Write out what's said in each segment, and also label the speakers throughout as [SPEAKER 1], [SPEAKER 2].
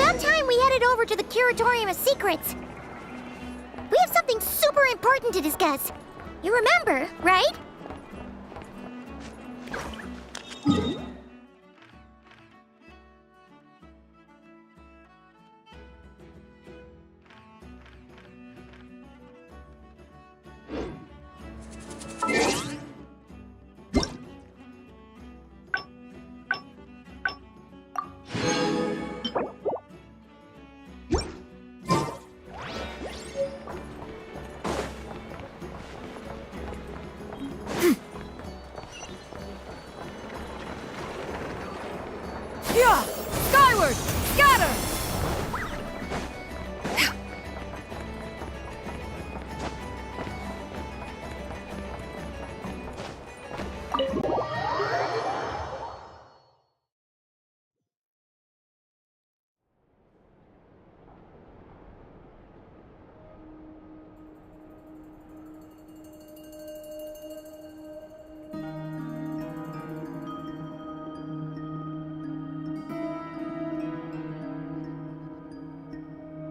[SPEAKER 1] about time we headed over to the Curatorium of Secrets. We have something super important to discuss. You remember, right?
[SPEAKER 2] Skyward! Scatter!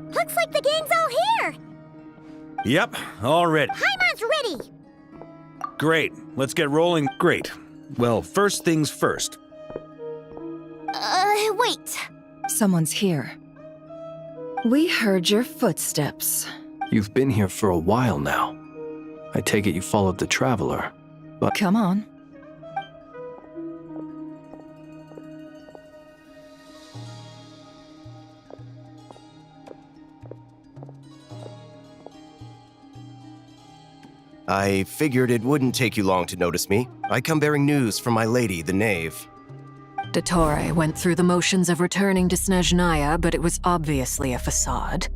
[SPEAKER 1] Looks like the gang's all here!
[SPEAKER 3] Yep, all ready.
[SPEAKER 1] Paimon's ready!
[SPEAKER 3] Great, let's get rolling. Great. Well, first things first.
[SPEAKER 1] Wait.
[SPEAKER 2] Someone's here. We heard your footsteps.
[SPEAKER 4] You've been here for a while now. I take it you followed the Traveler, but...
[SPEAKER 2] Come on.
[SPEAKER 5] I figured it wouldn't take you long to notice me. I come bearing news from my lady, the Knave.
[SPEAKER 6] Dottore went through the motions of returning to Snezhnaya, but it was obviously a facade.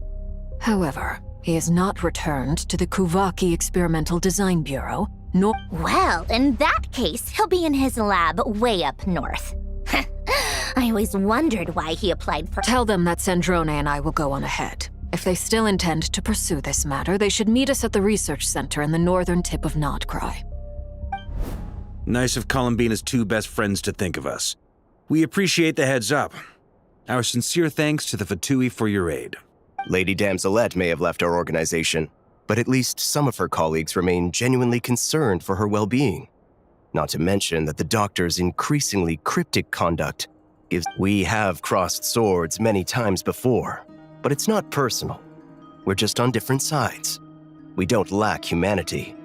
[SPEAKER 6] However, he has not returned to the Kuvaki Experimental Design Bureau, nor—
[SPEAKER 1] Well, in that case, he'll be in his lab way up north. I always wondered why he applied for—
[SPEAKER 6] Tell them that Sandrone and I will go on ahead. If they still intend to pursue this matter, they should meet us at the research center in the northern tip of Nodcry.
[SPEAKER 3] Nice of Columbina's two best friends to think of us. We appreciate the heads up. Our sincere thanks to the Fatui for your aid.
[SPEAKER 5] Lady Damselette may have left our organization, but at least some of her colleagues remain genuinely concerned for her well-being. Not to mention that the doctor's increasingly cryptic conduct gives— We have crossed swords many times before, but it's not personal. We're just on different sides. We don't lack humanity.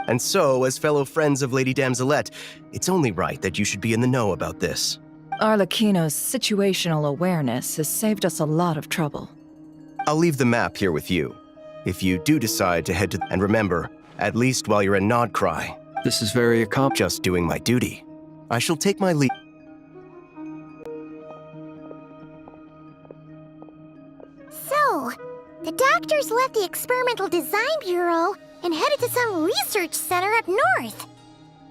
[SPEAKER 5] And so, as fellow friends of Lady Damselette, it's only right that you should be in the know about this.
[SPEAKER 2] Arlecchino's situational awareness has saved us a lot of trouble.
[SPEAKER 5] I'll leave the map here with you. If you do decide to head to— And remember, at least while you're in Nodcry,
[SPEAKER 4] this is very
[SPEAKER 5] just doing my duty. I shall take my leave.
[SPEAKER 1] So, the doctors left the Experimental Design Bureau and headed to some research center up north.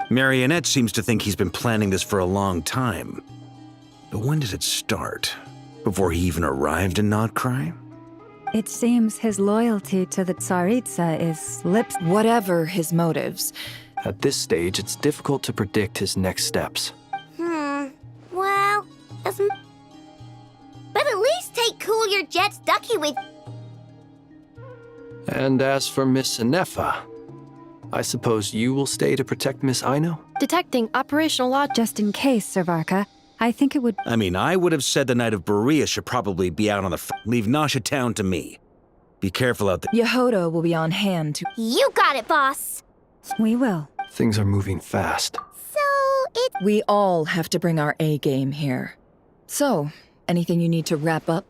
[SPEAKER 3] Marionette seems to think he's been planning this for a long time. But when did it start? Before he even arrived in Nodcry?
[SPEAKER 7] It seems his loyalty to the Tsaritsa is lips.
[SPEAKER 2] Whatever his motives,
[SPEAKER 4] At this stage, it's difficult to predict his next steps.
[SPEAKER 1] Well, but at least take Cool Your Jet's Ducky with—
[SPEAKER 4] And as for Miss Inefa, I suppose you will stay to protect Miss Aino?
[SPEAKER 8] Detecting operational log.
[SPEAKER 7] Just in case, Sir Varka, I think it would—
[SPEAKER 3] I mean, I would have said the Knight of Berea should probably be out on the leave Nasha Town to me. Be careful out there.
[SPEAKER 2] Yehoda will be on hand to—
[SPEAKER 1] You got it, boss!
[SPEAKER 7] We will.
[SPEAKER 4] Things are moving fast.
[SPEAKER 1] So, it—
[SPEAKER 2] We all have to bring our A game here. So, anything you need to wrap up?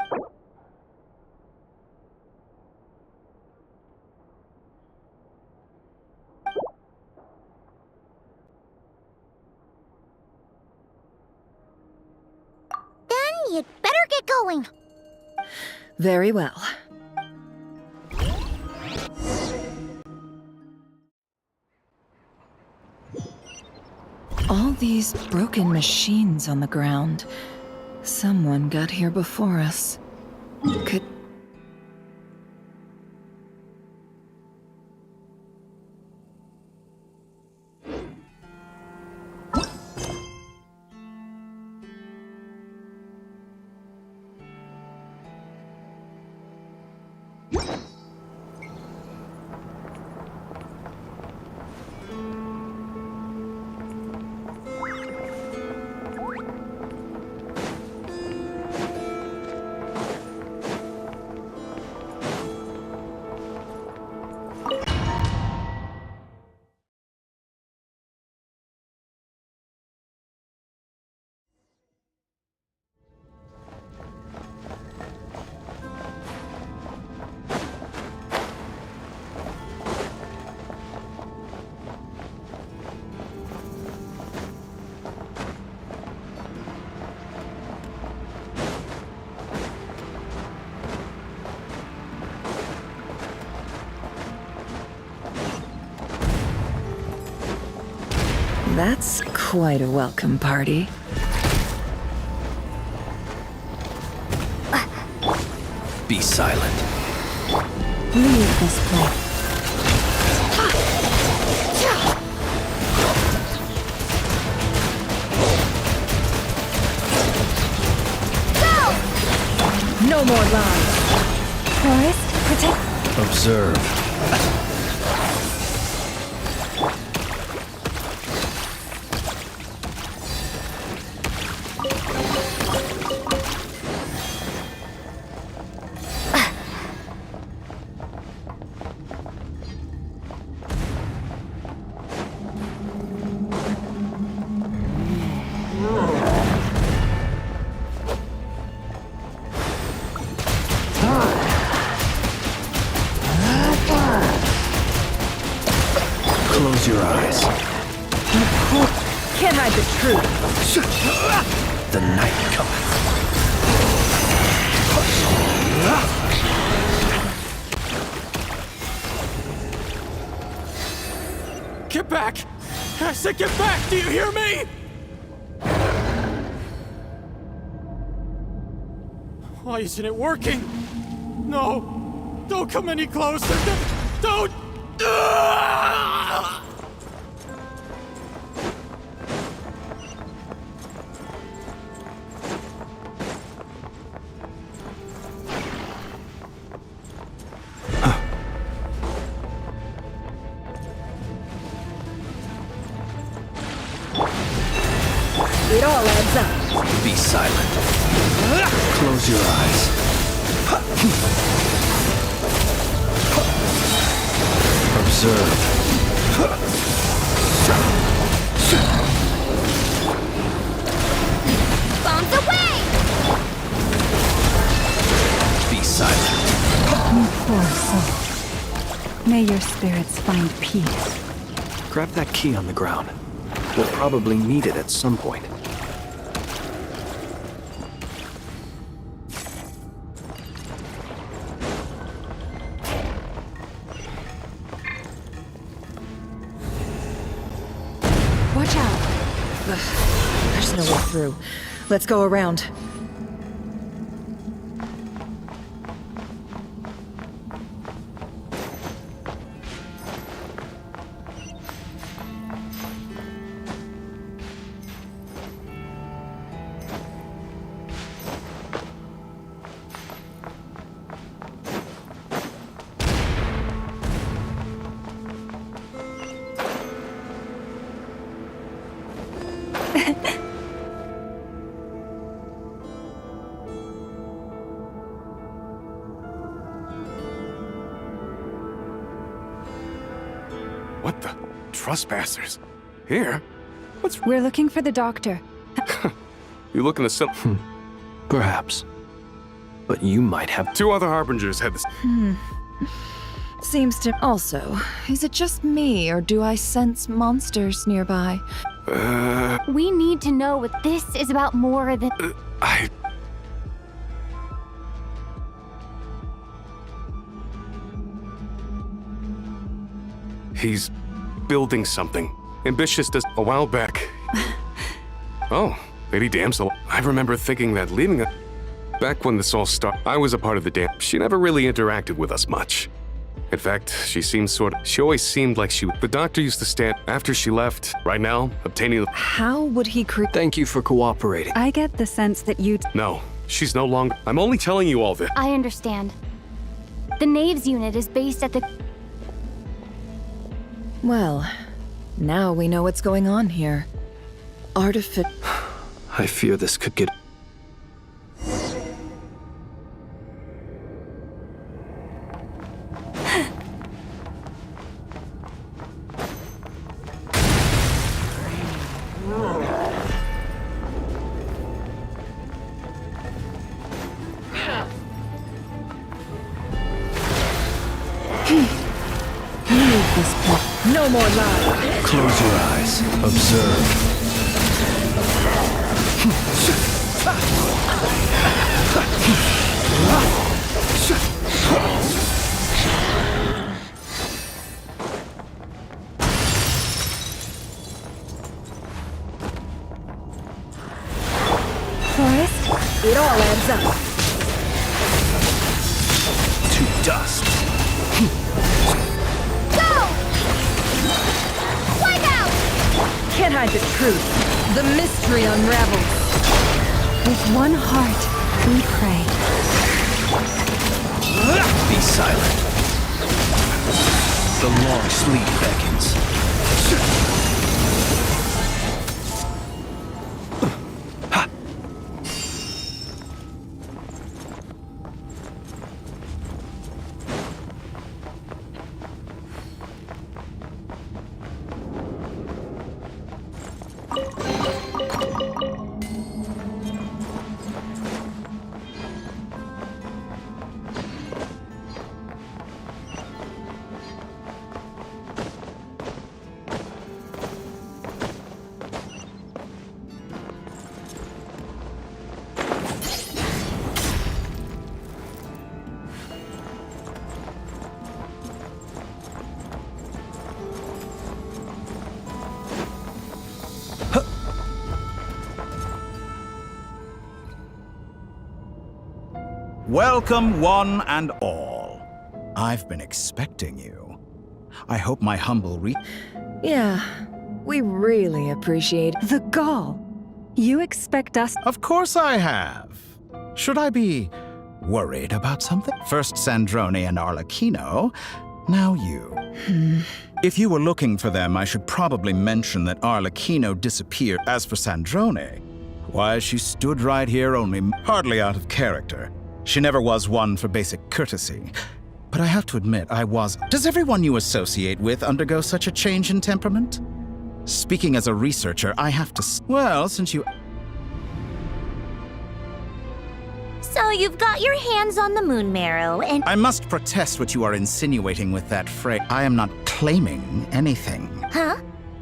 [SPEAKER 1] Then you'd better get going.
[SPEAKER 2] Very well. All these broken machines on the ground. Someone got here before us. Could... That's quite a welcome party.
[SPEAKER 4] Be silent.
[SPEAKER 7] Leave this place.
[SPEAKER 2] No more lies.
[SPEAKER 7] Forest, protect.
[SPEAKER 4] Observe. Close your eyes.
[SPEAKER 2] Can't hide the truth.
[SPEAKER 4] The night cometh.
[SPEAKER 9] Get back! I said get back! Do you hear me? Why isn't it working? No! Don't come any closer! Don't! Ah!
[SPEAKER 2] It all adds up.
[SPEAKER 4] Be silent. Close your eyes. Observe.
[SPEAKER 1] Bombs away!
[SPEAKER 4] Be silent.
[SPEAKER 7] You poor soul. May your spirits find peace.
[SPEAKER 4] Grab that key on the ground. We'll probably need it at some point.
[SPEAKER 2] Watch out. Ugh, there's no way through. Let's go around.
[SPEAKER 9] What the? Trespassers? Here?
[SPEAKER 7] We're looking for the doctor.
[SPEAKER 9] You look in the sim.
[SPEAKER 4] Perhaps. But you might have...
[SPEAKER 9] Two other harbingers had this.
[SPEAKER 2] Seems to... Also, is it just me, or do I sense monsters nearby?
[SPEAKER 1] We need to know what this is about more than.
[SPEAKER 9] He's building something. Ambitious does a while back. Oh, Lady Damsel. I remember thinking that leaving it. Back when this all started, I was a part of the dam. She never really interacted with us much. In fact, she always seemed like the doctor used to stand after she left. Right now, obtaining the.
[SPEAKER 2] How would he create...
[SPEAKER 4] Thank you for cooperating.
[SPEAKER 7] I get the sense that you'd...
[SPEAKER 9] No, she's no longer. I'm only telling you all this.
[SPEAKER 1] I understand. The Knaves unit is based at the.
[SPEAKER 2] Well, now we know what's going on here.
[SPEAKER 4] I fear this could get...
[SPEAKER 2] Leave this place. No more lies.
[SPEAKER 4] Close your eyes. Observe.
[SPEAKER 7] It all adds up.
[SPEAKER 5] To dust.
[SPEAKER 1] Go! Wipe out!
[SPEAKER 7] Can't hide the truth. The mystery unravels. With one heart, we pray.
[SPEAKER 5] Be silent. The long sleep beckons.
[SPEAKER 10] Welcome, one and all. I've been expecting you. I hope my humble
[SPEAKER 2] Yeah, we really appreciate
[SPEAKER 7] The gall. You expect us.
[SPEAKER 10] Of course I have. Should I be worried about something? First Sandrone and Arlecchino, now you. If you were looking for them, I should probably mention that Arlecchino disappeared. As for Sandrone, why, she stood right here only hardly out of character. She never was one for basic courtesy. But I have to admit, I was. Does everyone you associate with undergo such a change in temperament? Speaking as a researcher, I have to. Well, since you.
[SPEAKER 1] So you've got your hands on the moon marrow, and
[SPEAKER 10] I must protest what you are insinuating with that phrase. I am not claiming anything.
[SPEAKER 1] huh?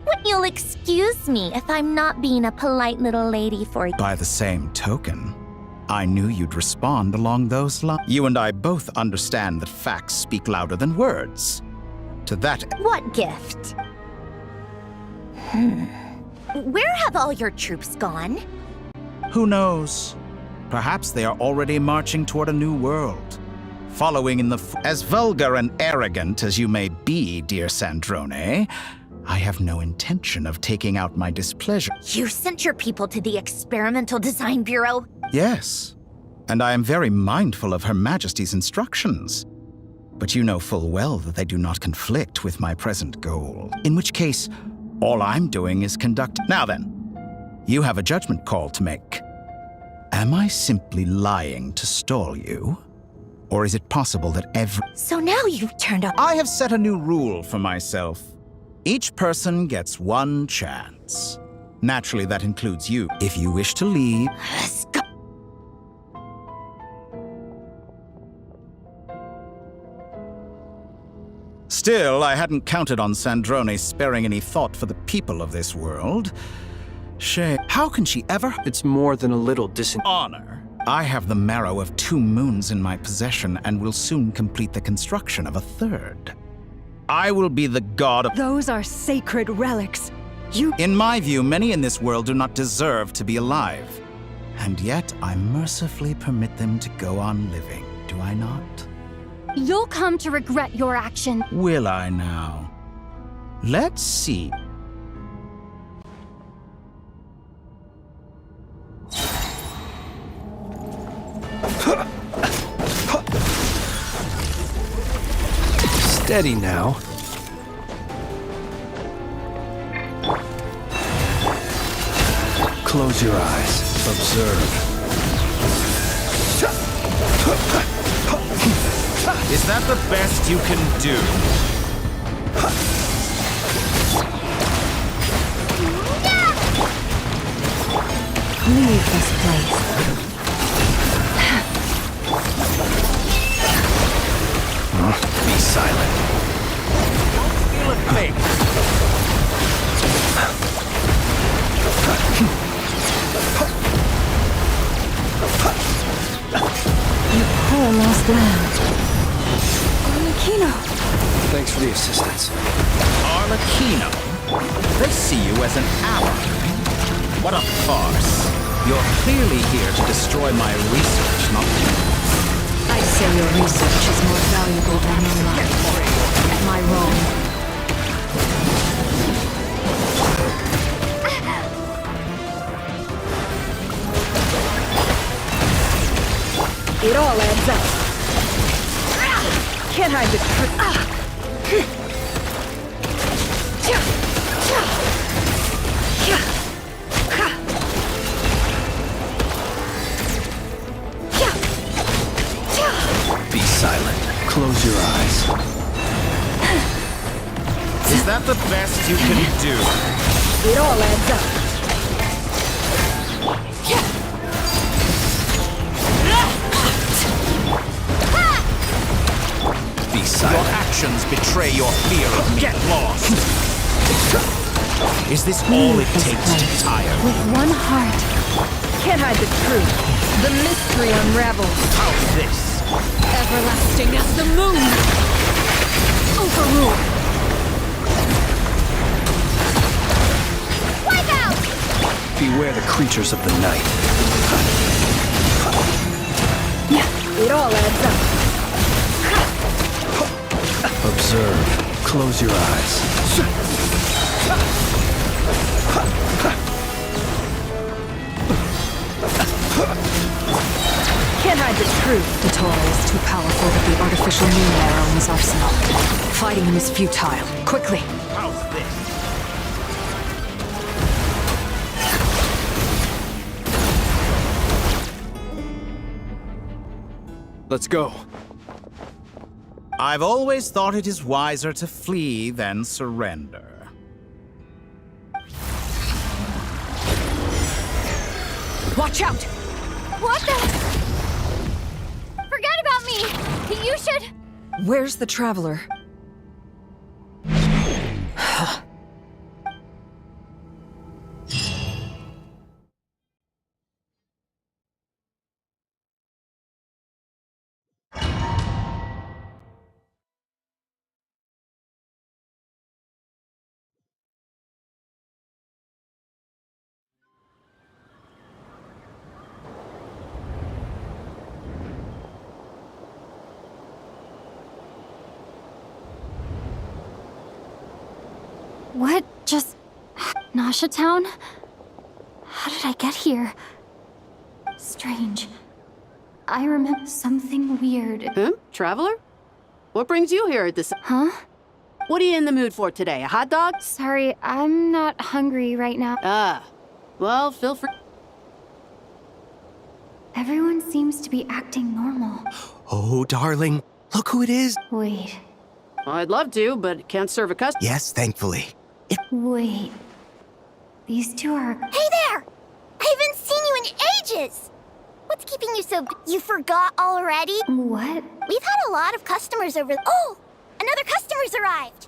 [SPEAKER 1] Well, you'll excuse me if I'm not being a polite little lady for you.
[SPEAKER 10] By the same token, I knew you'd respond along those lines. You and I both understand that facts speak louder than words. To that.
[SPEAKER 1] What gift? Where have all your troops gone?
[SPEAKER 10] Who knows? Perhaps they are already marching toward a new world. Following in the. As vulgar and arrogant as you may be, dear Sandrone, I have no intention of taking out my displeasure.
[SPEAKER 1] You sent your people to the Experimental Design Bureau?
[SPEAKER 10] Yes, and I am very mindful of Her Majesty's instructions. But you know full well that they do not conflict with my present goal. In which case, all I'm doing is conduct. Now then, you have a judgment call to make. Am I simply lying to stall you? Or is it possible that
[SPEAKER 1] So now you've turned up.
[SPEAKER 10] I have set a new rule for myself. Each person gets one chance. Naturally, that includes you. If you wish to leave.
[SPEAKER 1] Let's go.
[SPEAKER 10] Still, I hadn't counted on Sandrone sparing any thought for the people of this world. Shame. How can she ever?
[SPEAKER 4] It's more than a little
[SPEAKER 10] Honor. I have the marrow of 2 moons in my possession and will soon complete the construction of a 3rd. I will be the god of.
[SPEAKER 7] Those are sacred relics.
[SPEAKER 10] In my view, many in this world do not deserve to be alive. And yet, I mercifully permit them to go on living, do I not?
[SPEAKER 1] You'll come to regret your action.
[SPEAKER 10] Will I now? Let's see.
[SPEAKER 4] Steady now. Close your eyes. Observe.
[SPEAKER 10] Is that the best you can do?
[SPEAKER 7] Leave this place.
[SPEAKER 5] Be silent.
[SPEAKER 10] Feel a thing.
[SPEAKER 7] Your poor lost land. Arlecchino.
[SPEAKER 4] Thanks for the assistance.
[SPEAKER 10] Arlecchino? They see you as an ally. What a farce. You're clearly here to destroy my research, not
[SPEAKER 6] I say your research is more valuable than your life. Am I wrong?
[SPEAKER 7] It all adds up. Can't hide the truth.
[SPEAKER 4] Be silent. Close your eyes.
[SPEAKER 10] Is that the best you can do?
[SPEAKER 7] It all adds up.
[SPEAKER 4] Be silent.
[SPEAKER 10] Your actions betray your fear of me. Get lost! Is this all it takes to tire me?
[SPEAKER 7] With one heart. Can't hide the truth. The mystery unravels.
[SPEAKER 10] How's this?
[SPEAKER 6] Everlasting as the moon!
[SPEAKER 7] Overruled.
[SPEAKER 1] Wipe out!
[SPEAKER 4] Beware the creatures of the night.
[SPEAKER 7] It all adds up.
[SPEAKER 4] Observe. Close your eyes.
[SPEAKER 7] Can't hide the truth.
[SPEAKER 6] The Torah is too powerful to be artificial moon arrow in his arsenal. Fighting him is futile. Quickly!
[SPEAKER 10] How's this?
[SPEAKER 4] Let's go.
[SPEAKER 10] I've always thought it is wiser to flee than surrender.
[SPEAKER 6] Watch out!
[SPEAKER 1] What the? Forget about me! You should...
[SPEAKER 2] Where's the traveler?
[SPEAKER 1] What just... Nasha Town? How did I get here? Strange. I remember something weird.
[SPEAKER 11] Traveler? What brings you here at this...
[SPEAKER 1] Huh?
[SPEAKER 11] What are you in the mood for today? A hot dog?
[SPEAKER 1] Sorry, I'm not hungry right now.
[SPEAKER 11] Ah. Well, feel free...
[SPEAKER 1] Everyone seems to be acting normal.
[SPEAKER 5] Oh, darling, look who it is.
[SPEAKER 1] Wait.
[SPEAKER 11] I'd love to, but can't serve a customer.
[SPEAKER 5] Yes, thankfully.
[SPEAKER 1] Wait. These two are... Hey there! I haven't seen you in ages! What's keeping you so... You forgot already? What? We've had a lot of customers over... Oh! Another customer's arrived!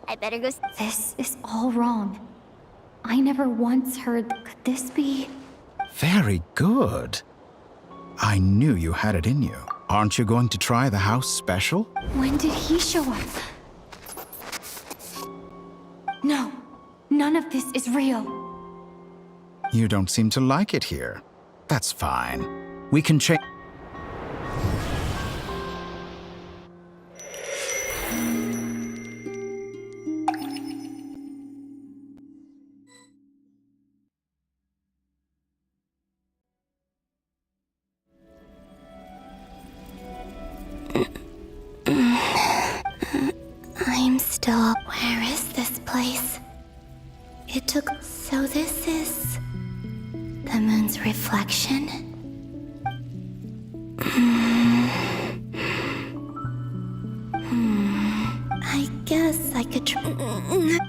[SPEAKER 1] I better go... This is all wrong. I never once heard... Could this be...
[SPEAKER 10] Very good. I knew you had it in you. Aren't you going to try the house special?
[SPEAKER 1] When did he show up? No. None of this is real.
[SPEAKER 10] You don't seem to like it here. That's fine. We can change...
[SPEAKER 1] I'm still... Where is this place? It took... So this is... the moon's reflection? I guess I could try...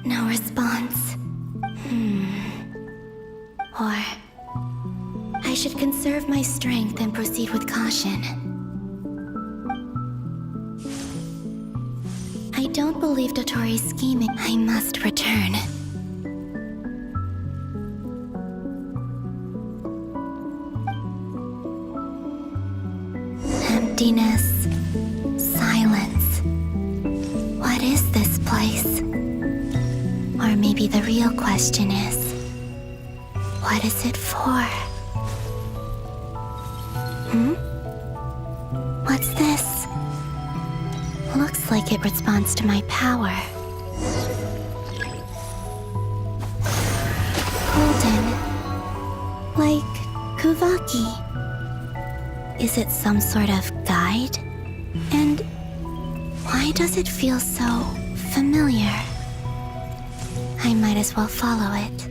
[SPEAKER 1] No response. Or... I should conserve my strength and proceed with caution. I don't believe Dotori's scheming. I must return. Emptiness. Silence. What is this place? Or maybe the real question is, what is it for? What's this? Looks like it responds to my power. Golden. Like Kuvaki. Is it some sort of guide? And why does it feel so familiar? I might as well follow it.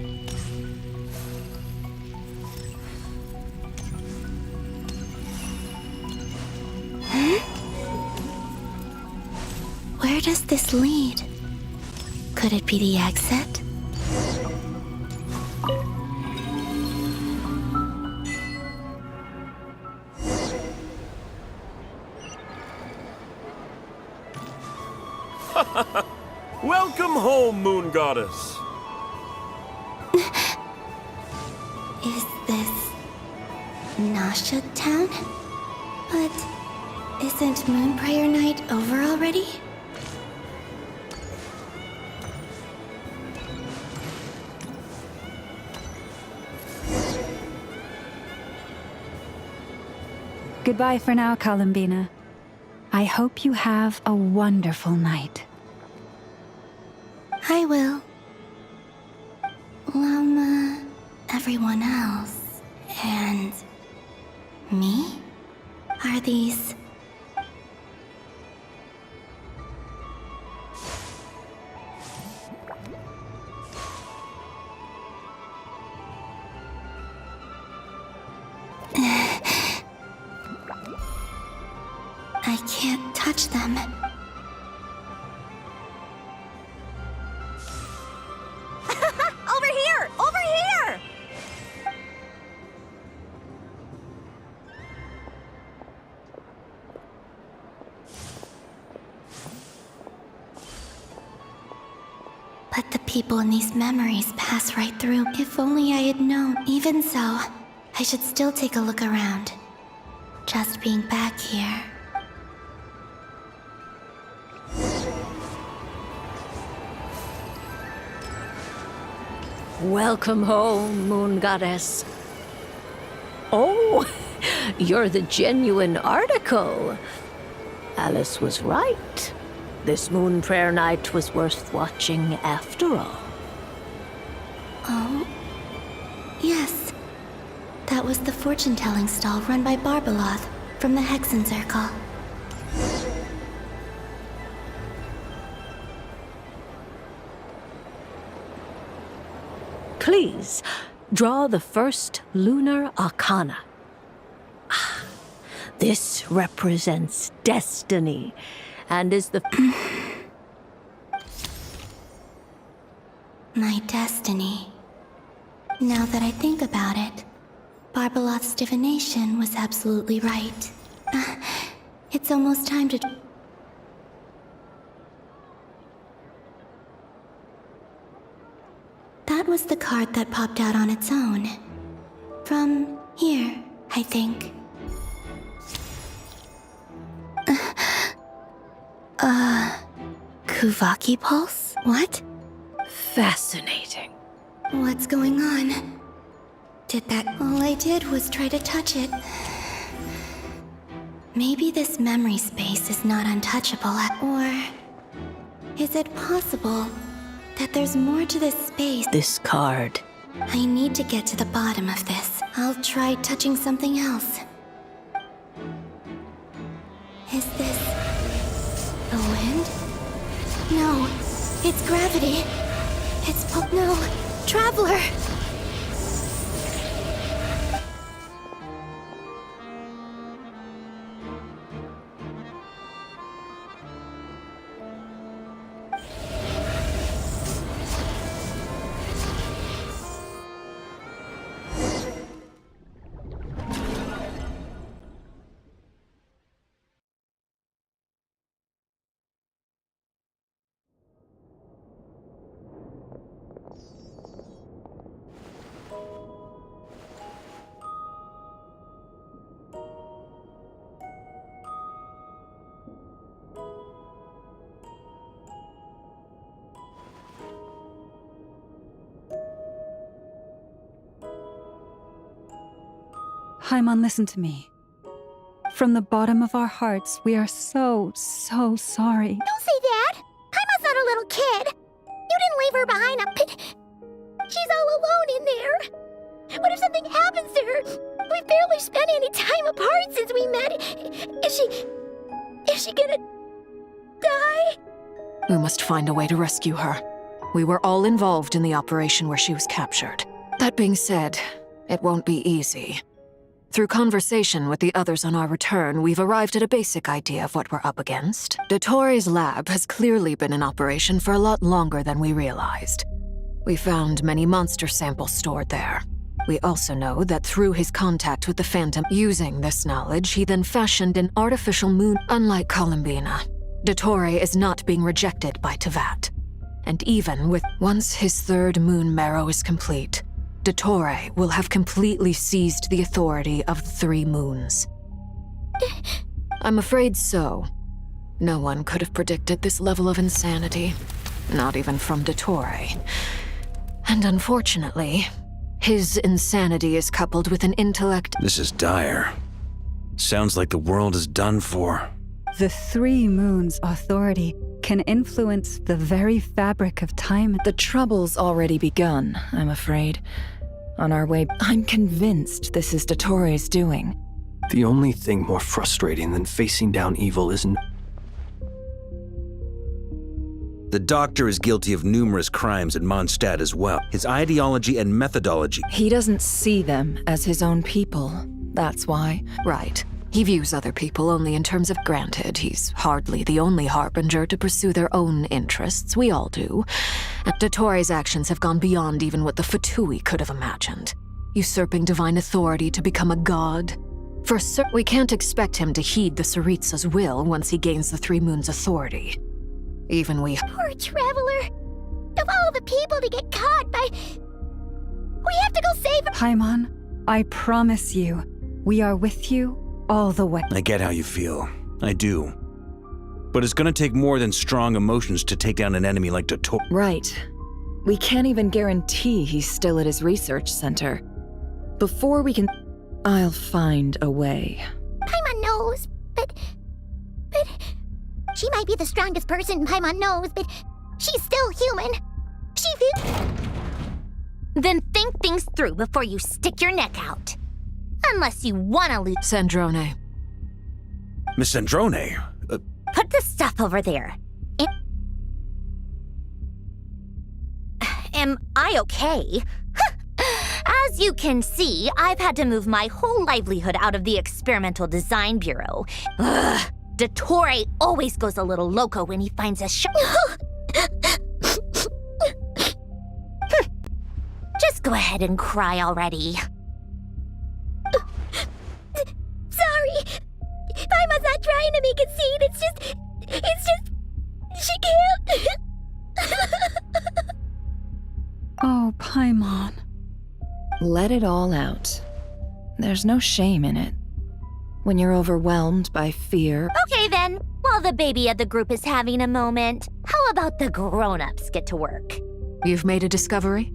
[SPEAKER 1] Where does this lead? Could it be the exit?
[SPEAKER 12] Welcome home, Moon Goddess.
[SPEAKER 1] Is this Nasha Town? But isn't Moon Prayer Night over already?
[SPEAKER 7] Goodbye for now, Columbina. I hope you have a wonderful night.
[SPEAKER 1] I will. Lama, everyone else, and me? Are these... I can't touch them. Over here! Over here! But the people in these memories pass right through. If only I had known. Even so, I should still take a look around. Just being back here.
[SPEAKER 13] Welcome home, Moon Goddess. Oh, you're the genuine article. Alice was right. This Moon Prayer Night was worth watching after all.
[SPEAKER 1] Oh, yes. That was the fortune-telling stall run by Barbeloth from the Hexen Circle.
[SPEAKER 13] Please, draw the first lunar arcana. Ah, this represents destiny and is the...
[SPEAKER 1] My destiny. Now that I think about it, Barbeloth's divination was absolutely right. It's almost time to... That was the card that popped out on its own. From here, I think. Kuvaki Pulse? What?
[SPEAKER 13] Fascinating.
[SPEAKER 1] What's going on? Did that... All I did was try to touch it. Maybe this memory space is not untouchable, or... Is it possible that there's more to this space?
[SPEAKER 13] This card.
[SPEAKER 1] I need to get to the bottom of this. I'll try touching something else. Is this... the wind? No, it's gravity. It's... no, Traveler!
[SPEAKER 7] Haimon, listen to me. From the bottom of our hearts, we are so sorry.
[SPEAKER 1] Don't say that! Paimon's not a little kid! You didn't leave her behind a pit. She's all alone in there. What if something happens to her? We've barely spent any time apart since we met. Is she gonna die?
[SPEAKER 6] We must find a way to rescue her. We were all involved in the operation where she was captured. That being said, it won't be easy. Through conversation with the others on our return, we've arrived at a basic idea of what we're up against. Dottore's lab has clearly been in operation for a lot longer than we realized. We found many monster samples stored there. We also know that through his contact with the Phantom, using this knowledge, he then fashioned an artificial moon. Unlike Columbina, Dottore is not being rejected by Tevat. And even with once his third moon marrow is complete, Dottore will have completely seized the authority of the three moons. I'm afraid so. No one could have predicted this level of insanity, not even from Dottore. And unfortunately, his insanity is coupled with an intellect.
[SPEAKER 3] This is dire. Sounds like the world is done for.
[SPEAKER 7] The three moons' authority can influence the very fabric of time.
[SPEAKER 2] The trouble's already begun, I'm afraid. On our way, I'm convinced this is Dottore's doing.
[SPEAKER 4] The only thing more frustrating than facing down evil is
[SPEAKER 3] The Doctor is guilty of numerous crimes at Mondstadt as well. His ideology and methodology.
[SPEAKER 2] He doesn't see them as his own people. That's why.
[SPEAKER 6] Right. He views other people only in terms of granted. He's hardly the only harbinger to pursue their own interests. We all do. And Dottore's actions have gone beyond even what the Fatui could have imagined. Usurping divine authority to become a god. For certain, we can't expect him to heed the Tsaritsa's will once he gains the Three Moons' authority. Even we—
[SPEAKER 1] Poor Traveler! Of all the people to get caught by— We have to go save him!
[SPEAKER 7] Paimon, I promise you, we are with you all the way.
[SPEAKER 3] I get how you feel. I do. But it's gonna take more than strong emotions to take down an enemy like Dottore.
[SPEAKER 2] Right. We can't even guarantee he's still at his research center. Before we can— I'll find a way.
[SPEAKER 1] Paimon knows, but she might be the strongest person Paimon knows, but she's still human.
[SPEAKER 14] Then think things through before you stick your neck out. Unless you wanna lose—
[SPEAKER 6] Sandrone.
[SPEAKER 3] Miss Sandrone?
[SPEAKER 14] Put the stuff over there. Am I okay? As you can see, I've had to move my whole livelihood out of the Experimental Design Bureau. Ugh, Dottore always goes a little loco when he finds a Just go ahead and cry already.
[SPEAKER 1] Sorry! Paimon's not trying to make it seem, it's just, she can't.
[SPEAKER 7] Oh, Paimon.
[SPEAKER 2] Let it all out. There's no shame in it. When you're overwhelmed by fear—
[SPEAKER 14] Okay then, while the baby of the group is having a moment, how about the grown-ups get to work?
[SPEAKER 6] You've made a discovery?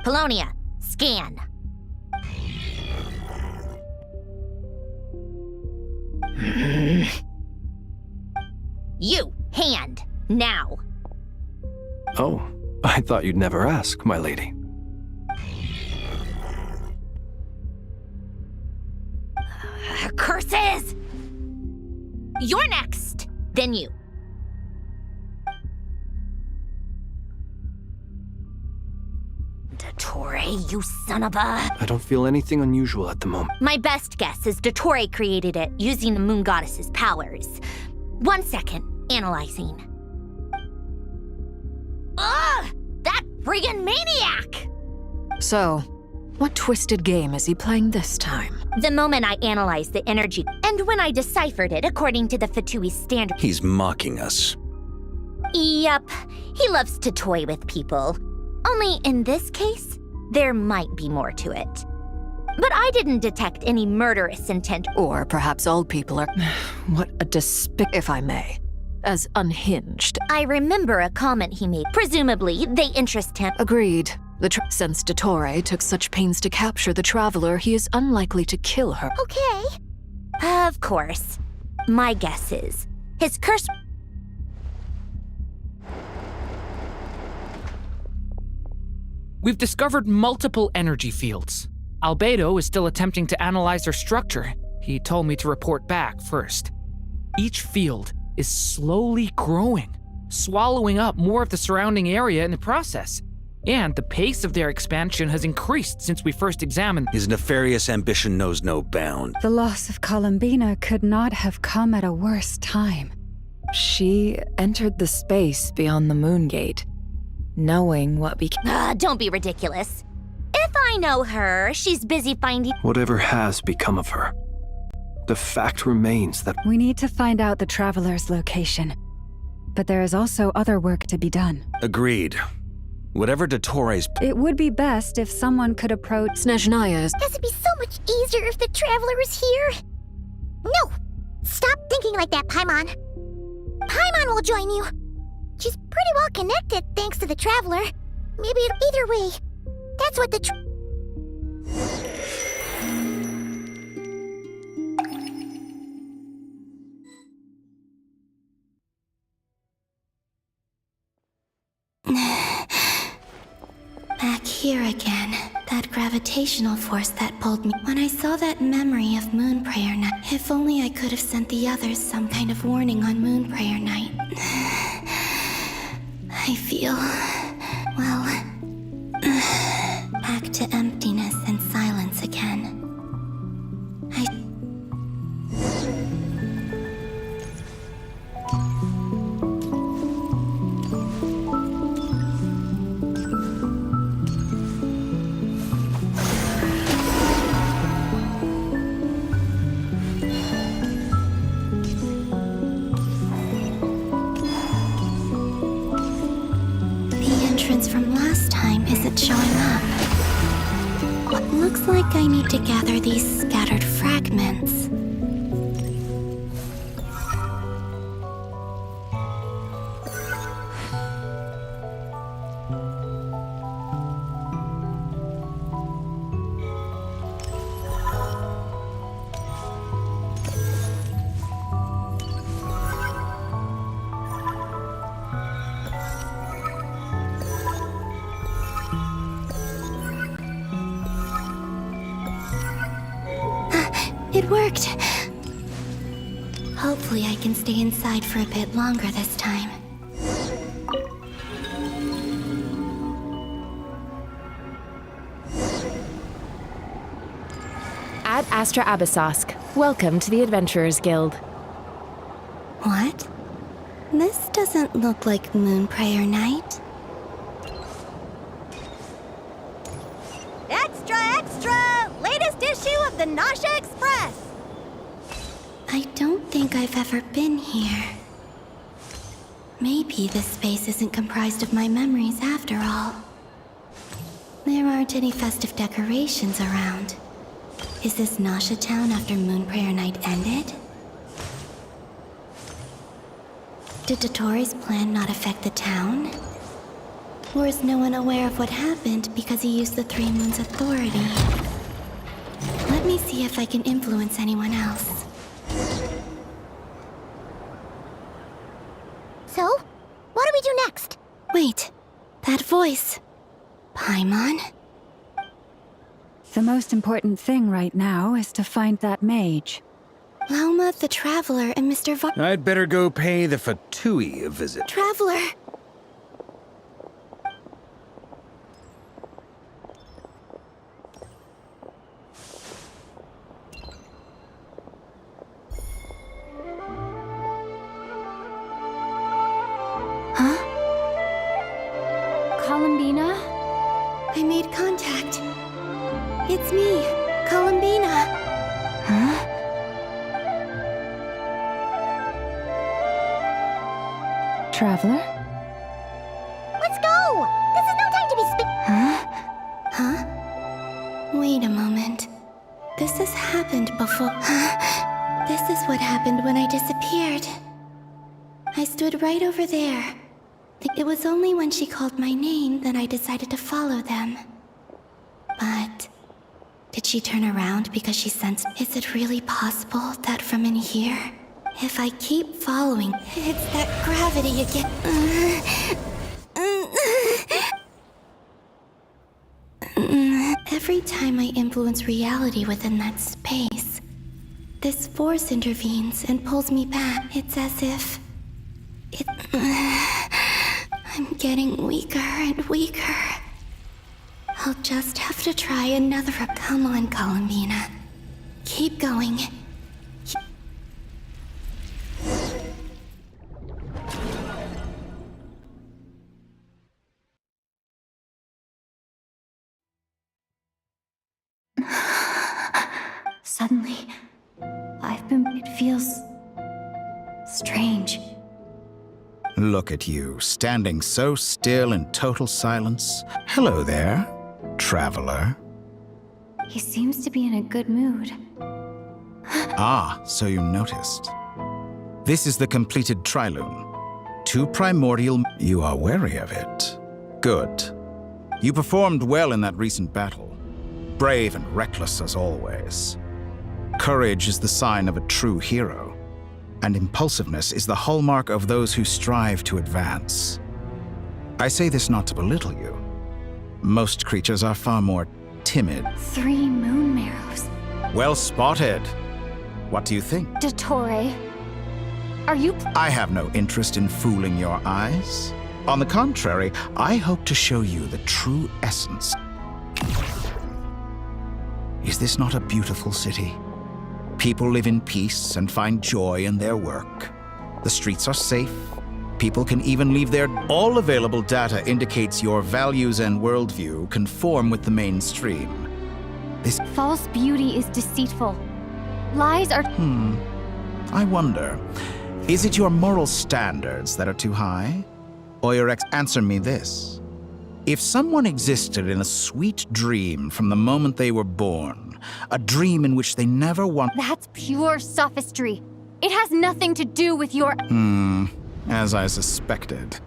[SPEAKER 14] Polonia, scan. You, hand, now.
[SPEAKER 4] Oh, I thought you'd never ask, my lady.
[SPEAKER 14] Curses! You're next, then you. Dottore, you son of a—
[SPEAKER 4] I don't feel anything unusual at the moment.
[SPEAKER 14] My best guess is Dottore created it using the Moon Goddess's powers. 1 second, analyzing. Ugh! That friggin' maniac!
[SPEAKER 6] So, what twisted game is he playing this time?
[SPEAKER 14] The moment I analyzed the energy, and when I deciphered it according to the Fatui standard—
[SPEAKER 3] He's mocking us.
[SPEAKER 14] Yep, he loves to toy with people. Only in this case, there might be more to it. But I didn't detect any murderous intent.
[SPEAKER 6] Or perhaps all people are—
[SPEAKER 2] What a
[SPEAKER 6] if I may, as unhinged.
[SPEAKER 14] I remember a comment he made. Presumably, they interest him.
[SPEAKER 6] Agreed. Since Dottore took such pains to capture the Traveler, he is unlikely to kill her.
[SPEAKER 1] Okay.
[SPEAKER 14] Of course. My guess is his curse.
[SPEAKER 15] We've discovered multiple energy fields. Albedo is still attempting to analyze their structure. He told me to report back first. Each field is slowly growing, swallowing up more of the surrounding area in the process. And the pace of their expansion has increased since we first examined.
[SPEAKER 3] His nefarious ambition knows no bound.
[SPEAKER 7] The loss of Columbina could not have come at a worse time.
[SPEAKER 2] She entered the space beyond the moon gate, knowing what became.
[SPEAKER 14] Don't be ridiculous. If I know her, she's busy finding.
[SPEAKER 4] Whatever has become of her, the fact remains that
[SPEAKER 7] We need to find out the Traveler's location. But there is also other work to be done.
[SPEAKER 3] Agreed. Whatever Dottores.
[SPEAKER 7] It would be best if someone could approach
[SPEAKER 6] Snezhnaya's.
[SPEAKER 1] Guess it'd be so much easier if the Traveler was here. No! Stop thinking like that, Paimon. Paimon will join you. She's pretty well connected thanks to the Traveler. Maybe either way. That's what the
[SPEAKER 16] Back here again. That gravitational force that pulled me. When I saw that memory of Moon Prayer Night, if only I could have sent the others some kind of warning on Moon Prayer Night. I feel, well, back to emptiness and silence again. From last time isn't showing up. Looks like I need to gather these scattered fragments. It worked. Hopefully I can stay inside for a bit longer this time.
[SPEAKER 17] Ad Astra Abyssosque. Welcome to the Adventurers Guild.
[SPEAKER 16] What? This doesn't look like Moon Prayer Night.
[SPEAKER 1] Extra, extra! Latest issue of the Nausea Express!
[SPEAKER 16] I don't think I've ever been here. Maybe this space isn't comprised of my memories after all. There aren't any festive decorations around. Is this Nausea Town after Moon Prayer Night ended? Did Dottores' plan not affect the town? Or is no one aware of what happened because he used the Three Moons' authority? Let me see if I can influence anyone else.
[SPEAKER 1] So, what do we do next?
[SPEAKER 16] Wait, that voice. Paimon?
[SPEAKER 7] The most important thing right now is to find that mage.
[SPEAKER 16] Lauma the Traveler and Mr.
[SPEAKER 3] I'd better go pay the Fatui a visit.
[SPEAKER 16] Traveler!
[SPEAKER 7] Columbina?
[SPEAKER 16] I made contact. It's me, Columbina.
[SPEAKER 7] Huh? Traveler?
[SPEAKER 1] Let's go! This is no time to be
[SPEAKER 16] Huh? Wait a moment. This has happened before. This is what happened when I disappeared. I stood right over there. It was only when she called my name that I decided to follow them. But Did she turn around because she sensed? Is it really possible that from in here, if I keep following, it's that gravity again? Every time I influence reality within that space, this force intervenes and pulls me back. It's as if I'm getting weaker and weaker. I'll just have to try another. Come on, Columbina. Keep going.
[SPEAKER 1] Suddenly, it feels strange.
[SPEAKER 10] Look at you, standing so still in total silence. Hello there, traveler.
[SPEAKER 1] He seems to be in a good mood.
[SPEAKER 10] Ah, so you noticed. This is the completed trilune. 2 primordial... You are wary of it. Good. You performed well in that recent battle. Brave and reckless as always. Courage is the sign of a true hero, and impulsiveness is the hallmark of those who strive to advance. I say this not to belittle you. Most creatures are far more timid.
[SPEAKER 1] 3 moon marrows.
[SPEAKER 10] Well spotted. What do you think?
[SPEAKER 1] Dottore, are you...
[SPEAKER 10] I have no interest in fooling your eyes. On the contrary, I hope to show you the true essence. Is this not a beautiful city? People live in peace and find joy in their work. The streets are safe. People can even leave their... All available data indicates your values and worldview conform with the mainstream. This...
[SPEAKER 1] False beauty is deceitful. Lies are...
[SPEAKER 10] I wonder, is it your moral standards that are too high? Or your Answer me this. If someone existed in a sweet dream from the moment they were born, a dream in which they never want...
[SPEAKER 1] That's pure sophistry. It has nothing to do with your...
[SPEAKER 10] As I suspected.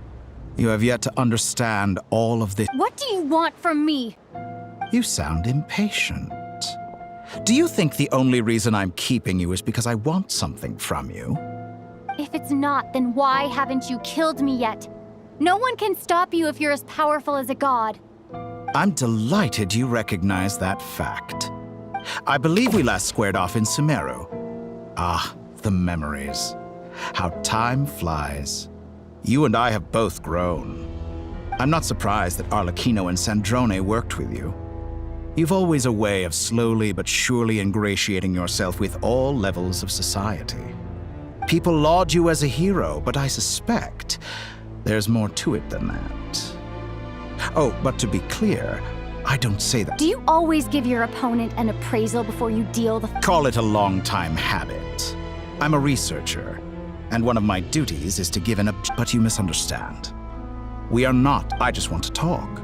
[SPEAKER 10] You have yet to understand all of this.
[SPEAKER 1] What do you want from me?
[SPEAKER 10] You sound impatient. Do you think the only reason I'm keeping you is because I want something from you?
[SPEAKER 1] If it's not, then why haven't you killed me yet? No one can stop you if you're as powerful as a god.
[SPEAKER 10] I'm delighted you recognize that fact. I believe we last squared off in Sumeru. Ah, the memories. How time flies. You and I have both grown. I'm not surprised that Arlecchino and Sandrone worked with you. You've always a way of slowly but surely ingratiating yourself with all levels of society. People laud you as a hero, but I suspect there's more to it than that. Oh, but to be clear, I don't say that.
[SPEAKER 1] Do you always give your opponent an appraisal before you deal the...
[SPEAKER 10] Call it a long-time habit. I'm a researcher, and one of my duties is to give but you misunderstand. We are not. I just want to talk.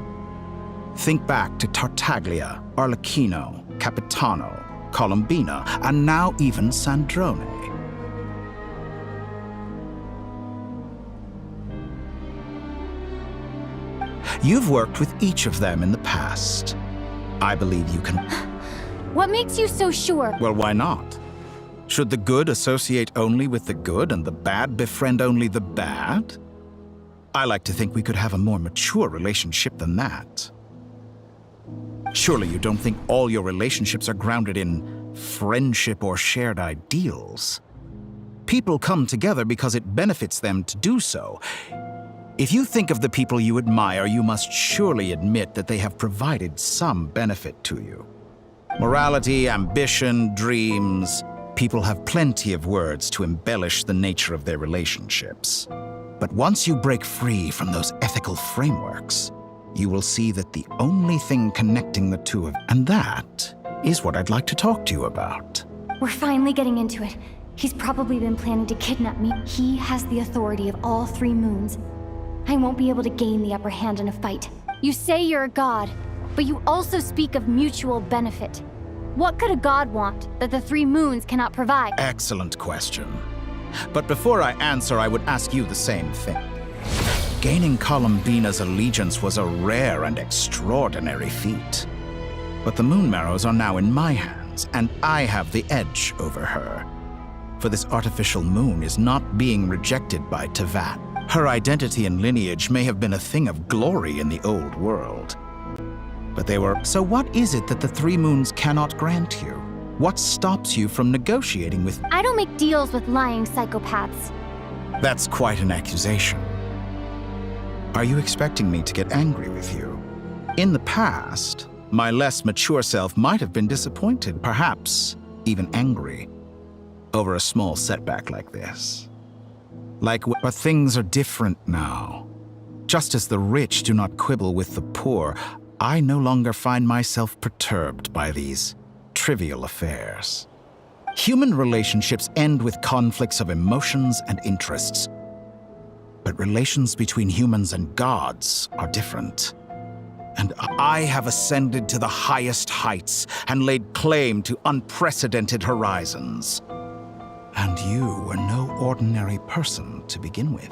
[SPEAKER 10] Think back to Tartaglia, Arlecchino, Capitano, Columbina, and now even Sandrone. You've worked with each of them in the past. I believe you can...
[SPEAKER 1] What makes you so sure?
[SPEAKER 10] Well, why not? Should the good associate only with the good and the bad befriend only the bad? I like to think we could have a more mature relationship than that. Surely you don't think all your relationships are grounded in friendship or shared ideals. People come together because it benefits them to do so. If you think of the people you admire, you must surely admit that they have provided some benefit to you. Morality, ambition, dreams. People have plenty of words to embellish the nature of their relationships. But once you break free from those ethical frameworks, you will see that the only thing connecting the two of... And that is what I'd like to talk to you about.
[SPEAKER 1] We're finally getting into it. He's probably been planning to kidnap me. He has the authority of all 3 moons. I won't be able to gain the upper hand in a fight. You say you're a god, but you also speak of mutual benefit. What could a god want that the 3 moons cannot provide?
[SPEAKER 10] Excellent question. But before I answer, I would ask you the same thing. Gaining Columbina's allegiance was a rare and extraordinary feat. But the Moon Marrows are now in my hands, and I have the edge over her. For this artificial moon is not being rejected by Tevat. Her identity and lineage may have been a thing of glory in the old world. But they were... So what is it that the Three Moons cannot grant you? What stops you from negotiating with...
[SPEAKER 1] I don't make deals with lying psychopaths.
[SPEAKER 10] That's quite an accusation. Are you expecting me to get angry with you? In the past, my less mature self might have been disappointed, perhaps even angry, over a small setback like this. But things are different now. Just as the rich do not quibble with the poor, I no longer find myself perturbed by these trivial affairs. Human relationships end with conflicts of emotions and interests. But relations between humans and gods are different. And I have ascended to the highest heights and laid claim to unprecedented horizons. And you were no ordinary person to begin with.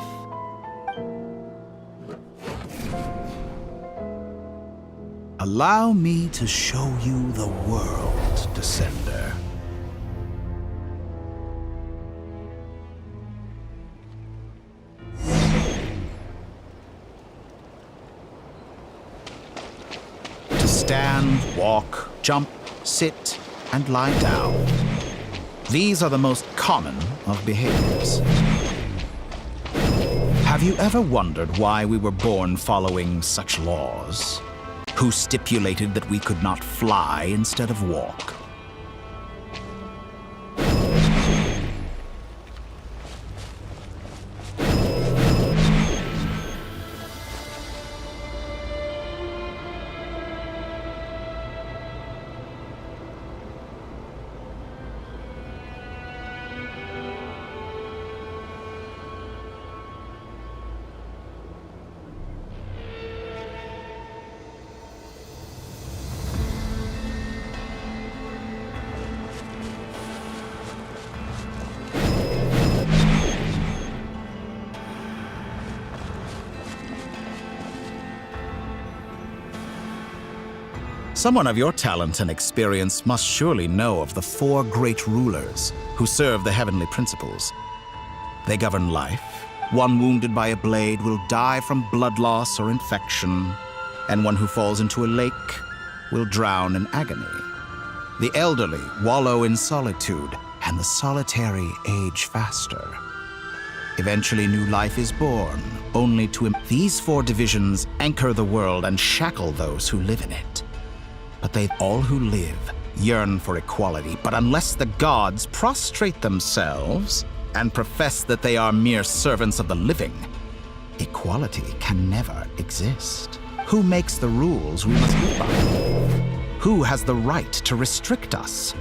[SPEAKER 10] Allow me to show you the world, Descender. To stand, walk, jump, sit, and lie down. These are the most common of behaviors. Have you ever wondered why we were born following such laws? Who stipulated that we could not fly instead of walk? Someone of your talent and experience must surely know of the four great rulers who serve the heavenly principles. They govern life. One wounded by a blade will die from blood loss or infection, and one who falls into a lake will drown in agony. The elderly wallow in solitude, and the solitary age faster. Eventually, new life is born, only to... These four divisions anchor the world and shackle those who live in it. But all who live yearn for equality, but unless the gods prostrate themselves and profess that they are mere servants of the living, equality can never exist. Who makes the rules we must live by? Who has the right to restrict us?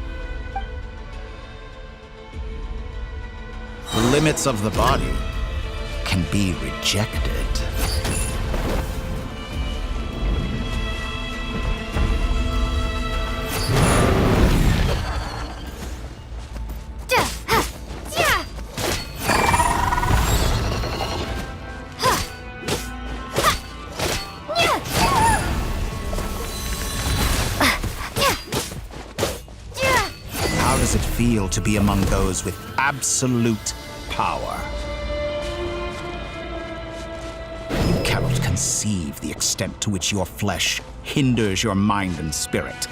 [SPEAKER 10] The limits of the body can be rejected. Feel to be among those with absolute power. You cannot conceive the extent to which your flesh hinders your mind and spirit.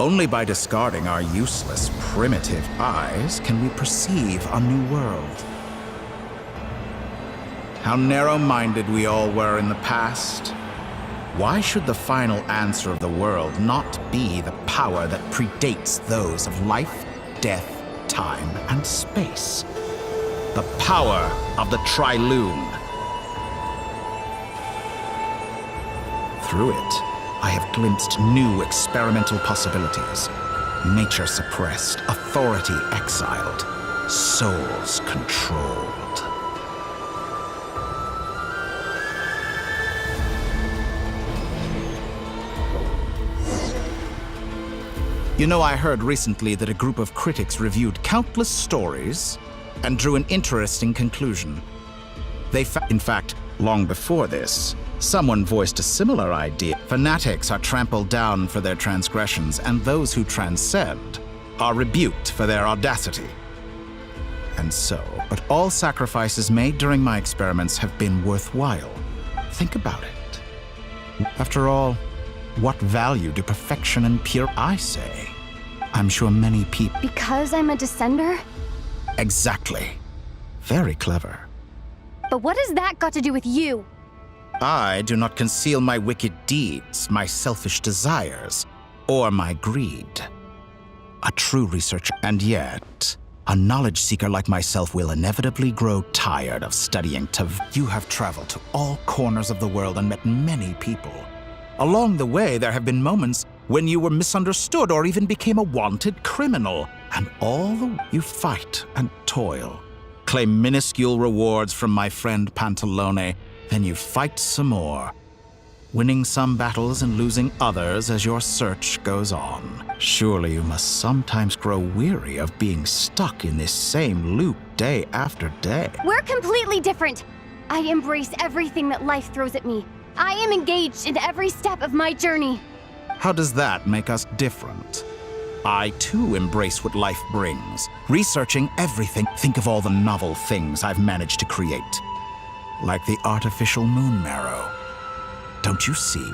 [SPEAKER 10] Only by discarding our useless, primitive eyes can we perceive a new world. How narrow-minded we all were in the past. Why should the final answer of the world not be the power that predates those of life, death, time, and space? The power of the Tri-Lune. Through it, I have glimpsed new experimental possibilities. Nature suppressed, authority exiled, souls controlled. You know, I heard recently that a group of critics reviewed countless stories and drew an interesting conclusion. In fact, long before this, someone voiced a similar idea. Fanatics are trampled down for their transgressions, and those who transcend are rebuked for their audacity. And so, but all sacrifices made during my experiments have been worthwhile. Think about it. After all, what value do perfection and pure I say? I'm sure many people...
[SPEAKER 1] Because I'm a descender?
[SPEAKER 10] Exactly. Very clever.
[SPEAKER 1] But what has that got to do with you?
[SPEAKER 10] I do not conceal my wicked deeds, my selfish desires, or my greed. A true researcher, and yet, a knowledge seeker like myself will inevitably grow tired of studying to... You have traveled to all corners of the world and met many people. Along the way, there have been moments when you were misunderstood or even became a wanted criminal. And all the... You fight and toil, claim minuscule rewards from my friend Pantalone, then you fight some more, winning some battles and losing others as your search goes on. Surely you must sometimes grow weary of being stuck in this same loop day after day.
[SPEAKER 1] We're completely different. I embrace everything that life throws at me. I am engaged in every step of my journey.
[SPEAKER 10] How does that make us different? I too embrace what life brings, researching everything. Think of all the novel things I've managed to create. Like the artificial moon marrow. Don't you see?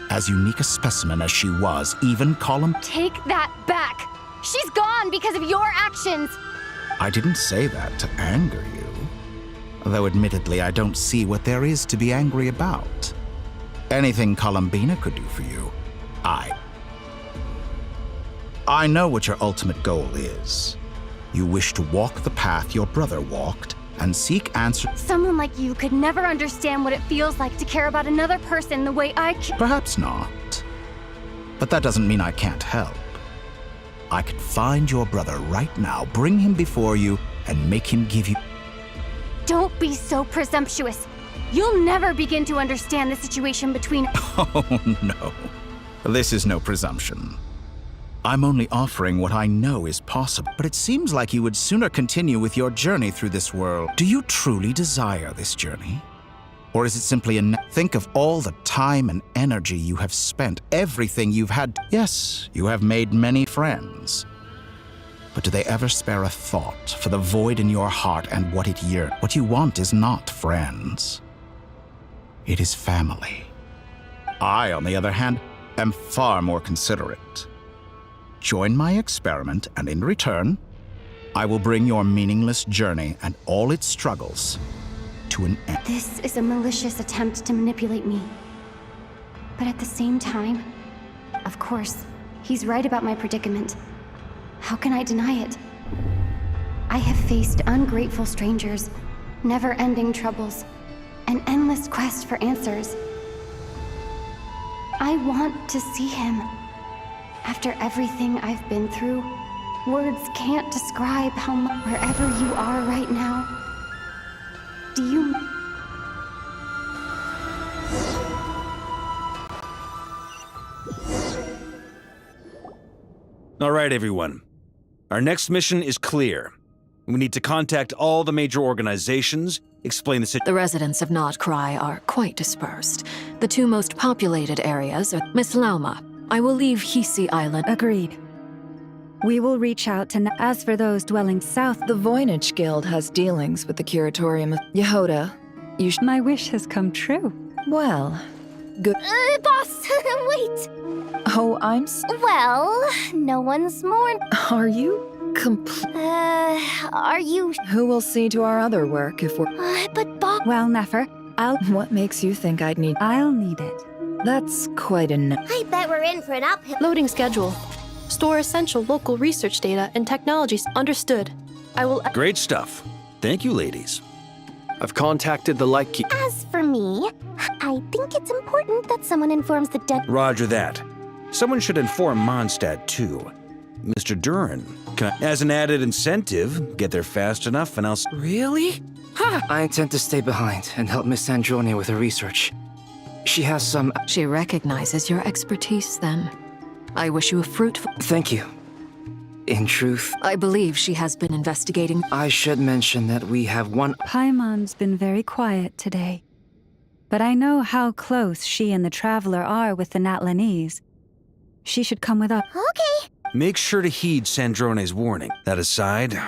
[SPEAKER 10] As unique a specimen as she was, even
[SPEAKER 1] Take that back! She's gone because of your actions!
[SPEAKER 10] I didn't say that to anger you. Though admittedly, I don't see what there is to be angry about. Anything Columbina could do for you, I know what your ultimate goal is. You wish to walk the path your brother walked and seek answers.
[SPEAKER 1] Someone like you could never understand what it feels like to care about another person the way I can.
[SPEAKER 10] Perhaps not. But that doesn't mean I can't help. I could find your brother right now, bring him before you, and make him give you...
[SPEAKER 1] Don't be so presumptuous. You'll never begin to understand the situation between...
[SPEAKER 10] Oh, no. This is no presumption. I'm only offering what I know is possible, but it seems like you would sooner continue with your journey through this world. Do you truly desire this journey? Or is it simply think of all the time and energy you have spent, everything you've had. Yes, you have made many friends. But do they ever spare a thought for the void in your heart and what it yearns? What you want is not friends. It is family. I, on the other hand, am far more considerate. Join my experiment, and in return, I will bring your meaningless journey and all its struggles to an end.
[SPEAKER 1] This is a malicious attempt to manipulate me. But at the same time, of course, he's right about my predicament. How can I deny it? I have faced ungrateful strangers, never-ending troubles, an endless quest for answers. I want to see him. After everything I've been through, words can't describe how much. Wherever you are right now, do you...
[SPEAKER 3] All right, everyone. Our next mission is clear. We need to contact all the major organizations, explain the situation.
[SPEAKER 6] The residents of Not Cry are quite dispersed. The two most populated areas are Miss Lauma. I will leave Hisi Island.
[SPEAKER 7] Agreed. We will reach out to... As for those dwelling south...
[SPEAKER 2] The Voynich Guild has dealings with the Curatorium of Yehoda.
[SPEAKER 7] My wish has come true.
[SPEAKER 2] Well, good...
[SPEAKER 1] boss, wait!
[SPEAKER 2] Oh,
[SPEAKER 1] Well, no one's more...
[SPEAKER 2] Are you
[SPEAKER 1] are you...
[SPEAKER 2] Who will see to our other work if we're...
[SPEAKER 1] but boss...
[SPEAKER 7] Well, Nefer,
[SPEAKER 2] What makes you think I'd need...
[SPEAKER 7] I'll need it.
[SPEAKER 2] That's quite enough.
[SPEAKER 1] I bet we're in for an uphill...
[SPEAKER 8] Loading schedule. Store essential local research data and technologies. Understood. I will...
[SPEAKER 3] Great stuff. Thank you, ladies.
[SPEAKER 4] I've contacted the Light Keep.
[SPEAKER 1] As for me, I think it's important that someone informs the dead...
[SPEAKER 3] Roger that. Someone should inform Mondstadt, too. Mr. Duran, as an added incentive, get there fast enough and I'll...
[SPEAKER 18] Really? Huh. I intend to stay behind and help Miss Androni with her research. She has some...
[SPEAKER 6] She recognizes your expertise, then. I wish you a fruitful...
[SPEAKER 18] Thank you. In truth,
[SPEAKER 6] I believe she has been investigating.
[SPEAKER 18] I should mention that we have one.
[SPEAKER 19] Paimon's been very quiet today. But I know how close she and the Traveler are with the Natlanese. She should come with us.
[SPEAKER 1] Okay.
[SPEAKER 3] Make sure to heed Sandrone's warning. That aside,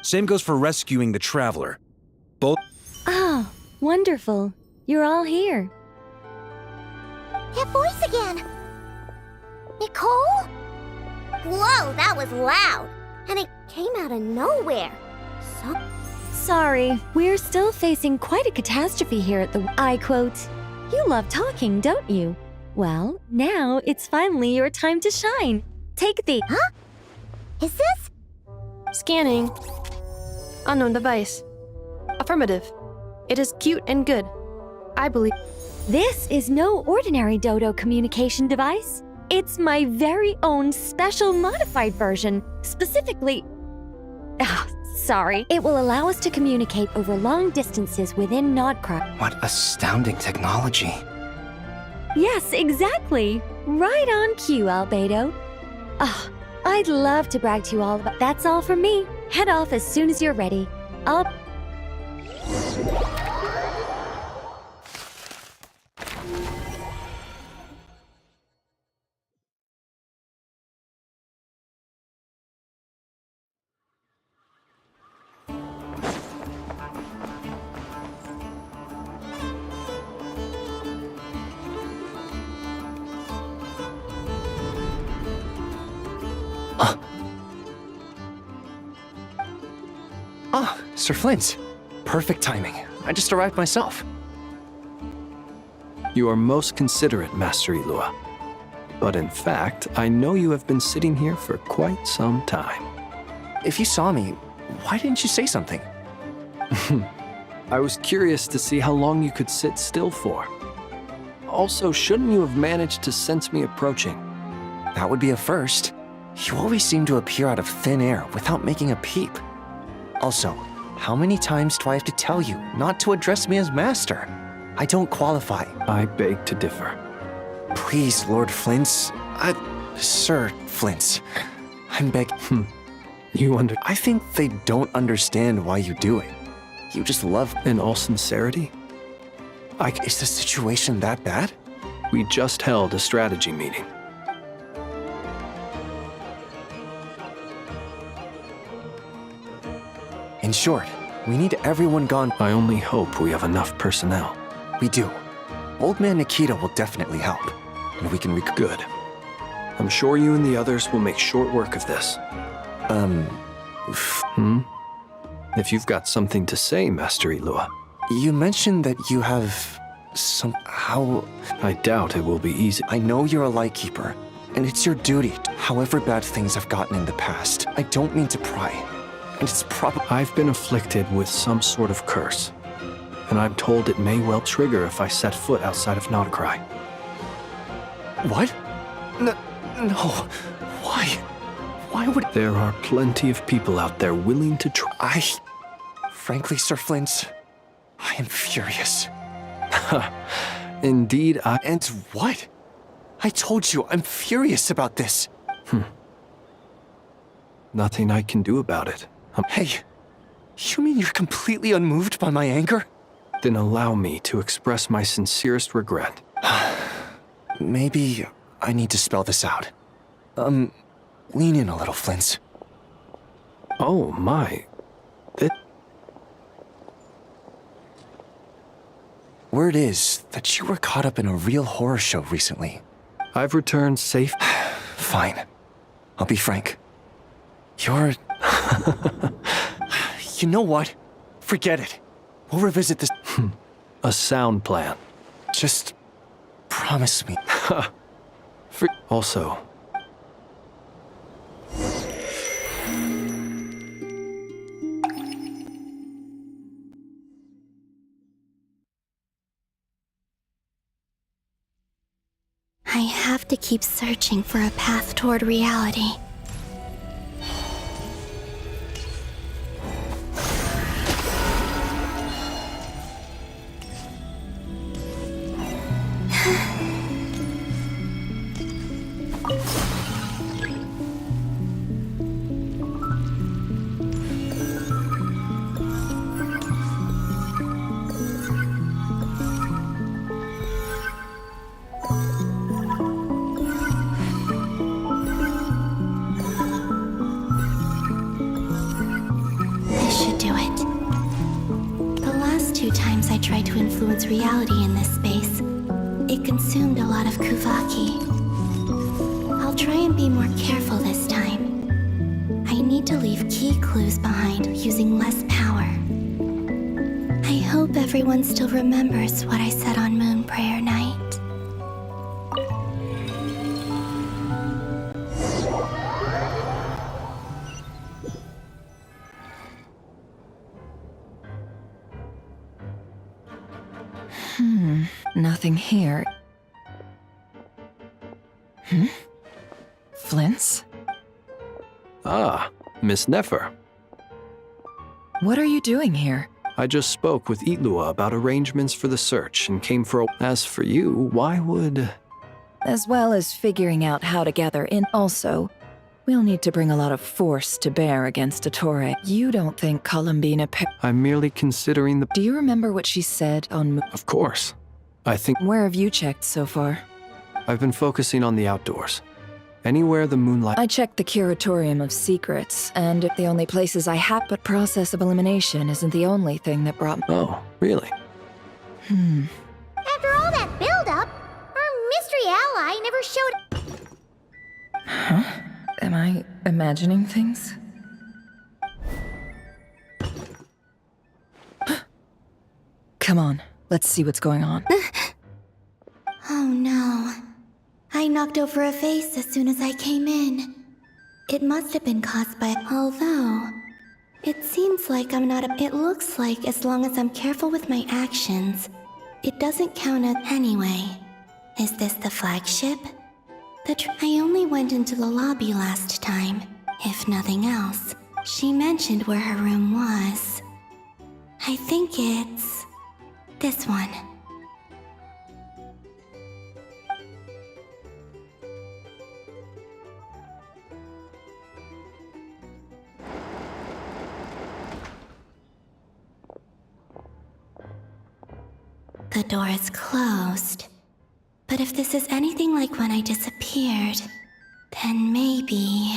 [SPEAKER 3] same goes for rescuing the Traveler. Both.
[SPEAKER 20] Oh, wonderful. You're all here.
[SPEAKER 1] That voice again. Nicole? Whoa, that was loud. And it came out of nowhere.
[SPEAKER 20] Sorry, we're still facing quite a catastrophe here at the... I quote, "You love talking, don't you? Well, now it's finally your time to shine. Take the..."
[SPEAKER 1] Huh? Is this?
[SPEAKER 8] Scanning. Unknown device. Affirmative. It is cute and good. I believe...
[SPEAKER 20] This is no ordinary Dodo communication device. It's my very own special modified version, specifically... Oh, sorry. It will allow us to communicate over long distances within Nodcroft.
[SPEAKER 18] What astounding technology.
[SPEAKER 20] Yes, exactly. Right on cue, Albedo. Oh, I'd love to brag to you all about... That's all from me. Head off as soon as you're ready. I'll...
[SPEAKER 4] Ah, Sir Flint. Perfect timing. I just arrived myself. You are most considerate, Master Ilua. But in fact, I know you have been sitting here for quite some time.
[SPEAKER 18] If you saw me, why didn't you say something?
[SPEAKER 4] I was curious to see how long you could sit still for. Also, shouldn't you have managed to sense me approaching?
[SPEAKER 18] That would be a first. You always seem to appear out of thin air without making a peep. Also, how many times do I have to tell you not to address me as master? I don't qualify.
[SPEAKER 4] I beg to differ.
[SPEAKER 18] Please, Lord Flint's... Sir Flint's. I'm begging. I think they don't understand why you do it. You just love...
[SPEAKER 4] In all sincerity?
[SPEAKER 18] Is the situation that bad?
[SPEAKER 4] We just held a strategy meeting.
[SPEAKER 18] In short, we need everyone gone.
[SPEAKER 4] I only hope we have enough personnel.
[SPEAKER 18] We do. Old Man Nikita will definitely help, and we can
[SPEAKER 4] Good. I'm sure you and the others will make short work of this. If you've got something to say, Master Ilua.
[SPEAKER 18] You mentioned that you have somehow...
[SPEAKER 4] I doubt it will be easy.
[SPEAKER 18] I know you're a Lightkeeper, and it's your duty, however bad things have gotten in the past. I don't mean to pry, and it's probably...
[SPEAKER 4] I've been afflicted with some sort of curse, and I'm told it may well trigger if I set foot outside of Nodcry.
[SPEAKER 18] What? No. Why? Why would...
[SPEAKER 4] There are plenty of people out there willing to try.
[SPEAKER 18] Frankly, Sir Flint, I am furious.
[SPEAKER 4] Indeed,
[SPEAKER 18] And what? I told you, I'm furious about this.
[SPEAKER 4] Nothing I can do about it.
[SPEAKER 18] Hey, you mean you're completely unmoved by my anger?
[SPEAKER 4] Then allow me to express my sincerest regret.
[SPEAKER 18] Maybe I need to spell this out. Lean in a little, Flint.
[SPEAKER 4] Oh, my.
[SPEAKER 18] Word is that you were caught up in a real horror show recently.
[SPEAKER 4] I've returned safe.
[SPEAKER 18] Fine. I'll be frank. You're... You know what? Forget it. We'll revisit this...
[SPEAKER 4] A sound plan.
[SPEAKER 18] Just... promise me.
[SPEAKER 4] Also...
[SPEAKER 16] I have to keep searching for a path toward reality. 2 times I tried to influence reality in this space, it consumed a lot of Kuvaki. I'll try and be more careful this time. I need to leave key clues behind using less power. I hope everyone still remembers what I said on Moon Prayer Night.
[SPEAKER 2] Nothing here. Flints?
[SPEAKER 4] Ah, Miss Nefer.
[SPEAKER 2] What are you doing here?
[SPEAKER 4] I just spoke with Itlua about arrangements for the search and came for a... As for you, why would...
[SPEAKER 2] As well as figuring out how to gather in. Also, we'll need to bring a lot of force to bear against Ettore. You don't think Columbina...
[SPEAKER 4] I'm merely considering the...
[SPEAKER 2] Do you remember what she said on...
[SPEAKER 4] Of course. I think...
[SPEAKER 2] Where have you checked so far?
[SPEAKER 4] I've been focusing on the outdoors. Anywhere the moonlight...
[SPEAKER 2] I checked the Curatorium of Secrets, and the only places I have, but process of elimination isn't the only thing that brought...
[SPEAKER 4] Oh, really?
[SPEAKER 1] After all that build-up, our mystery ally never showed...
[SPEAKER 2] Huh? Am I imagining things? Come on, let's see what's going on.
[SPEAKER 16] Oh no. I knocked over a vase as soon as I came in. It must have been caused by... Although... It seems like I'm not a... It looks like as long as I'm careful with my actions, it doesn't count as... Anyway, is this the flagship? I only went into the lobby last time. If nothing else, she mentioned where her room was. I think it's... this one. The door is closed. But if this is anything like when I disappeared, then maybe...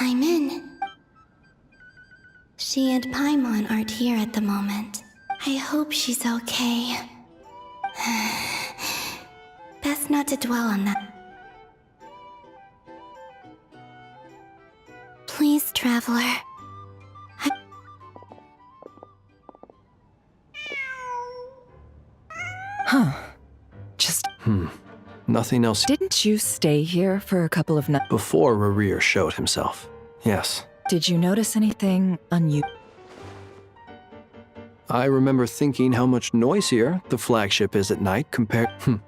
[SPEAKER 16] I'm in. She and Paimon aren't here at the moment. I hope she's okay. Best not to dwell on that. Please, Traveler.
[SPEAKER 2] Huh. Just...
[SPEAKER 4] Nothing else...
[SPEAKER 2] Didn't you stay here for a couple of nights?
[SPEAKER 4] Before Rarir showed himself. Yes.
[SPEAKER 2] Did you notice anything unusual?
[SPEAKER 4] I remember thinking how much noisier the flagship is at night compared... The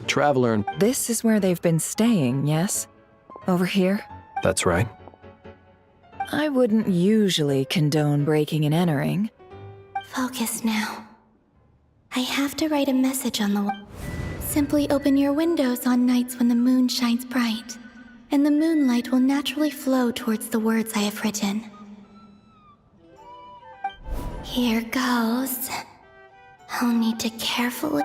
[SPEAKER 4] Traveler and...
[SPEAKER 2] This is where they've been staying, yes? Over here?
[SPEAKER 4] That's right.
[SPEAKER 2] I wouldn't usually condone breaking and entering.
[SPEAKER 16] Focus now. I have to write a message on the wall. Simply open your windows on nights when the moon shines bright, and the moonlight will naturally flow towards the words I have written. Here goes. I'll need to carefully...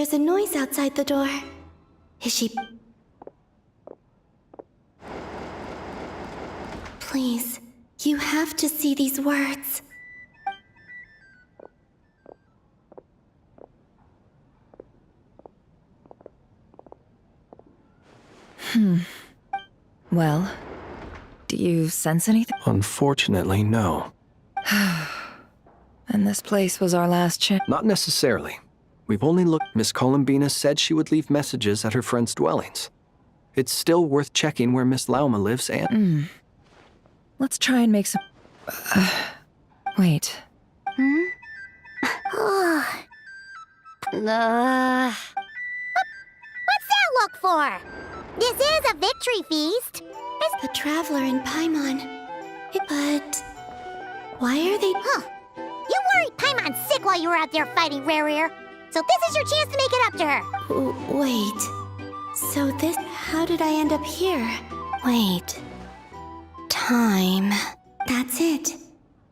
[SPEAKER 16] There's a noise outside the door. Is she... Please, you have to see these words.
[SPEAKER 2] Well, do you sense anything?
[SPEAKER 4] Unfortunately, no.
[SPEAKER 2] And this place was our last chance?
[SPEAKER 4] Not necessarily. We've only looked. Miss Columbina said she would leave messages at her friends' dwellings. It's still worth checking where Miss Lauma lives and...
[SPEAKER 2] Let's try and make some... wait.
[SPEAKER 1] What's that look for? This is a victory feast.
[SPEAKER 16] The Traveler and Paimon. But... why are they...
[SPEAKER 1] You worried Paimon sick while you were out there fighting Rarier. So this is your chance to make it up to her.
[SPEAKER 16] Wait. So this... how did I end up here? Wait. Time. That's it.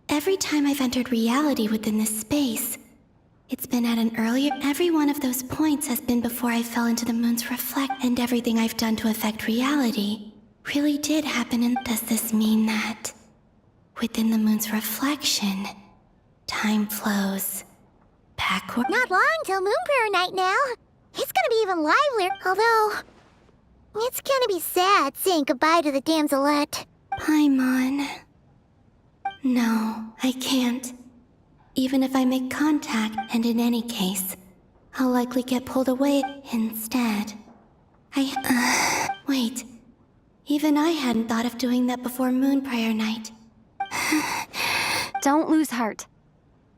[SPEAKER 16] Every time I've entered reality within this space, it's been at an earlier... Every one of those points has been before I fell into the moon's reflect, and everything I've done to affect reality really did happen. And does this mean that within the moon's reflection, time flows backward?
[SPEAKER 1] Not long till Moon Prayer Night now. It's gonna be even livelier, although... it's gonna be sad saying goodbye to the damselette.
[SPEAKER 16] Paimon. No, I can't. Even if I make contact, and in any case, I'll likely get pulled away instead. Wait. Even I hadn't thought of doing that before Moon Prayer Night.
[SPEAKER 20] Don't lose heart.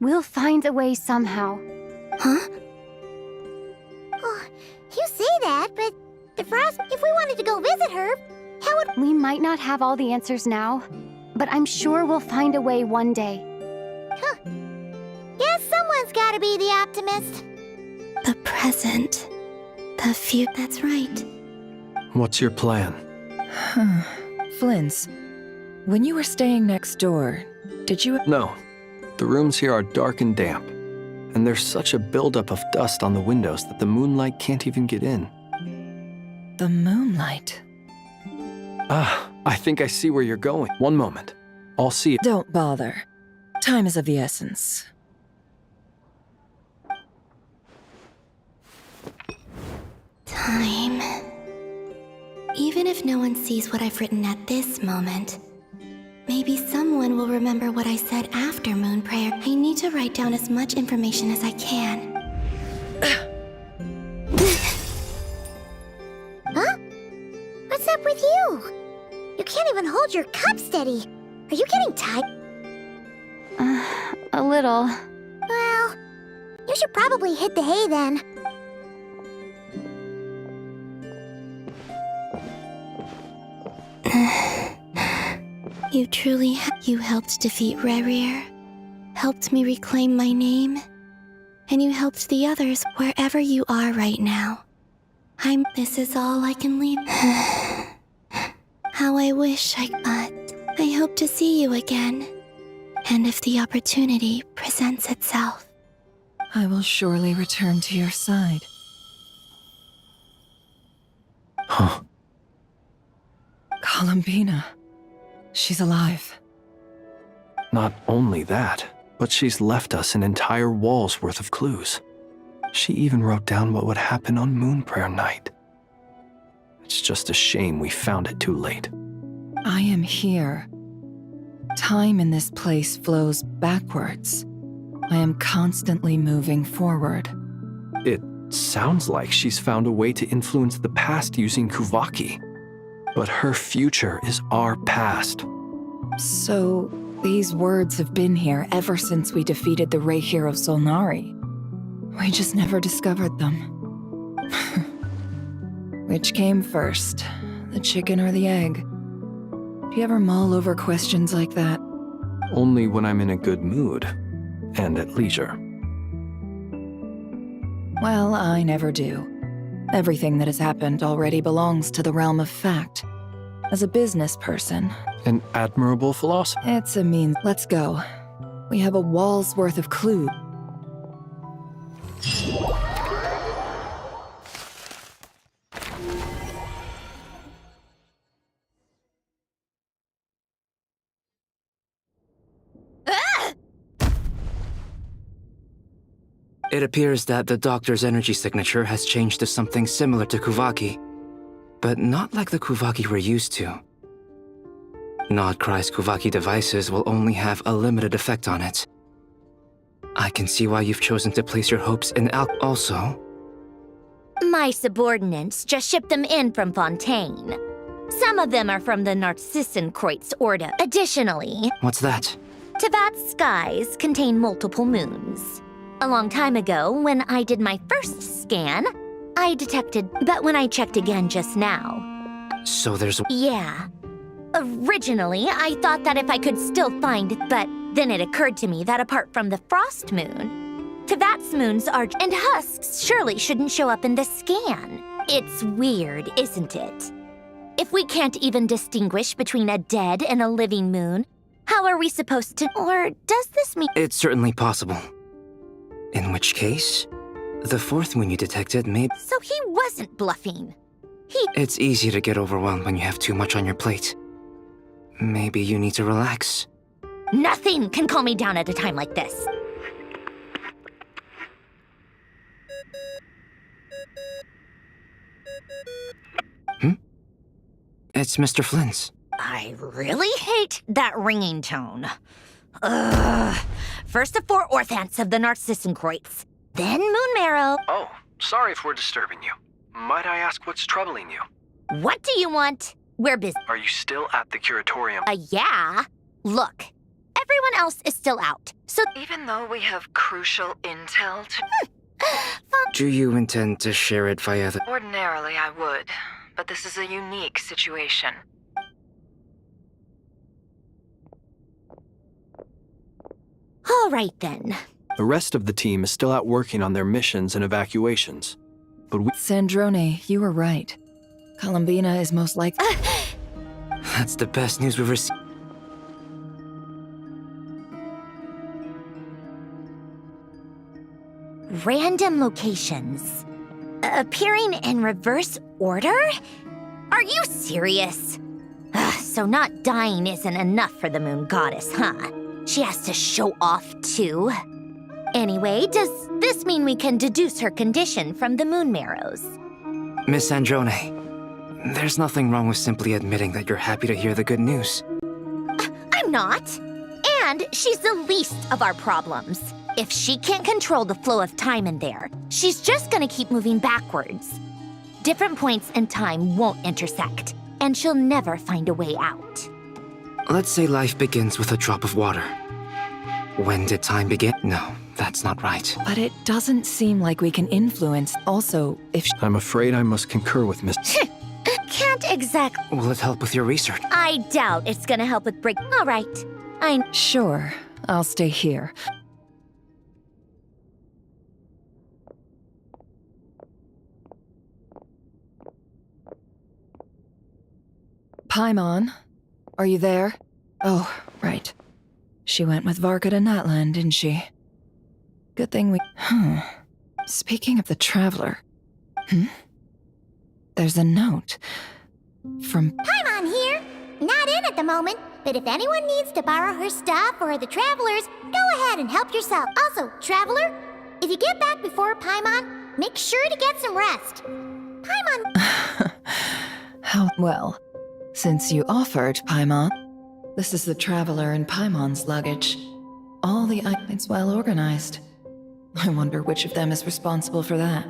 [SPEAKER 20] We'll find a way somehow.
[SPEAKER 16] Huh?
[SPEAKER 1] Oh, you say that, but if we wanted to go visit her, how would...
[SPEAKER 20] We might not have all the answers now, but I'm sure we'll find a way one day.
[SPEAKER 1] Huh. Guess someone's gotta be the optimist.
[SPEAKER 16] The present. The future. That's right.
[SPEAKER 4] What's your plan?
[SPEAKER 2] Flynn's, when you were staying next door, did you...
[SPEAKER 4] No. The rooms here are dark and damp, and there's such a buildup of dust on the windows that the moonlight can't even get in.
[SPEAKER 2] The moonlight?
[SPEAKER 4] I think I see where you're going. One moment. I'll see it.
[SPEAKER 2] Don't bother. Time is of the essence.
[SPEAKER 16] Time. Even if no one sees what I've written at this moment, maybe someone will remember what I said after Moon Prayer. I need to write down as much information as I can.
[SPEAKER 1] Huh? What's up with you? You can't even hold your cup steady. Are you getting tired?
[SPEAKER 20] A little.
[SPEAKER 1] Well, you should probably hit the hay then.
[SPEAKER 16] You truly you helped defeat Rarier, helped me reclaim my name, and you helped the others wherever you are right now. This is all I can leave. How I wish but I hope to see you again. And if the opportunity presents itself,
[SPEAKER 2] I will surely return to your side.
[SPEAKER 4] Huh.
[SPEAKER 2] Columbina. She's alive.
[SPEAKER 4] Not only that, but she's left us an entire wall's worth of clues. She even wrote down what would happen on Moon Prayer Night. It's just a shame we found it too late.
[SPEAKER 2] I am here. Time in this place flows backwards. I am constantly moving forward.
[SPEAKER 4] It sounds like she's found a way to influence the past using Kuvaki. But her future is our past.
[SPEAKER 2] So, these words have been here ever since we defeated the Ray Hero Solnari. We just never discovered them. Which came first, the chicken or the egg? Do you ever mull over questions like that?
[SPEAKER 4] Only when I'm in a good mood, and at leisure.
[SPEAKER 2] Well, I never do. Everything that has happened already belongs to the realm of fact. As a business person...
[SPEAKER 4] An admirable philosophy.
[SPEAKER 2] It's a means. Let's go. We have a wall's worth of clues.
[SPEAKER 18] It appears that the doctor's energy signature has changed to something similar to Kuvaki, but not like the Kuvaki we're used to. Nodcry's Kuvaki devices will only have a limited effect on it. I can see why you've chosen to place your hopes in Also,
[SPEAKER 14] My subordinates just shipped them in from Fontaine. Some of them are from the Narcissenkreuz Order. Additionally,
[SPEAKER 18] what's that?
[SPEAKER 14] Tevat's skies contain multiple moons. A long time ago, when I did my first scan, I detected, but when I checked again just now...
[SPEAKER 18] So there's...
[SPEAKER 14] Yeah. Originally, I thought that if I could still find it, but then it occurred to me that apart from the frost moon, Tevat's moons are... and husks surely shouldn't show up in the scan. It's weird, isn't it? If we can't even distinguish between a dead and a living moon, how are we supposed to... Or does this mean...
[SPEAKER 18] It's certainly possible. In which case, the fourth moon you detected may...
[SPEAKER 14] So he wasn't bluffing.
[SPEAKER 18] It's easy to get overwhelmed when you have too much on your plate. Maybe you need to relax.
[SPEAKER 14] Nothing can calm me down at a time like this.
[SPEAKER 18] It's Mr. Flynn's.
[SPEAKER 14] I really hate that ringing tone. Ugh. First the 4 Orthants of the Narcissenkreuz, then Moonmarrow.
[SPEAKER 4] Oh, sorry if we're disturbing you. Might I ask what's troubling you?
[SPEAKER 14] What do you want? We're busy.
[SPEAKER 4] Are you still at the curatorium?
[SPEAKER 14] Yeah. Look, everyone else is still out, so...
[SPEAKER 2] Even though we have crucial intel to...
[SPEAKER 18] Do you intend to share it via the...
[SPEAKER 2] Ordinarily I would, but this is a unique situation.
[SPEAKER 14] All right, then.
[SPEAKER 4] The rest of the team is still out working on their missions and evacuations. But we...
[SPEAKER 2] Sandrone, you were right. Columbina is most likely...
[SPEAKER 18] That's the best news we've received.
[SPEAKER 14] Random locations. Appearing in reverse order? Are you serious? So not dying isn't enough for the moon goddess, huh? She has to show off, too. Anyway, does this mean we can deduce her condition from the moon marrows?
[SPEAKER 18] Miss Sandrone, there's nothing wrong with simply admitting that you're happy to hear the good news.
[SPEAKER 14] I'm not. And she's the least of our problems. If she can't control the flow of time in there, she's just gonna keep moving backwards. Different points in time won't intersect, and she'll never find a way out.
[SPEAKER 18] Let's say life begins with a drop of water. When did time begin? No, that's not right.
[SPEAKER 2] But it doesn't seem like we can influence. Also, if...
[SPEAKER 4] I'm afraid I must concur with Miss...
[SPEAKER 14] Can't exactly...
[SPEAKER 18] Will it help with your research?
[SPEAKER 14] I doubt it's gonna help with break... All right.
[SPEAKER 2] Sure, I'll stay here. Paimon, are you there? Oh, right. She went with Varka to Natlan, didn't she? Good thing we... Speaking of the Traveler... There's a note. From...
[SPEAKER 1] Paimon here! Not in at the moment, but if anyone needs to borrow her stuff or the Traveler's, go ahead and help yourself. Also, Traveler, if you get back before Paimon, make sure to get some rest. Paimon...
[SPEAKER 2] How well... Since you offered, Paimon, this is the Traveler and Paimon's luggage. All the items well organized. I wonder which of them is responsible for that.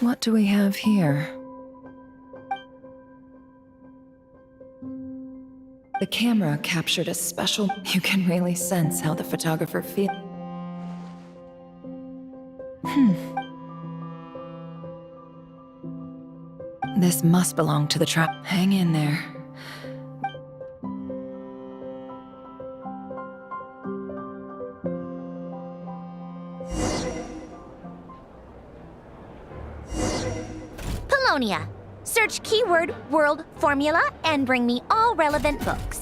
[SPEAKER 2] What do we have here? The camera captured a special... You can really sense how the photographer feels. This must belong to the trap. Hang in there.
[SPEAKER 14] Polonia. Search keyword world formula and bring me all relevant books.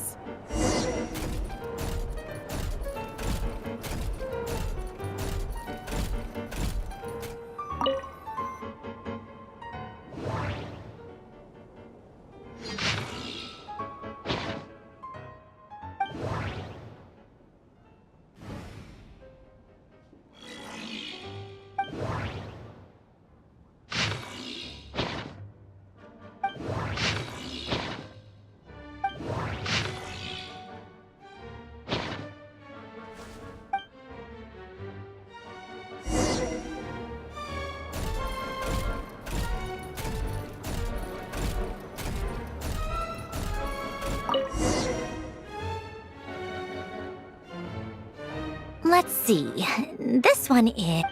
[SPEAKER 14] Let's see. This one is...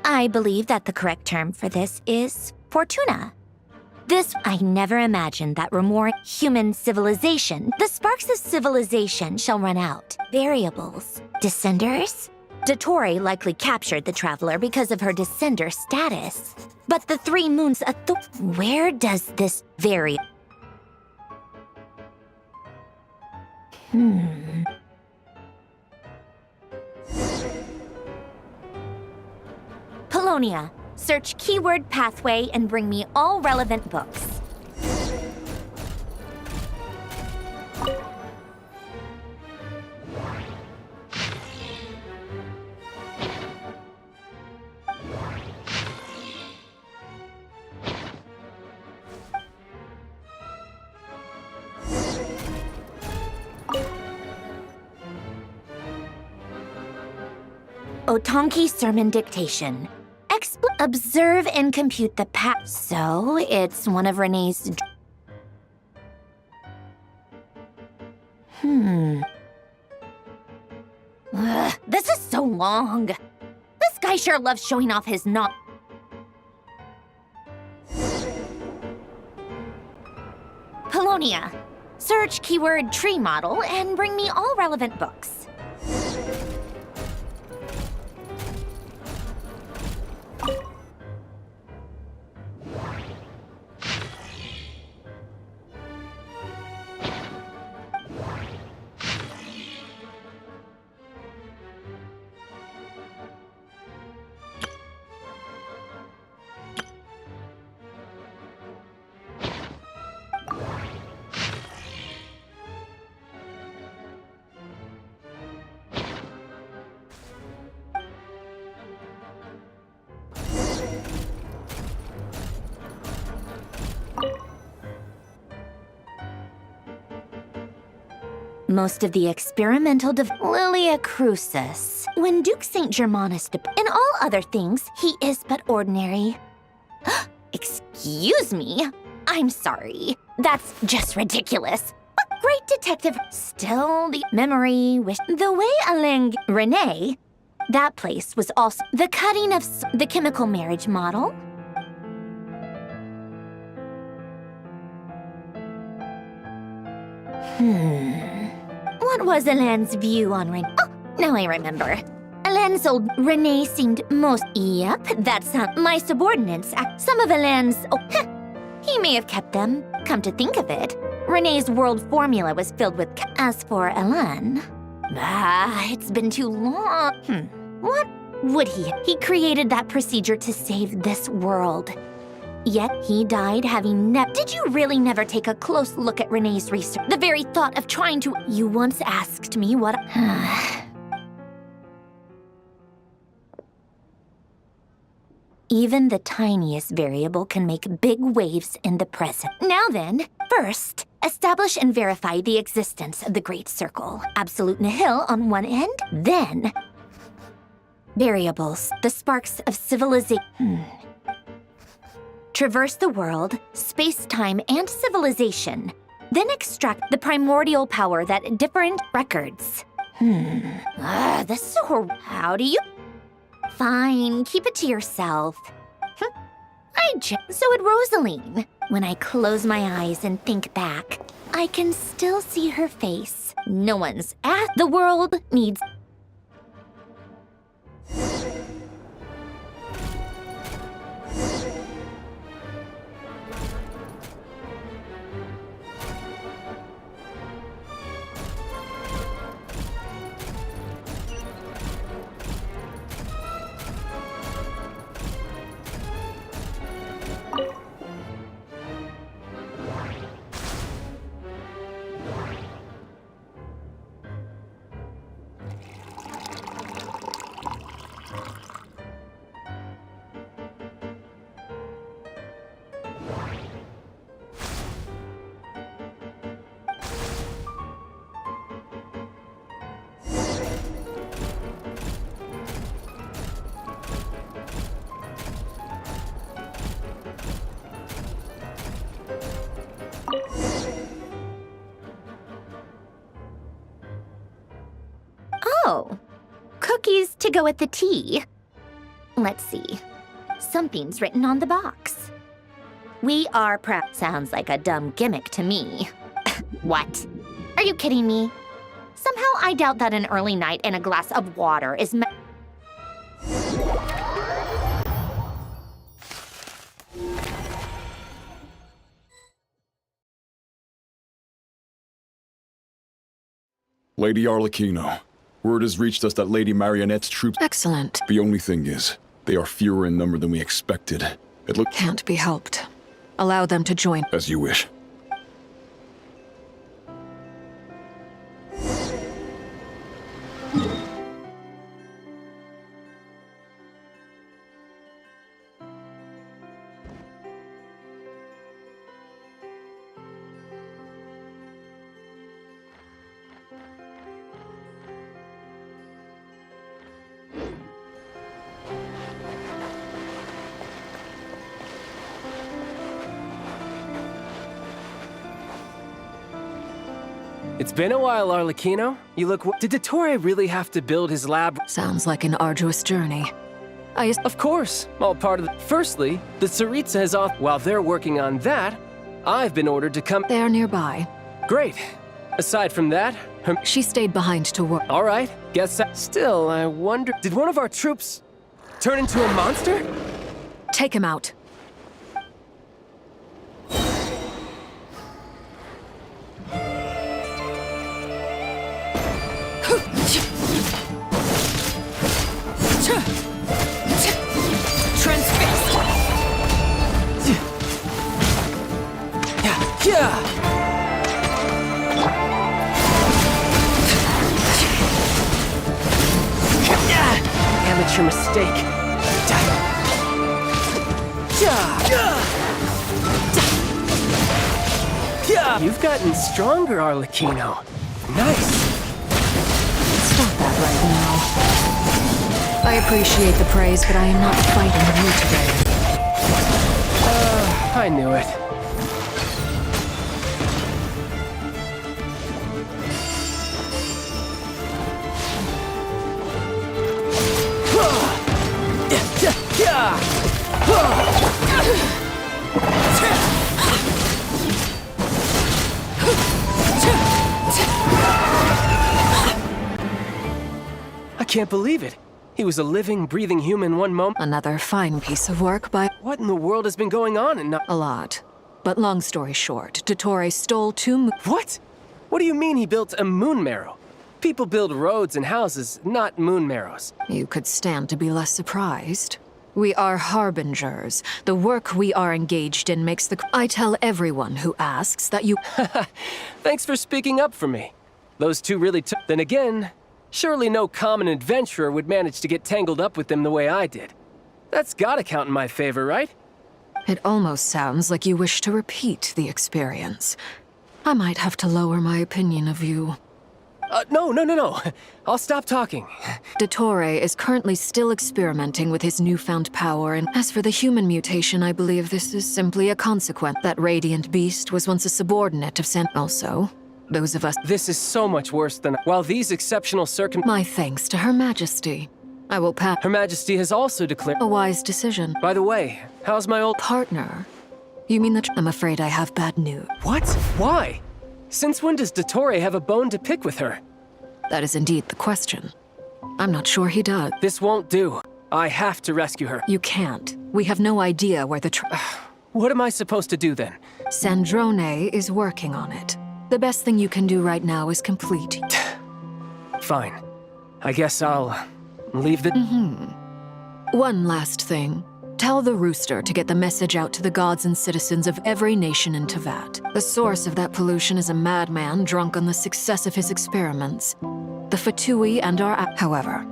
[SPEAKER 14] I believe that the correct term for this is Fortuna. I never imagined that remore human civilization. The sparks of civilization shall run out. Variables. Descenders? Dottore likely captured the traveler because of her descender status. But the 3 moons... Where does this vary? Polonia. Search keyword pathway and bring me all relevant books. Otonki sermon dictation. Observe and compute the past. So, it's one of Renee's... This is so long. This guy sure loves showing off his Polonia. Search keyword tree model and bring me all relevant books. Most of the experimental Lilia Crucis. When Duke St. Germanus in all other things, he is but ordinary. Excuse me? I'm sorry. That's just ridiculous. What great detective. Still the memory wish. The way Alain Renee, that place was also the cutting of the chemical marriage model. What was Alain's view on Renee? Oh, now I remember. Alain's old Renee seemed most... Yep, that's my subordinates. Some of Alain's... he may have kept them. Come to think of it, Renee's world formula was filled with... As for Alain... it's been too long. What would he... He created that procedure to save this world. Yet he died having Did you really never take a close look at Renee's research? The very thought of trying to... You once asked me what... Even the tiniest variable can make big waves in the present. Now then, first, establish and verify the existence of the Great Circle. Absolute nihil on one end, then... Variables, the sparks of civilization... Traverse the world, space-time, and civilization. Then extract the primordial power that different records. This is so... How do you... Fine, keep it to yourself. So would Rosaline. When I close my eyes and think back, I can still see her face. No one's at... The world needs... to go with the tea? Let's see. Something's written on the box. We are proud. Sounds like a dumb gimmick to me. What? Are you kidding me? Somehow I doubt that an early night and a glass of water is
[SPEAKER 21] Lady Arlecchino, word has reached us that Lady Marionette's troops—
[SPEAKER 6] Excellent.
[SPEAKER 21] The only thing is, they are fewer in number than we expected. It looks—
[SPEAKER 6] Can't be helped. Allow them to join.
[SPEAKER 21] As you wish.
[SPEAKER 22] It's been a while, Arlecchino. You look— Did Dottore really have to build his lab?
[SPEAKER 6] Sounds like an arduous journey.
[SPEAKER 22] Of course, all part of the— Firstly, the Tsaritsa has off— While they're working on that, I've been ordered to come—
[SPEAKER 6] They're nearby.
[SPEAKER 22] Great. Aside from that,
[SPEAKER 6] She stayed behind to work.
[SPEAKER 22] All right, guess that— Still, I wonder— Did one of our troops turn into a monster?
[SPEAKER 6] Take him out.
[SPEAKER 22] Amateur mistake. You've gotten stronger, Arlecchino. Nice.
[SPEAKER 6] Stop that right now. I appreciate the praise, but I am not fighting you today.
[SPEAKER 22] I knew it. I can't believe it. He was a living, breathing human one moment.
[SPEAKER 6] Another fine piece of work by—
[SPEAKER 22] What in the world has been going on and not—
[SPEAKER 6] A lot. But long story short, Dottore stole 2
[SPEAKER 22] What? What do you mean he built a moon marrow? People build roads and houses, not moon marrows.
[SPEAKER 6] You could stand to be less surprised. We are harbingers. The work we are engaged in makes the— I tell everyone who asks that you—
[SPEAKER 22] Thanks for speaking up for me. Those two really took— Then again, surely no common adventurer would manage to get tangled up with them the way I did. That's gotta count in my favor, right?
[SPEAKER 6] It almost sounds like you wish to repeat the experience. I might have to lower my opinion of you.
[SPEAKER 22] No. I'll stop talking.
[SPEAKER 6] Dottore is currently still experimenting with his newfound power, and as for the human mutation, I believe this is simply a consequence. That radiant beast was once a subordinate of Sen. Also, those of us—
[SPEAKER 22] This is so much worse than— While these exceptional
[SPEAKER 6] My thanks to Her Majesty. I will pass—
[SPEAKER 22] Her Majesty has also declared—
[SPEAKER 6] A wise decision.
[SPEAKER 22] By the way, how's my old—
[SPEAKER 6] Partner? You mean that— I'm afraid I have bad news.
[SPEAKER 22] What? Why? Since when does Dottore have a bone to pick with her?
[SPEAKER 6] That is indeed the question. I'm not sure he does.
[SPEAKER 22] This won't do. I have to rescue her.
[SPEAKER 6] You can't. We have no idea where the
[SPEAKER 22] What am I supposed to do then?
[SPEAKER 6] Sandrone is working on it. The best thing you can do right now is complete.
[SPEAKER 22] Fine. I guess I'll leave the—
[SPEAKER 6] One last thing. Tell the rooster to get the message out to the gods and citizens of every nation in Tevat. The source of that pollution is a madman drunk on the success of his experiments. The Fatui and our— However,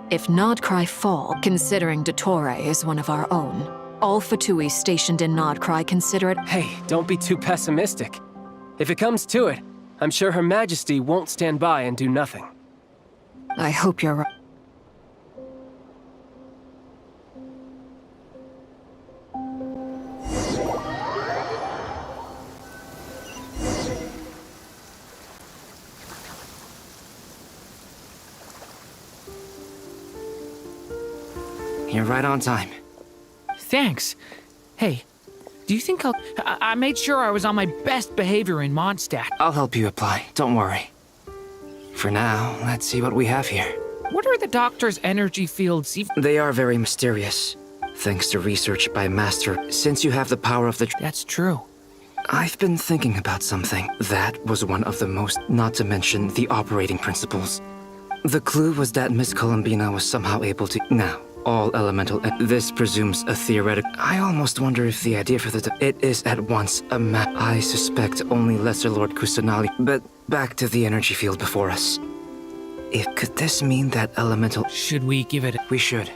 [SPEAKER 6] if Nodcry fall, considering Dottore is one of our own, all Fatui stationed in Nodcry consider it—
[SPEAKER 22] Hey, don't be too pessimistic. If it comes to it, I'm sure Her Majesty won't stand by and do nothing.
[SPEAKER 6] I hope you're right.
[SPEAKER 18] You're right on time.
[SPEAKER 15] Thanks. Hey, do you think I made sure I was on my best behavior in Mondstadt.
[SPEAKER 18] I'll help you apply, don't worry. For now, let's see what we have here.
[SPEAKER 15] What are the doctor's energy fields?
[SPEAKER 18] They are very mysterious, thanks to research by Master. Since you have the power of the...
[SPEAKER 15] That's true.
[SPEAKER 18] I've been thinking about something. That was one of the most, not to mention the operating principles. The clue was that Miss Columbina was somehow able to... Now, all elemental... This presumes a theoretic... I almost wonder if the idea for the... It is at once a I suspect only Lesser Lord Kusanali. But back to the energy field before us. Could this mean that elemental...
[SPEAKER 15] Should we give it...
[SPEAKER 18] We should.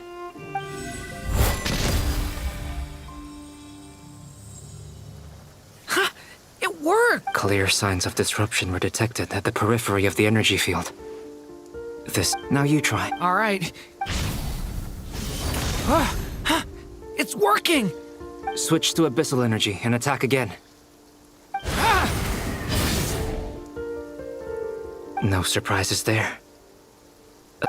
[SPEAKER 15] Ha! It worked!
[SPEAKER 18] Clear signs of disruption were detected at the periphery of the energy field. Now you try.
[SPEAKER 15] All right. It's working!
[SPEAKER 18] Switch to abyssal energy and attack again. No surprises there.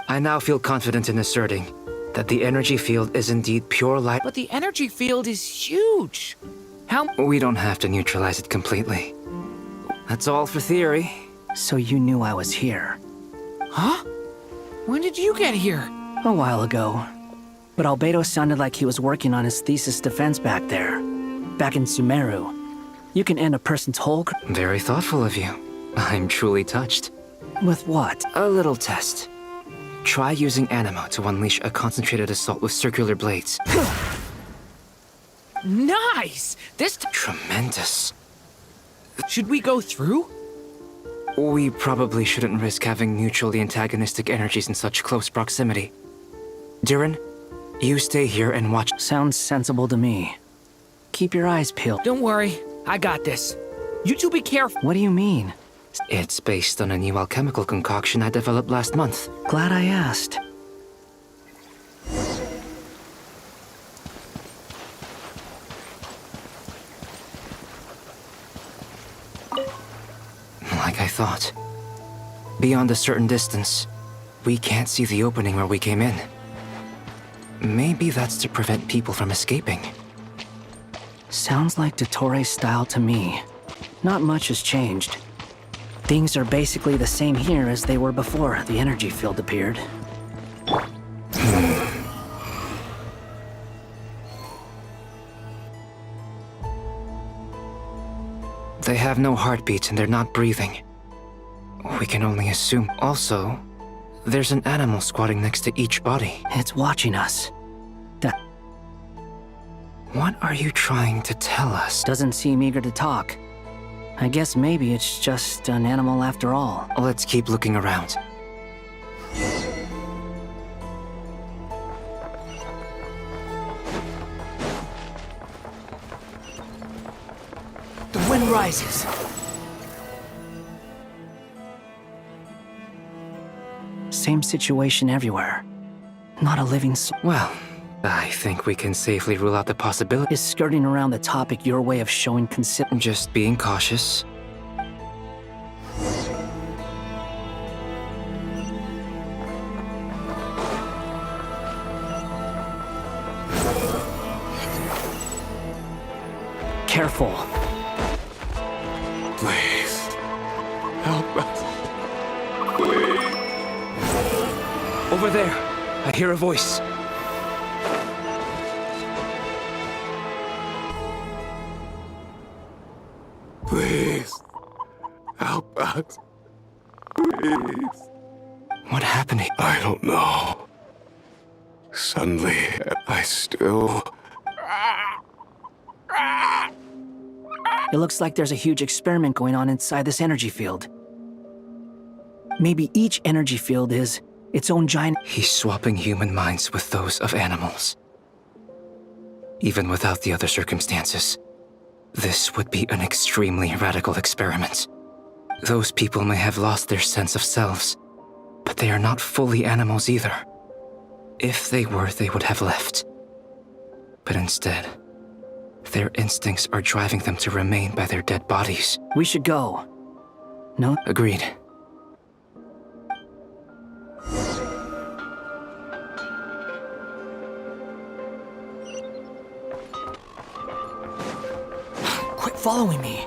[SPEAKER 18] I now feel confident in asserting that the energy field is indeed pure light.
[SPEAKER 15] But the energy field is huge.
[SPEAKER 18] We don't have to neutralize it completely. That's all for theory.
[SPEAKER 9] So you knew I was here?
[SPEAKER 15] Huh? When did you get here?
[SPEAKER 9] A while ago. But Albedo sounded like he was working on his thesis defense back there. Back in Sumeru. You can end a person's whole...
[SPEAKER 18] Very thoughtful of you. I'm truly touched.
[SPEAKER 9] With what?
[SPEAKER 18] A little test. Try using Animo to unleash a concentrated assault with circular blades.
[SPEAKER 15] Nice!
[SPEAKER 18] Tremendous.
[SPEAKER 15] Should we go through?
[SPEAKER 18] We probably shouldn't risk having mutually antagonistic energies in such close proximity. Durin, you stay here and watch.
[SPEAKER 9] Sounds sensible to me. Keep your eyes peeled.
[SPEAKER 15] Don't worry, I got this. You two be careful.
[SPEAKER 9] What do you mean?
[SPEAKER 18] It's based on a new alchemical concoction I developed last month.
[SPEAKER 9] Glad I asked.
[SPEAKER 18] Like I thought. Beyond a certain distance, we can't see the opening where we came in. Maybe that's to prevent people from escaping.
[SPEAKER 9] Sounds like Dottore's style to me. Not much has changed. Things are basically the same here as they were before the energy field appeared.
[SPEAKER 18] They have no heartbeat and they're not breathing. We can only assume. Also, there's an animal squatting next to each body.
[SPEAKER 9] It's watching us.
[SPEAKER 18] What are you trying to tell us?
[SPEAKER 9] Doesn't seem eager to talk. I guess maybe it's just an animal after all.
[SPEAKER 18] Let's keep looking around.
[SPEAKER 15] The wind rises.
[SPEAKER 9] Same situation everywhere. Not a living soul.
[SPEAKER 18] Well, I think we can safely rule out the possibility.
[SPEAKER 9] Is skirting around the topic your way of showing
[SPEAKER 18] Just being cautious.
[SPEAKER 9] Careful.
[SPEAKER 21] Please. Help us. Please.
[SPEAKER 18] Over there. I hear a voice.
[SPEAKER 21] Please. Help us. Please.
[SPEAKER 18] What happened?
[SPEAKER 21] I don't know. Suddenly, I still...
[SPEAKER 9] It looks like there's a huge experiment going on inside this energy field. Maybe each energy field is its own giant...
[SPEAKER 18] He's swapping human minds with those of animals. Even without the other circumstances, this would be an extremely radical experiment. Those people may have lost their sense of selves, but they are not fully animals either. If they were, they would have left. But instead, their instincts are driving them to remain by their dead bodies.
[SPEAKER 9] We should go. No?
[SPEAKER 18] Agreed.
[SPEAKER 9] Quit following me.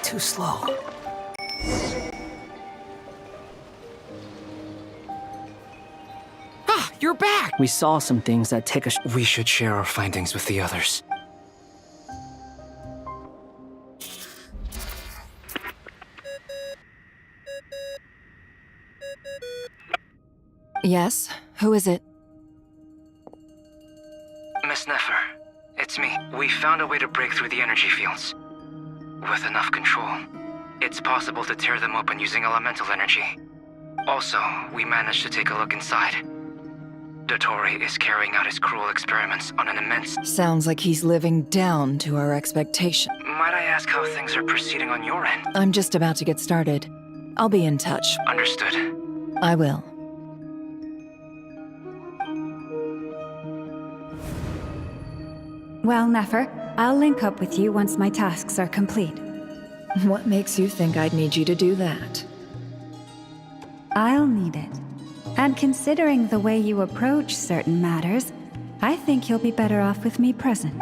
[SPEAKER 9] Too slow.
[SPEAKER 15] Ah, you're back!
[SPEAKER 9] We saw some things that take us. We should share our findings with the others.
[SPEAKER 2] Yes? Who is it?
[SPEAKER 9] Miss Nefer, it's me. We found a way to break through the energy fields. With enough control, it's possible to tear them open using elemental energy. Also, we managed to take a look inside. Dottore is carrying out his cruel experiments on an immense...
[SPEAKER 2] Sounds like he's living down to our expectation.
[SPEAKER 9] Might I ask how things are proceeding on your end?
[SPEAKER 2] I'm just about to get started. I'll be in touch.
[SPEAKER 9] Understood.
[SPEAKER 2] I will.
[SPEAKER 19] Well, Nefer, I'll link up with you once my tasks are complete.
[SPEAKER 2] What makes you think I'd need you to do that?
[SPEAKER 19] I'll need it. And considering the way you approach certain matters, I think you'll be better off with me present.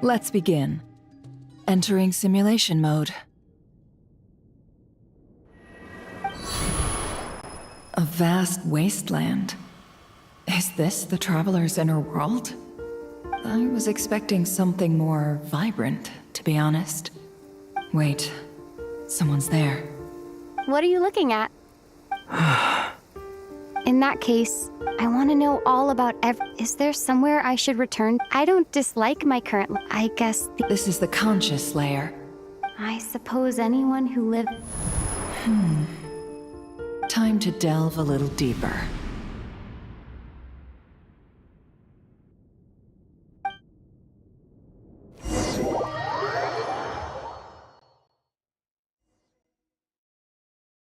[SPEAKER 2] Let's begin. Entering simulation mode. A vast wasteland. Is this the Traveler's inner world? I was expecting something more vibrant, to be honest. Wait, someone's there.
[SPEAKER 20] What are you looking at? In that case, I want to know all about Is there somewhere I should return? I don't dislike my current... I guess
[SPEAKER 2] This is the conscious layer.
[SPEAKER 20] I suppose anyone who lived...
[SPEAKER 2] Time to delve a little deeper.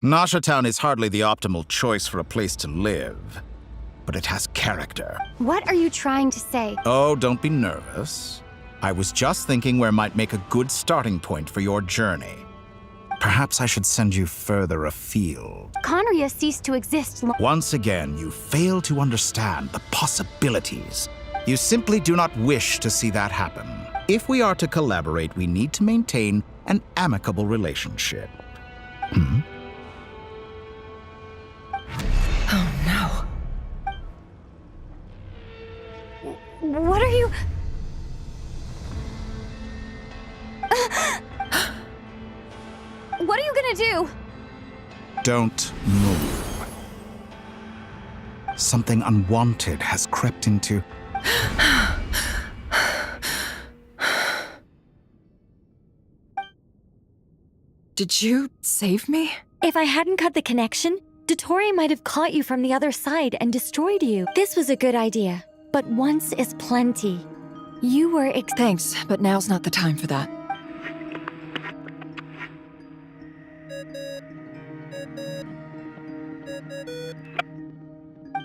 [SPEAKER 10] Nasha Town is hardly the optimal choice for a place to live, but it has character.
[SPEAKER 20] What are you trying to say?
[SPEAKER 10] Oh, don't be nervous. I was just thinking where might make a good starting point for your journey. Perhaps I should send you further afield.
[SPEAKER 20] Conria ceased to exist
[SPEAKER 10] Once again, you fail to understand the possibilities. You simply do not wish to see that happen. If we are to collaborate, we need to maintain an amicable relationship.
[SPEAKER 2] Oh no.
[SPEAKER 20] What are you... What are you gonna do?
[SPEAKER 10] Don't move. Something unwanted has crept into...
[SPEAKER 2] Did you save me?
[SPEAKER 20] If I hadn't cut the connection, Dottore might have caught you from the other side and destroyed you. This was a good idea, but once is plenty. You were
[SPEAKER 2] Thanks, but now's not the time for that.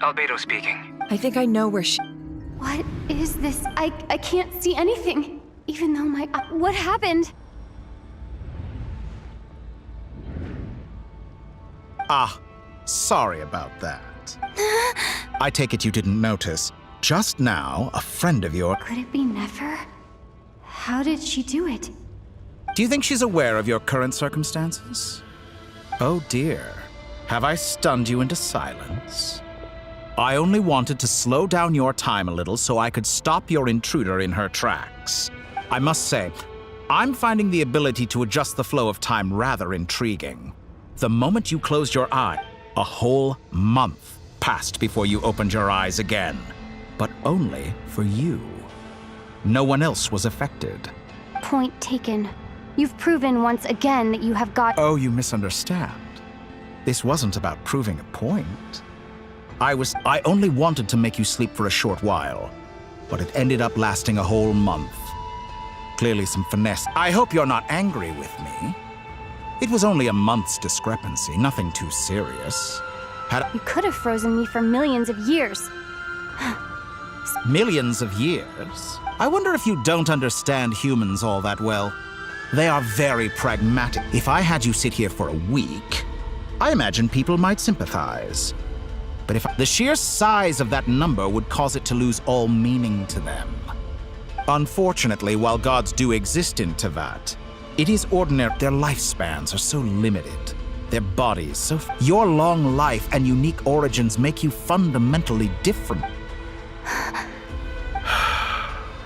[SPEAKER 9] Albedo speaking.
[SPEAKER 2] I think I know where she...
[SPEAKER 20] What is this? I can't see anything. Even though my... what happened?
[SPEAKER 10] Ah, sorry about that. I take it you didn't notice. Just now, a friend of yours...
[SPEAKER 20] Could it be Nefer? How did she do it?
[SPEAKER 10] Do you think she's aware of your current circumstances? Oh dear. Have I stunned you into silence? I only wanted to slow down your time a little so I could stop your intruder in her tracks. I must say, I'm finding the ability to adjust the flow of time rather intriguing. The moment you closed your eye, a whole month passed before you opened your eyes again. But only for you. No one else was affected.
[SPEAKER 20] Point taken. You've proven once again that you have got...
[SPEAKER 10] Oh, you misunderstand. This wasn't about proving a point. I only wanted to make you sleep for a short while, but it ended up lasting a whole month. Clearly some finesse. I hope you're not angry with me. It was only a month's discrepancy, nothing too serious.
[SPEAKER 1] You could have frozen me for millions of years.
[SPEAKER 10] Millions of years? I wonder if you don't understand humans all that well. They are very pragmatic. If I had you sit here for a week, I imagine people might sympathize. But if the sheer size of that number would cause it to lose all meaning to them. Unfortunately, while gods do exist in Tevat, it is ordinary. Their lifespans are so limited. Their bodies so... Your long life and unique origins make you fundamentally different.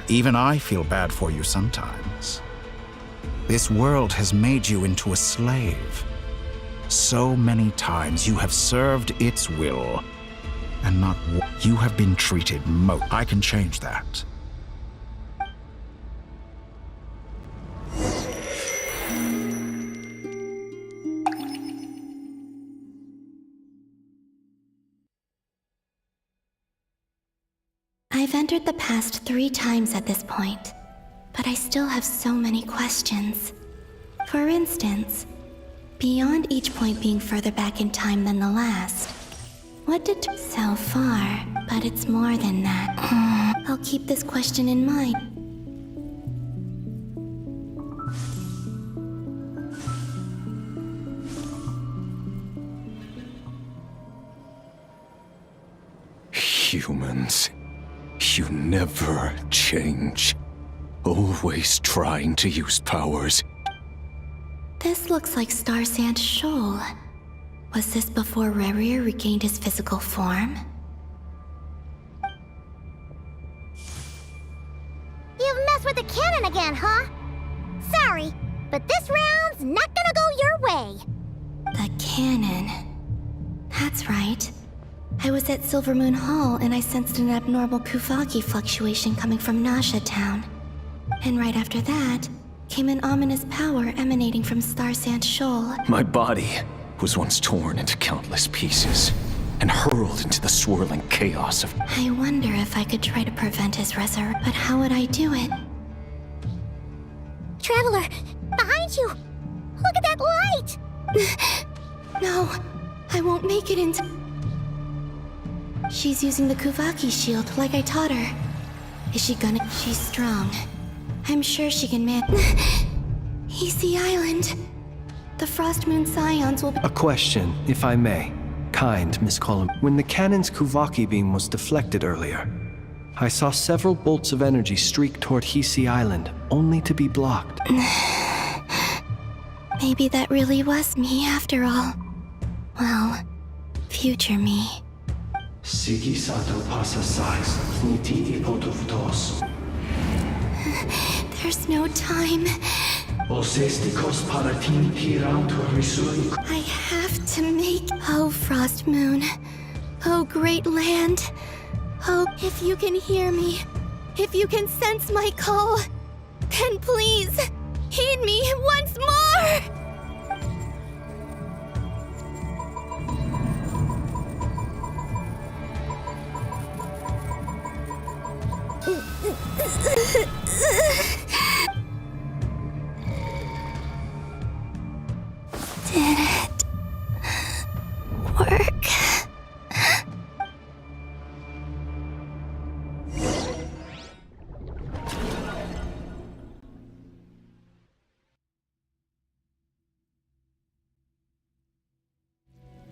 [SPEAKER 10] Even I feel bad for you sometimes. This world has made you into a slave. So many times you have served its will, and not you have been treated I can change that.
[SPEAKER 16] I've entered the past 3 times at this point, but I still have so many questions. For instance, beyond each point being further back in time than the last, what did so far, but it's more than that. I'll keep this question in mind.
[SPEAKER 5] Humans, you never change. Always trying to use powers.
[SPEAKER 16] This looks like Star Sand Shoal. Was this before Rerir regained his physical form?
[SPEAKER 1] You've messed with the cannon again, huh? Sorry, but this round's not gonna go your way.
[SPEAKER 16] The cannon. That's right. I was at Silvermoon Hall and I sensed an abnormal Kuvaki fluctuation coming from Nasha Town. And right after that, came an ominous power emanating from Star Sand Shoal.
[SPEAKER 5] My body was once torn into countless pieces and hurled into the swirling chaos of...
[SPEAKER 16] I wonder if I could try to prevent his resurrection, but how would I do it?
[SPEAKER 1] Traveler, behind you! Look at that light!
[SPEAKER 16] No, I won't make it into... She's using the Kuvaki shield like I taught her. Is she gonna... She's strong. I'm sure she can Easy Island. The Frost Moon Scions will be...
[SPEAKER 4] A question, if I may. Kind, Miss Colum. When the cannon's Kuvaki beam was deflected earlier, I saw several bolts of energy streak toward Hisi Island, only to be blocked.
[SPEAKER 16] Maybe that really was me after all. Well, future me.
[SPEAKER 4] Sigi sato pasa sais, niti ipotuvtos.
[SPEAKER 16] There's no time. I have to make... Oh, Frost Moon. Oh, great land. Oh, if you can hear me, if you can sense my call, then please, heed me once more! Did it work?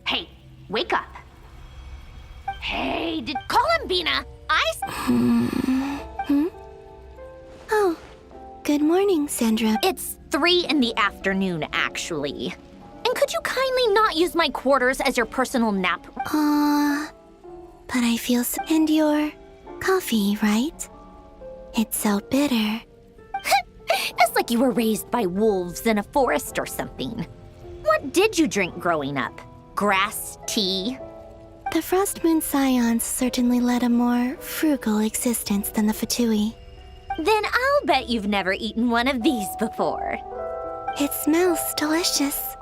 [SPEAKER 14] Hey, wake up. Hey, Columbina,
[SPEAKER 16] Oh, good morning, Sandra.
[SPEAKER 14] It's 3 in the afternoon, actually. And could you kindly not use my quarters as your personal nap?
[SPEAKER 16] But I feel so... And your coffee, right? It's so bitter.
[SPEAKER 14] It's like you were raised by wolves in a forest or something. What did you drink growing up? Grass tea?
[SPEAKER 16] The Frost Moon Scions certainly led a more frugal existence than the Fatui.
[SPEAKER 14] Then I'll bet you've never eaten one of these before.
[SPEAKER 16] It smells delicious.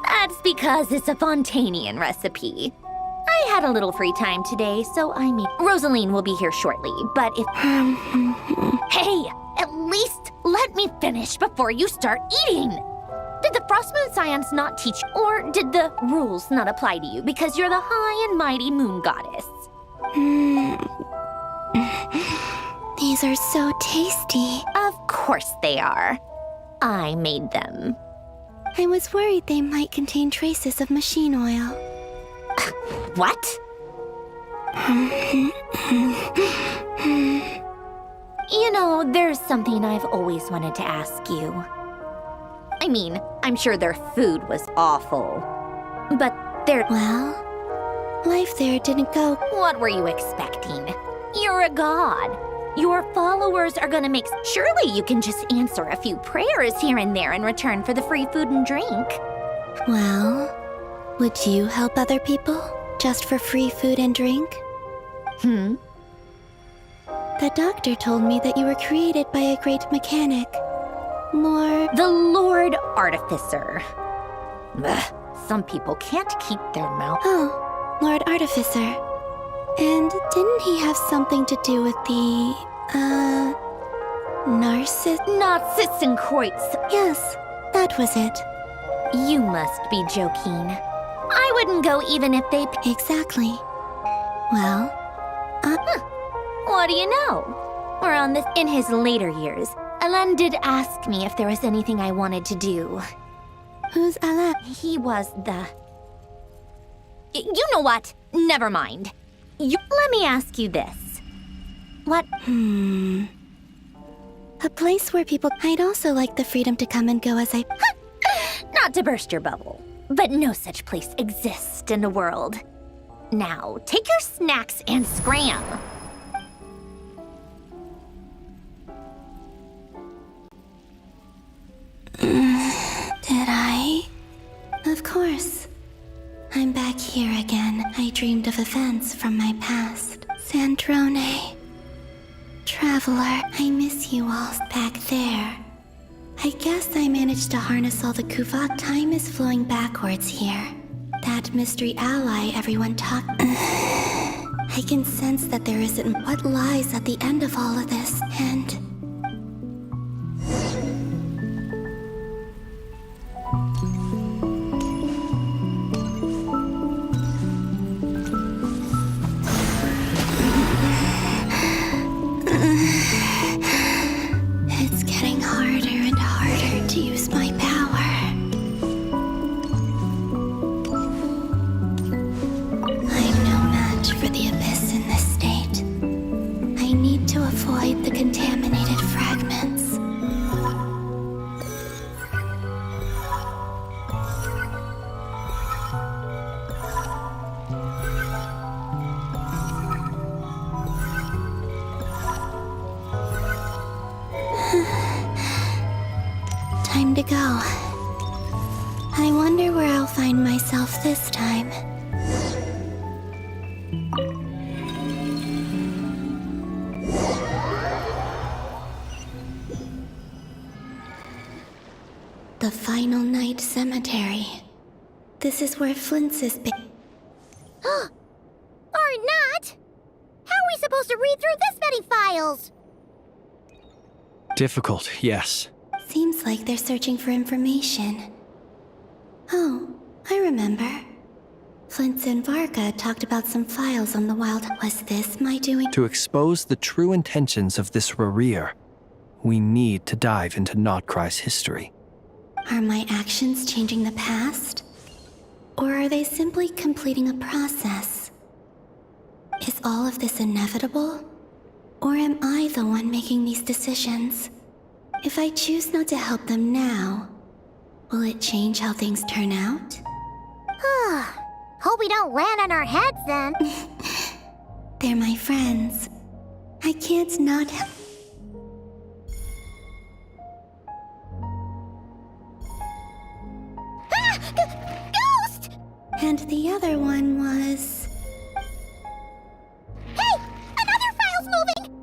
[SPEAKER 14] That's because it's a Fontanian recipe. I had a little free time today, so I made... Rosaline will be here shortly, but if... Hey, at least let me finish before you start eating. Did the Frost Moon Scions not teach, or did the rules not apply to you because you're the high and mighty moon goddess?
[SPEAKER 16] These are so tasty.
[SPEAKER 14] Of course they are. I made them.
[SPEAKER 16] I was worried they might contain traces of machine oil.
[SPEAKER 14] What? You know, there's something I've always wanted to ask you. I mean, I'm sure their food was awful. But their...
[SPEAKER 16] Well, life there didn't go...
[SPEAKER 14] What were you expecting? You're a god. Your followers are gonna make... Surely you can just answer a few prayers here and there in return for the free food and drink.
[SPEAKER 16] Well, would you help other people just for free food and drink? The doctor told me that you were created by a great mechanic.
[SPEAKER 14] The Lord Artificer. Ugh, some people can't keep their mouth.
[SPEAKER 16] Oh, Lord Artificer. And didn't he have something to do with the,
[SPEAKER 14] Narcissenkreuz.
[SPEAKER 16] Yes, that was it.
[SPEAKER 14] You must be joking. I wouldn't go even if they...
[SPEAKER 16] Exactly. Well,
[SPEAKER 14] What do you know? We're on this... In his later years, Alain did ask me if there was anything I wanted to do.
[SPEAKER 16] Who's Alain?
[SPEAKER 14] He was the... You know what? Never mind. Let me ask you this. What...
[SPEAKER 16] A place where people... I'd also like the freedom to come and go as I...
[SPEAKER 14] Not to burst your bubble, but no such place exists in the world. Now, take your snacks and scram.
[SPEAKER 16] Did I? Of course. I'm back here again. I dreamed of events from my past. Sandrone. Traveler, I miss you all back there. I guess I managed to harness all the Kuvok. Time is flowing backwards here. That mystery ally everyone talked... I can sense that there isn't what lies at the end of all of this, and... It's getting harder and harder to use my power. I'm no match for the Abyss in this state. I need to avoid the contaminated fragments. Time to go. I wonder where I'll find myself this time. The Final Night Cemetery. This is where Flint's is big.
[SPEAKER 1] Or not! How are we supposed to read through this many files?
[SPEAKER 4] Difficult, yes.
[SPEAKER 16] Seems like they're searching for information. Oh, I remember. Flint's and Varga talked about some files on the wild. Was this my doing?
[SPEAKER 4] To expose the true intentions of this Rarir, we need to dive into Notcry's history.
[SPEAKER 16] Are my actions changing the past? Or are they simply completing a process? Is all of this inevitable? Or am I the one making these decisions? If I choose not to help them now, will it change how things turn out?
[SPEAKER 1] Hope we don't land on our heads then.
[SPEAKER 16] They're my friends. I can't not help.
[SPEAKER 1] Ghost!
[SPEAKER 16] And the other one was...
[SPEAKER 1] Hey! Another file's moving!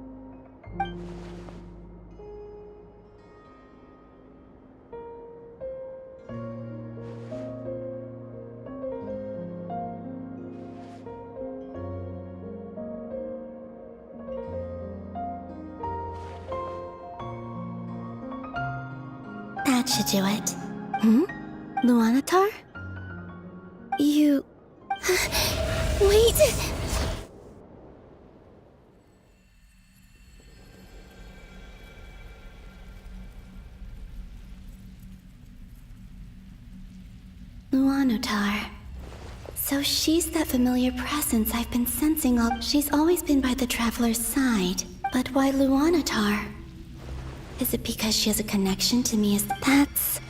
[SPEAKER 16] that should do it. Luanatar? You... Wait! Luanatar. So she's that familiar presence I've been sensing all... She's always been by the Traveler's side. But why Luanatar? Is it because she has a connection to me? That's...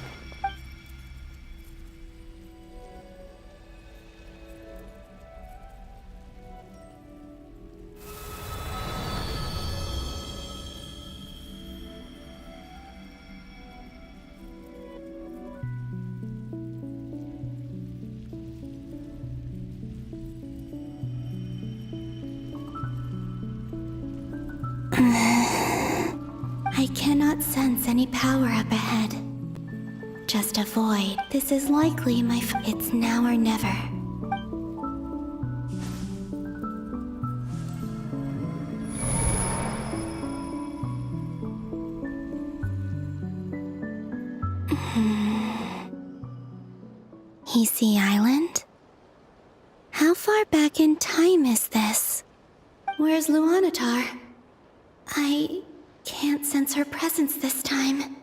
[SPEAKER 16] I cannot sense any power up ahead. Just a void. This is likely it's now or never. Easy Island? How far back in time is this? Where's Luanatar? I can't sense her presence this time.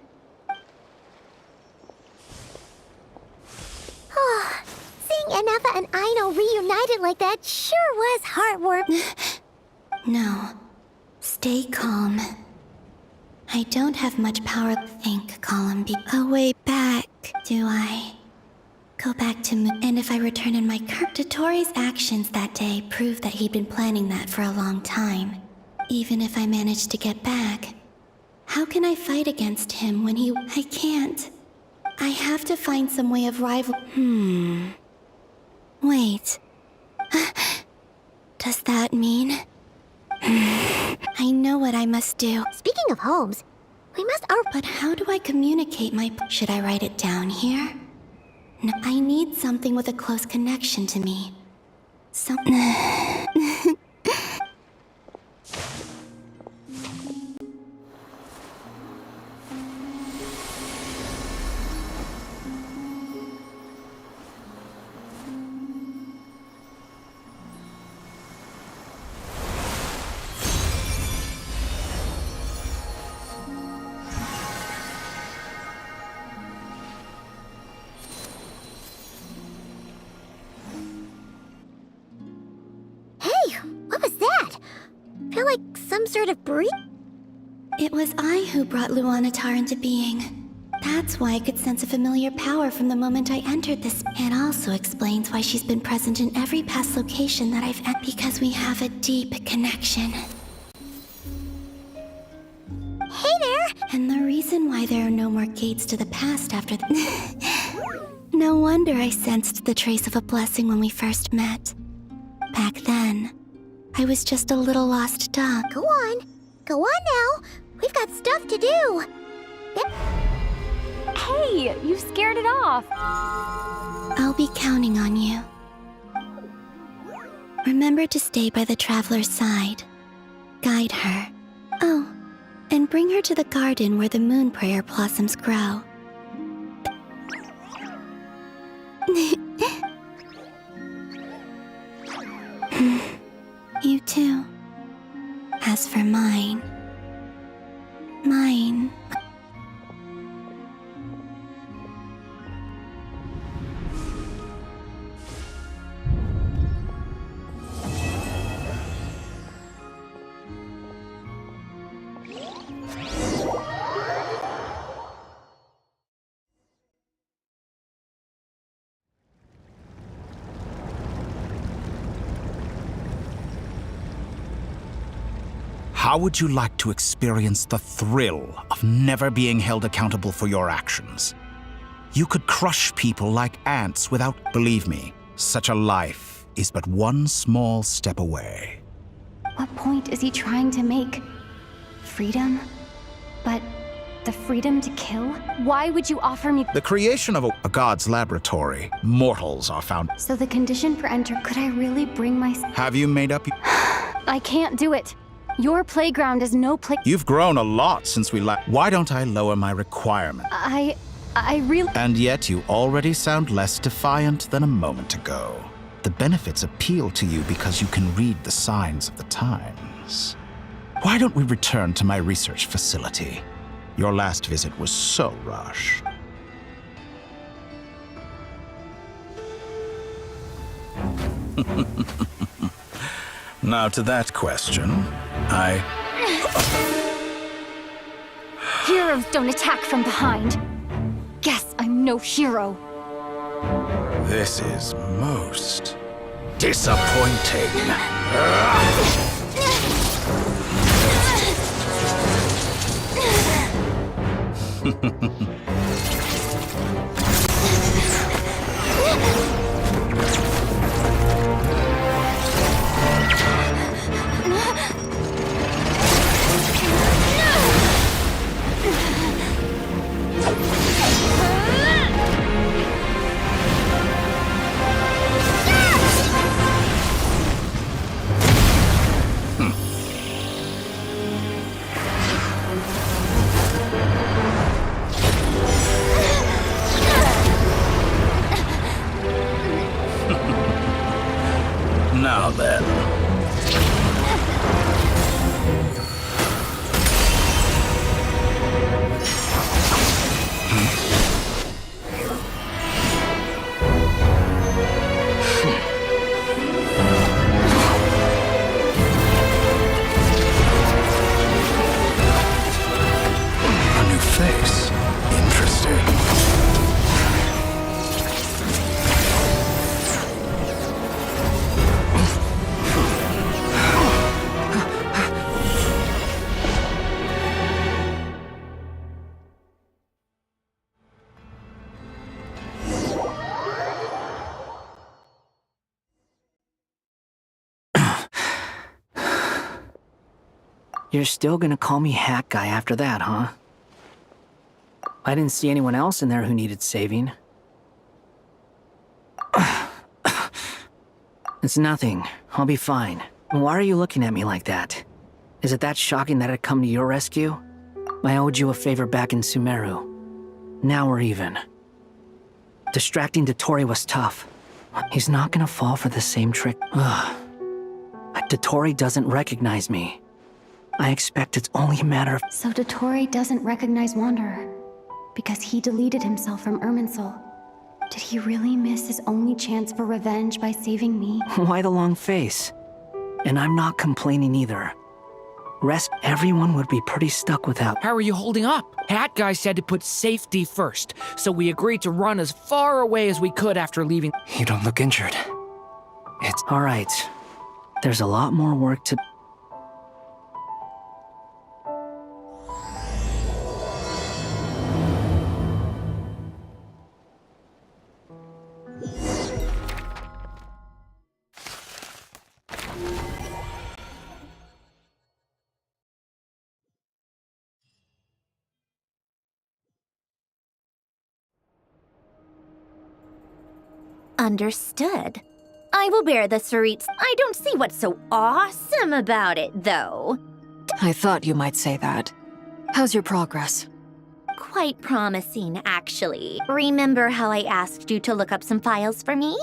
[SPEAKER 1] Oh, seeing Anafa and Aino reunited like that sure was heartwarming.
[SPEAKER 16] No. Stay calm. I don't have much power to think, Column B. A way back, do I? Go back to Moon, and if I return in my current... Dotori's actions that day prove that he'd been planning that for a long time. Even if I manage to get back, how can I fight against him when he... I can't. I have to find some way of rival... Wait. Does that mean... I know what I must do.
[SPEAKER 1] Speaking of homes, we must...
[SPEAKER 16] But how do I communicate my... Should I write it down here? No, I need something with a close connection to me.
[SPEAKER 1] Feel like some sort of breeze?
[SPEAKER 16] It was I who brought Luanatar into being. That's why I could sense a familiar power from the moment I entered this. It also explains why she's been present in every past location that I've at, because we have a deep connection.
[SPEAKER 1] Hey there!
[SPEAKER 16] And the reason why there are no more gates to the past after the... No wonder I sensed the trace of a blessing when we first met. Back then, I was just a little lost dog.
[SPEAKER 1] Go on. Go on now. We've got stuff to do.
[SPEAKER 20] Hey, you scared it off.
[SPEAKER 16] I'll be counting on you. Remember to stay by the Traveler's side. Guide her. Oh, and bring her to the garden where the moon prayer blossoms grow. You too. As for mine...
[SPEAKER 10] How would you like to experience the thrill of never being held accountable for your actions? You could crush people like ants without... Believe me, such a life is but one small step away.
[SPEAKER 11] What point is he trying to make? Freedom? But the freedom to kill? Why would you offer me...
[SPEAKER 10] The creation of a god's laboratory, mortals are found...
[SPEAKER 11] So the condition for enter... Could I really bring my...
[SPEAKER 10] Have you made up...
[SPEAKER 11] I can't do it. Your playground is no play...
[SPEAKER 10] You've grown a lot since we left. Why don't I lower my requirement?
[SPEAKER 11] I really...
[SPEAKER 10] And yet you already sound less defiant than a moment ago. The benefits appeal to you because you can read the signs of the times. Why don't we return to my research facility? Your last visit was so rushed. Now to that question,
[SPEAKER 11] Heroes don't attack from behind. Guess I'm no hero.
[SPEAKER 10] This is most disappointing. Now then. A new face. Interesting.
[SPEAKER 12] You're still gonna call me Hat Guy after that, huh? I didn't see anyone else in there who needed saving. It's nothing. I'll be fine. Why are you looking at me like that? Is it that shocking that I'd come to your rescue? I owed you a favor back in Sumeru. Now we're even. Distracting Dottore was tough. He's not gonna fall for the same trick. Dottore doesn't recognize me. I expect it's only a matter of—
[SPEAKER 11] So Dottore doesn't recognize Wanderer because he deleted himself from Irminsul. Did he really miss his only chance for revenge by saving me?
[SPEAKER 12] Why the long face? And I'm not complaining either. Everyone would be pretty stuck without—
[SPEAKER 15] How are you holding up? Hat Guy said to put safety first, so we agreed to run as far away as we could after leaving.
[SPEAKER 12] You don't look injured. It's all right. There's a lot more work to—
[SPEAKER 14] Understood. I will bear the Sarit's. I don't see what's so awesome about it, though.
[SPEAKER 6] I thought you might say that. How's your progress?
[SPEAKER 14] Quite promising, actually. Remember how I asked you to look up some files for me?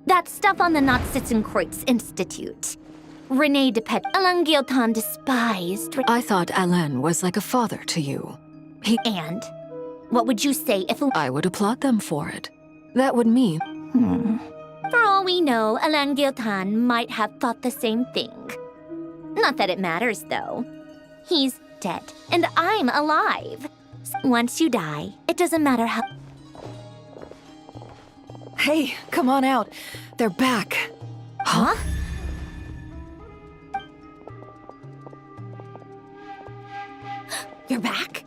[SPEAKER 14] That stuff on the Nachtschitzenkreuz Institute. René Depet, Alain Guillotin despised.
[SPEAKER 6] I thought Alain was like a father to you.
[SPEAKER 14] And? What would you say if—
[SPEAKER 6] I would applaud them for it. That would mean—
[SPEAKER 14] For all we know, Alain Guillotin might have thought the same thing. Not that it matters, though. He's dead, and I'm alive. Once you die, it doesn't matter how—
[SPEAKER 6] Hey, come on out. They're back.
[SPEAKER 14] Huh? You're back?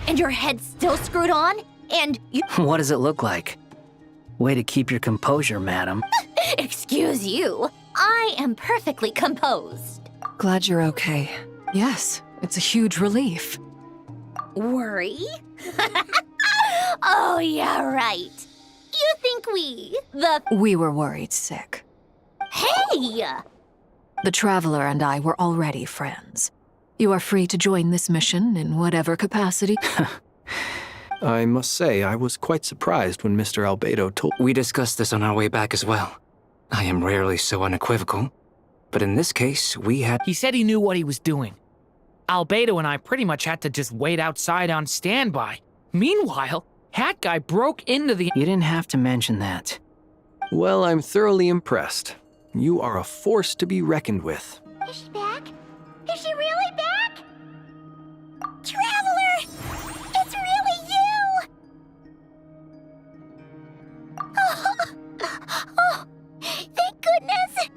[SPEAKER 14] And your head's still screwed on? And you—
[SPEAKER 12] What does it look like? Way to keep your composure, madam.
[SPEAKER 14] Excuse you. I am perfectly composed.
[SPEAKER 6] Glad you're okay. Yes, it's a huge relief.
[SPEAKER 14] Worry? Oh, yeah, right. You think
[SPEAKER 6] We were worried sick.
[SPEAKER 14] Hey!
[SPEAKER 6] The Traveler and I were already friends. You are free to join this mission in whatever capacity.
[SPEAKER 4] I must say, I was quite surprised when Mr. Albedo told—
[SPEAKER 12] We discussed this on our way back as well. I am rarely so unequivocal, but in this case, we had—
[SPEAKER 15] He said he knew what he was doing. Albedo and I pretty much had to just wait outside on standby. Meanwhile, Hat Guy broke into the—
[SPEAKER 12] You didn't have to mention that.
[SPEAKER 4] Well, I'm thoroughly impressed. You are a force to be reckoned with.
[SPEAKER 1] Is she back? Is she really back? Traveler! It's really you! Oh, thank goodness!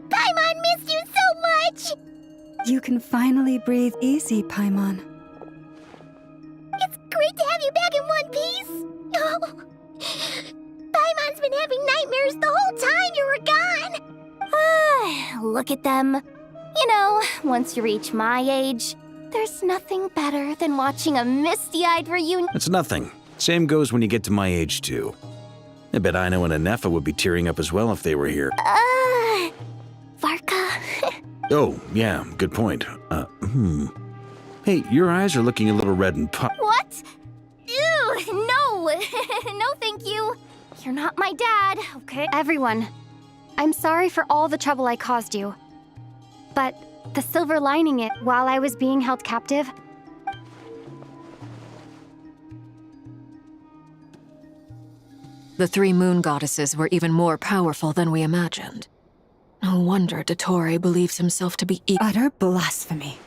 [SPEAKER 1] Paimon missed you so much!
[SPEAKER 19] You can finally breathe easy, Paimon.
[SPEAKER 1] It's great to have you back in one piece! Oh, Paimon's been having nightmares the whole time you were gone! Look at them. You know, once you reach my age, there's nothing better than watching a misty-eyed reunion.
[SPEAKER 3] It's nothing. Same goes when you get to my age, too. I bet Ino and Anefa would be tearing up as well if they were here.
[SPEAKER 1] Varka?
[SPEAKER 3] Oh, yeah, good point. Hey, your eyes are looking a little red and
[SPEAKER 1] What? Ew, no! No, thank you. You're not my dad, okay?
[SPEAKER 11] Everyone, I'm sorry for all the trouble I caused you. But the silver lining it while I was being held captive.
[SPEAKER 6] The three moon goddesses were even more powerful than we imagined. No wonder Dottore believes himself to be
[SPEAKER 19] utter blasphemy.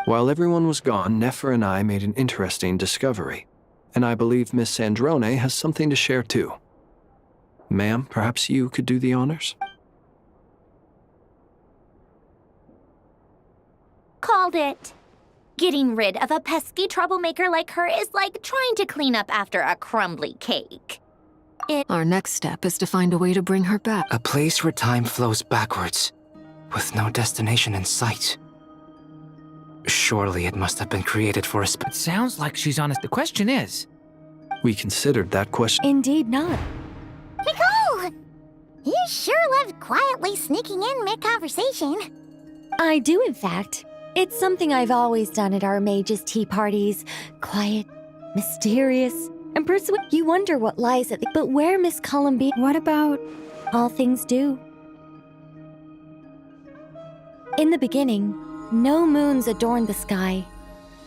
[SPEAKER 4] While everyone was gone, Nefer and I made an interesting discovery. And I believe Miss Sandrone has something to share too. Ma'am, perhaps you could do the honors?
[SPEAKER 14] Called it. Getting rid of a pesky troublemaker like her is like trying to clean up after a crumbly cake.
[SPEAKER 6] Our next step is to find a way to bring her back.
[SPEAKER 12] A place where time flows backwards, with no destination in sight. Surely it must have been created for a
[SPEAKER 15] It sounds like she's honest. The question is...
[SPEAKER 4] We considered that question.
[SPEAKER 20] Indeed not.
[SPEAKER 1] Nicole! You sure love quietly sneaking in mid-conversation.
[SPEAKER 20] I do, in fact. It's something I've always done at our mages' tea parties. Quiet, mysterious, and persuasive. You wonder what lies at the... But where, Miss Columbine?
[SPEAKER 19] What about...
[SPEAKER 20] All things do. In the beginning, no moons adorned the sky.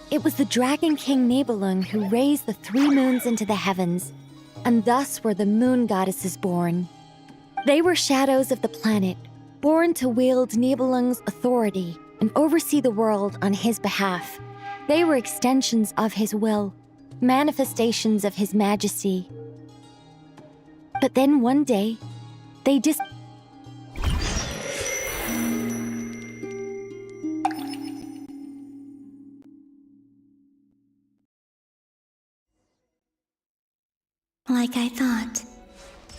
[SPEAKER 20] It was the Dragon King Nibelung who raised the 3 moons into the heavens, and thus were the moon goddesses born. They were shadows of the planet, born to wield Nibelung's authority and oversee the world on his behalf. They were extensions of his will, manifestations of his majesty. But then one day, they
[SPEAKER 16] Like I thought.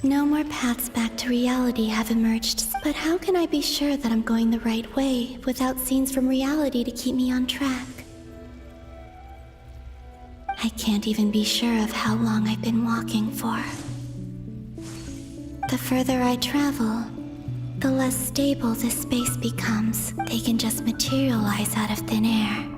[SPEAKER 16] No more paths back to reality have emerged. But how can I be sure that I'm going the right way without scenes from reality to keep me on track? I can't even be sure of how long I've been walking for. The further I travel, the less stable this space becomes. They can just materialize out of thin air.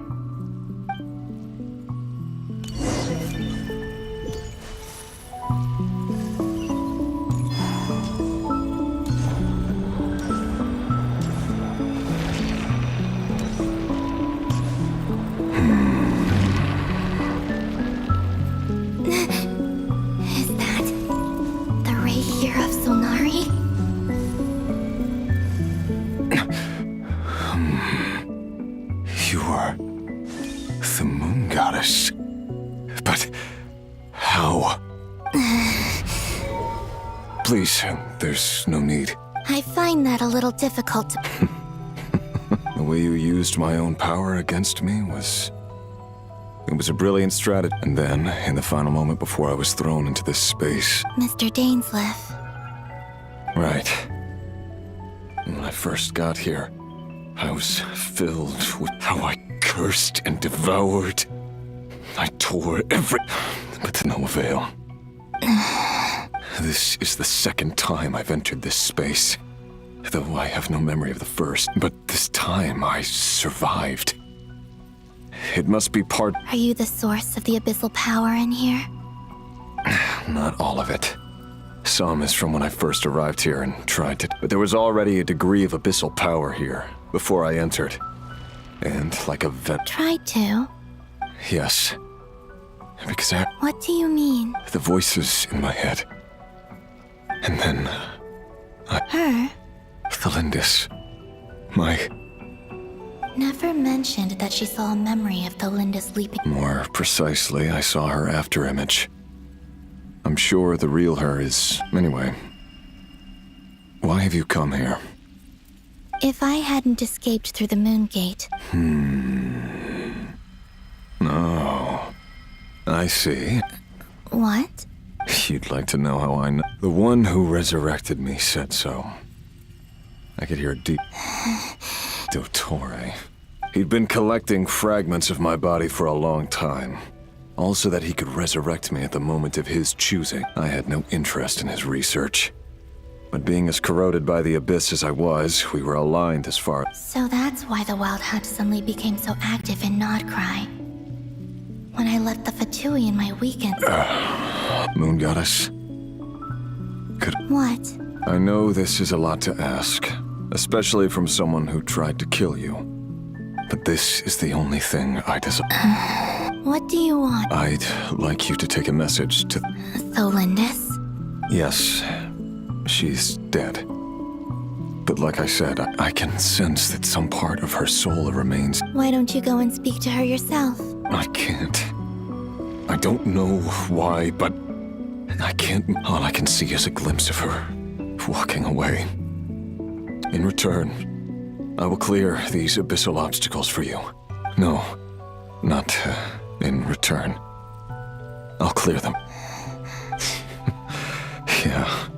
[SPEAKER 5] Please, there's no need.
[SPEAKER 16] I find that a little difficult to...
[SPEAKER 5] The way you used my own power against me was... It was a brilliant strategy. And then, in the final moment before I was thrown into this space...
[SPEAKER 16] Mr. Dainsleif.
[SPEAKER 5] Right. When I first got here, I was filled with how I cursed and devoured. I tore every... but to no avail. This is the second time I've entered this space, though I have no memory of the first. But this time I survived. It must be part...
[SPEAKER 16] Are you the source of the abyssal power in here?
[SPEAKER 5] Not all of it. Some is from when I first arrived here and tried to... But there was already a degree of abyssal power here before I entered. And like a vet...
[SPEAKER 16] Tried to?
[SPEAKER 5] Yes. Because I...
[SPEAKER 16] What do you mean?
[SPEAKER 5] The voices in my head. And then...
[SPEAKER 16] Her?
[SPEAKER 5] Thelindis. My...
[SPEAKER 16] Never mentioned that she saw a memory of Thelindis leaping.
[SPEAKER 5] More precisely, I saw her afterimage. I'm sure the real her is... Anyway. Why have you come here?
[SPEAKER 16] If I hadn't escaped through the moon gate...
[SPEAKER 5] No. I see.
[SPEAKER 16] What?
[SPEAKER 5] You'd like to know how I know. The one who resurrected me said so. I could hear a deep... Dottore. He'd been collecting fragments of my body for a long time. Also that he could resurrect me at the moment of his choosing. I had no interest in his research. But being as corroded by the abyss as I was, we were aligned as far...
[SPEAKER 16] So that's why the Wild Hunt suddenly became so active in Nodcry. When I left the Fatui in my weekend...
[SPEAKER 5] Moon Goddess?
[SPEAKER 16] What?
[SPEAKER 5] I know this is a lot to ask, especially from someone who tried to kill you. But this is the only thing I desire.
[SPEAKER 16] What do you want?
[SPEAKER 5] I'd like you to take a message to...
[SPEAKER 16] Thelindis?
[SPEAKER 5] Yes, she's dead. But like I said, I can sense that some part of her soul remains.
[SPEAKER 16] Why don't you go and speak to her yourself?
[SPEAKER 5] I can't. I don't know why, but I can't. All I can see is a glimpse of her walking away. In return, I will clear these abyssal obstacles for you. No, not in return. I'll clear them. Yeah.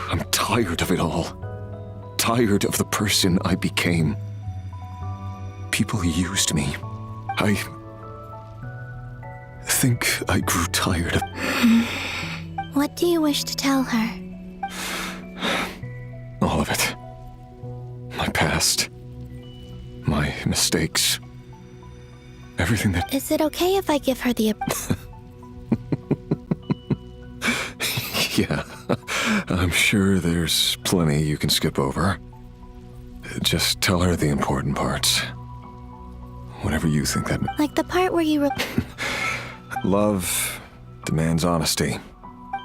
[SPEAKER 5] I'm tired of it all. Tired of the person I became. People used me. I think I grew tired of...
[SPEAKER 16] What do you wish to tell her?
[SPEAKER 5] All of it. My past. My mistakes. Everything that...
[SPEAKER 16] Is it okay if I give her the...
[SPEAKER 5] Yeah. I'm sure there's plenty you can skip over. Just tell her the important parts. Whatever you think that...
[SPEAKER 16] Like the part where you...
[SPEAKER 5] Love demands honesty.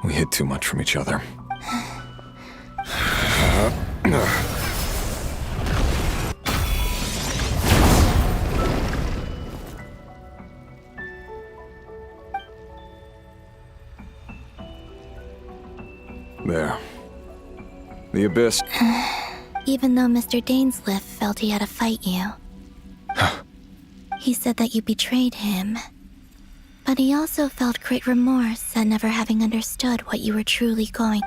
[SPEAKER 5] We hid too much from each other. There. The abyss.
[SPEAKER 16] Even though Mr. Dainsliff felt he had to fight you. He said that you betrayed him. But he also felt great remorse at never having understood what you were truly going...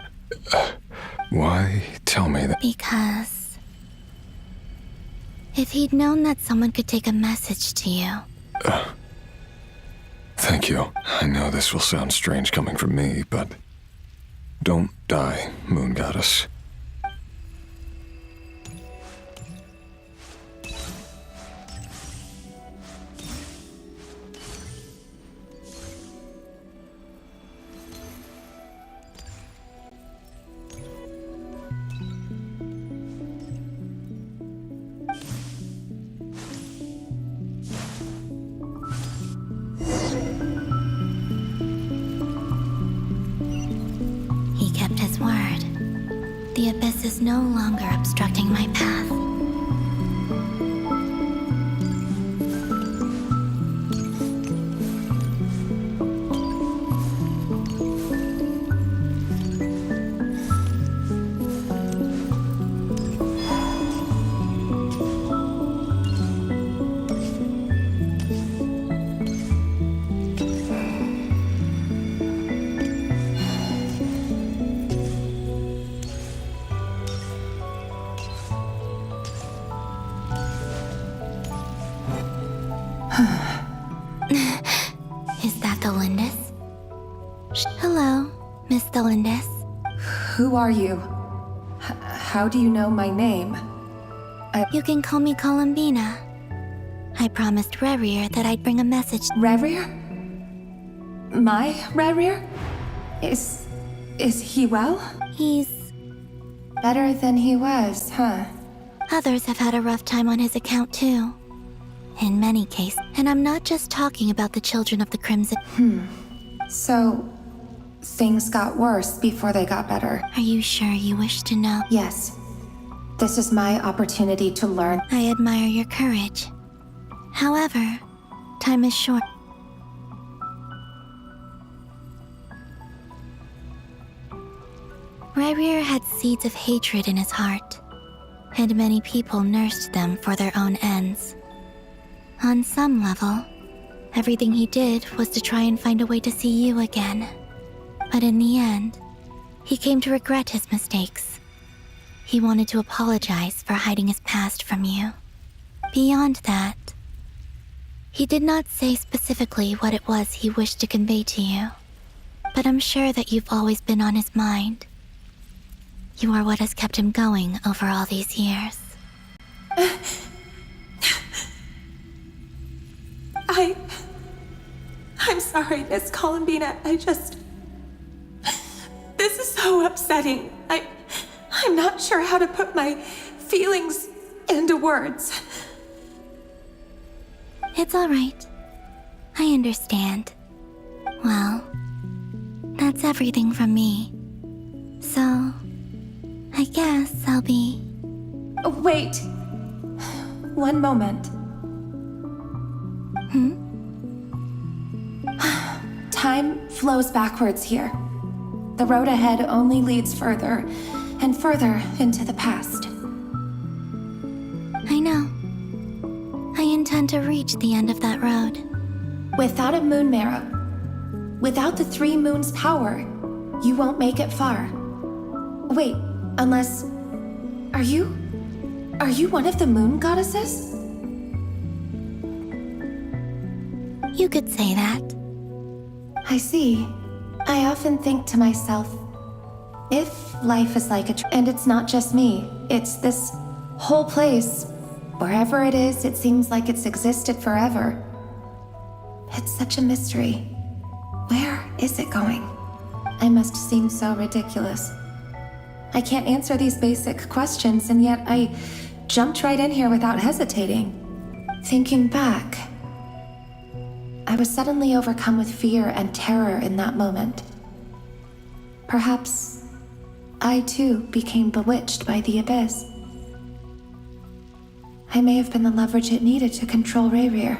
[SPEAKER 5] Why tell me that?
[SPEAKER 16] Because... if he'd known that someone could take a message to you...
[SPEAKER 5] Thank you. I know this will sound strange coming from me, but... Don't die, Moon Goddess.
[SPEAKER 16] The abyss is no longer obstructing my path. Is that Thelindis? Hello, Miss Thelindis.
[SPEAKER 7] Who are you? How do you know my name?
[SPEAKER 16] You can call me Columbina. I promised Rerir that I'd bring a message.
[SPEAKER 13] Rerir? My Rerir? Is he well?
[SPEAKER 16] He's
[SPEAKER 13] better than he was, huh?
[SPEAKER 16] Others have had a rough time on his account too. In many cases. And I'm not just talking about the children of the Crimson.
[SPEAKER 13] So, things got worse before they got better.
[SPEAKER 16] Are you sure you wish to know?
[SPEAKER 13] Yes. This is my opportunity to learn.
[SPEAKER 16] I admire your courage. However, time is short. Rerir had seeds of hatred in his heart, and many people nursed them for their own ends. On some level, everything he did was to try and find a way to see you again. But in the end, he came to regret his mistakes. He wanted to apologize for hiding his past from you. Beyond that, he did not say specifically what it was he wished to convey to you, but I'm sure that you've always been on his mind. You are what has kept him going over all these years.
[SPEAKER 13] I'm sorry, Miss Columbina. This is so upsetting. I'm not sure how to put my feelings into words.
[SPEAKER 16] It's all right. I understand. Well, that's everything from me. So, I guess I'll be...
[SPEAKER 13] Wait. One moment. Time flows backwards here. The road ahead only leads further and further into the past.
[SPEAKER 16] I know. I intend to reach the end of that road.
[SPEAKER 13] Without a moon marrow, without the 3 moons' power, you won't make it far. Wait, unless... Are you one of the moon goddesses?
[SPEAKER 16] You could say that.
[SPEAKER 13] I see. I often think to myself, if life is like and it's not just me, it's this whole place. Wherever it is, it seems like it's existed forever. It's such a mystery. Where is it going? I must seem so ridiculous. I can't answer these basic questions, and yet I jumped right in here without hesitating. Thinking back, I was suddenly overcome with fear and terror in that moment. Perhaps I too became bewitched by the abyss. I may have been the leverage it needed to control Rerir.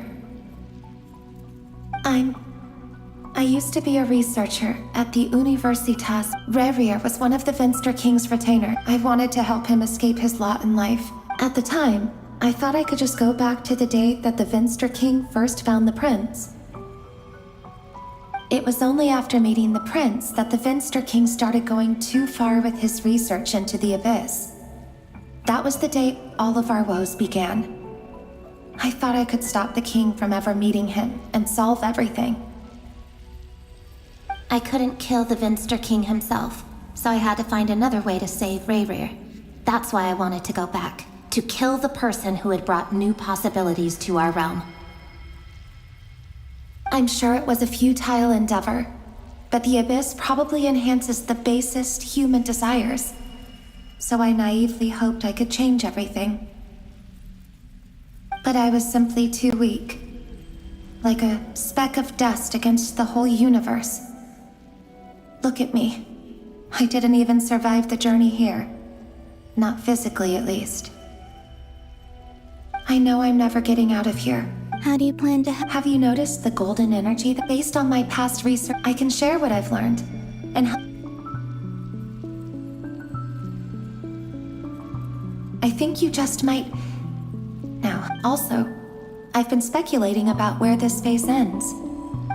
[SPEAKER 13] I used to be a researcher at the Universitas. Rerir was one of the Vinster King's retainer. I wanted to help him escape his lot in life. At the time, I thought I could just go back to the day that the Vinster King first found the prince. It was only after meeting the prince that the Vinster King started going too far with his research into the abyss. That was the day all of our woes began. I thought I could stop the king from ever meeting him and solve everything. I couldn't kill the Vinster King himself, so I had to find another way to save Rerir. That's why I wanted to go back, to kill the person who had brought new possibilities to our realm. I'm sure it was a futile endeavor, but the abyss probably enhances the basest human desires. So I naively hoped I could change everything. But I was simply too weak. Like a speck of dust against the whole universe. Look at me. I didn't even survive the journey here. Not physically, at least. I know I'm never getting out of here.
[SPEAKER 16] How do you plan to
[SPEAKER 13] Have you noticed the golden energy that, based on my past research, I can share what I've learned? And I think you just might... Now, also, I've been speculating about where this space ends.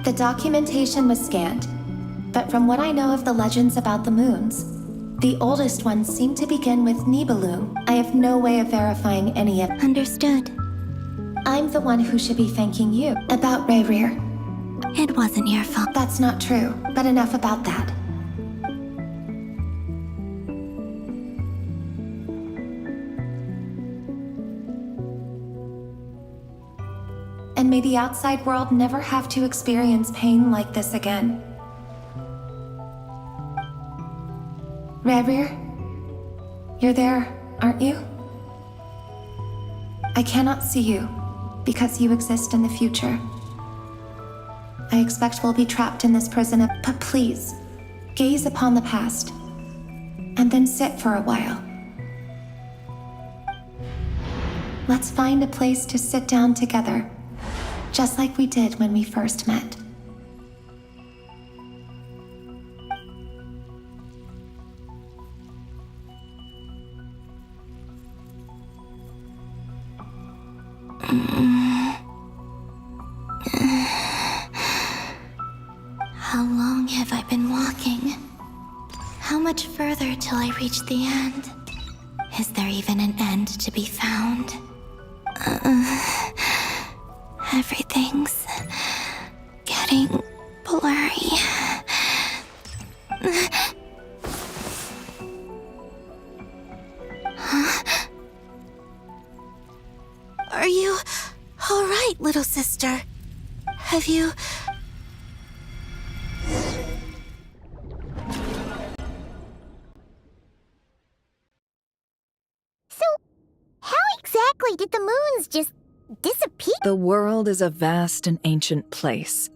[SPEAKER 13] The documentation was scanned, but from what I know of the legends about the moons, the oldest ones seem to begin with Nibelung. I have no way of verifying any of...
[SPEAKER 16] Understood.
[SPEAKER 13] I'm the one who should be thanking you about Rerir.
[SPEAKER 16] It wasn't your fault.
[SPEAKER 13] That's not true, but enough about that. and may the outside world never have to experience pain like this again. Rerir, you're there, aren't you? I cannot see you, because you exist in the future. I expect we'll be trapped in this prison, but please, gaze upon the past, and then sit for a while. Let's find a place to sit down together, just like we did when we first met.
[SPEAKER 16] How long have I been walking? How much further till I reach the end? Is there even an end to be found? Everything's getting blurry. Huh? Are you all right, little sister? Have you...
[SPEAKER 1] How exactly did the moons just disappear?
[SPEAKER 2] The world is a vast and ancient place.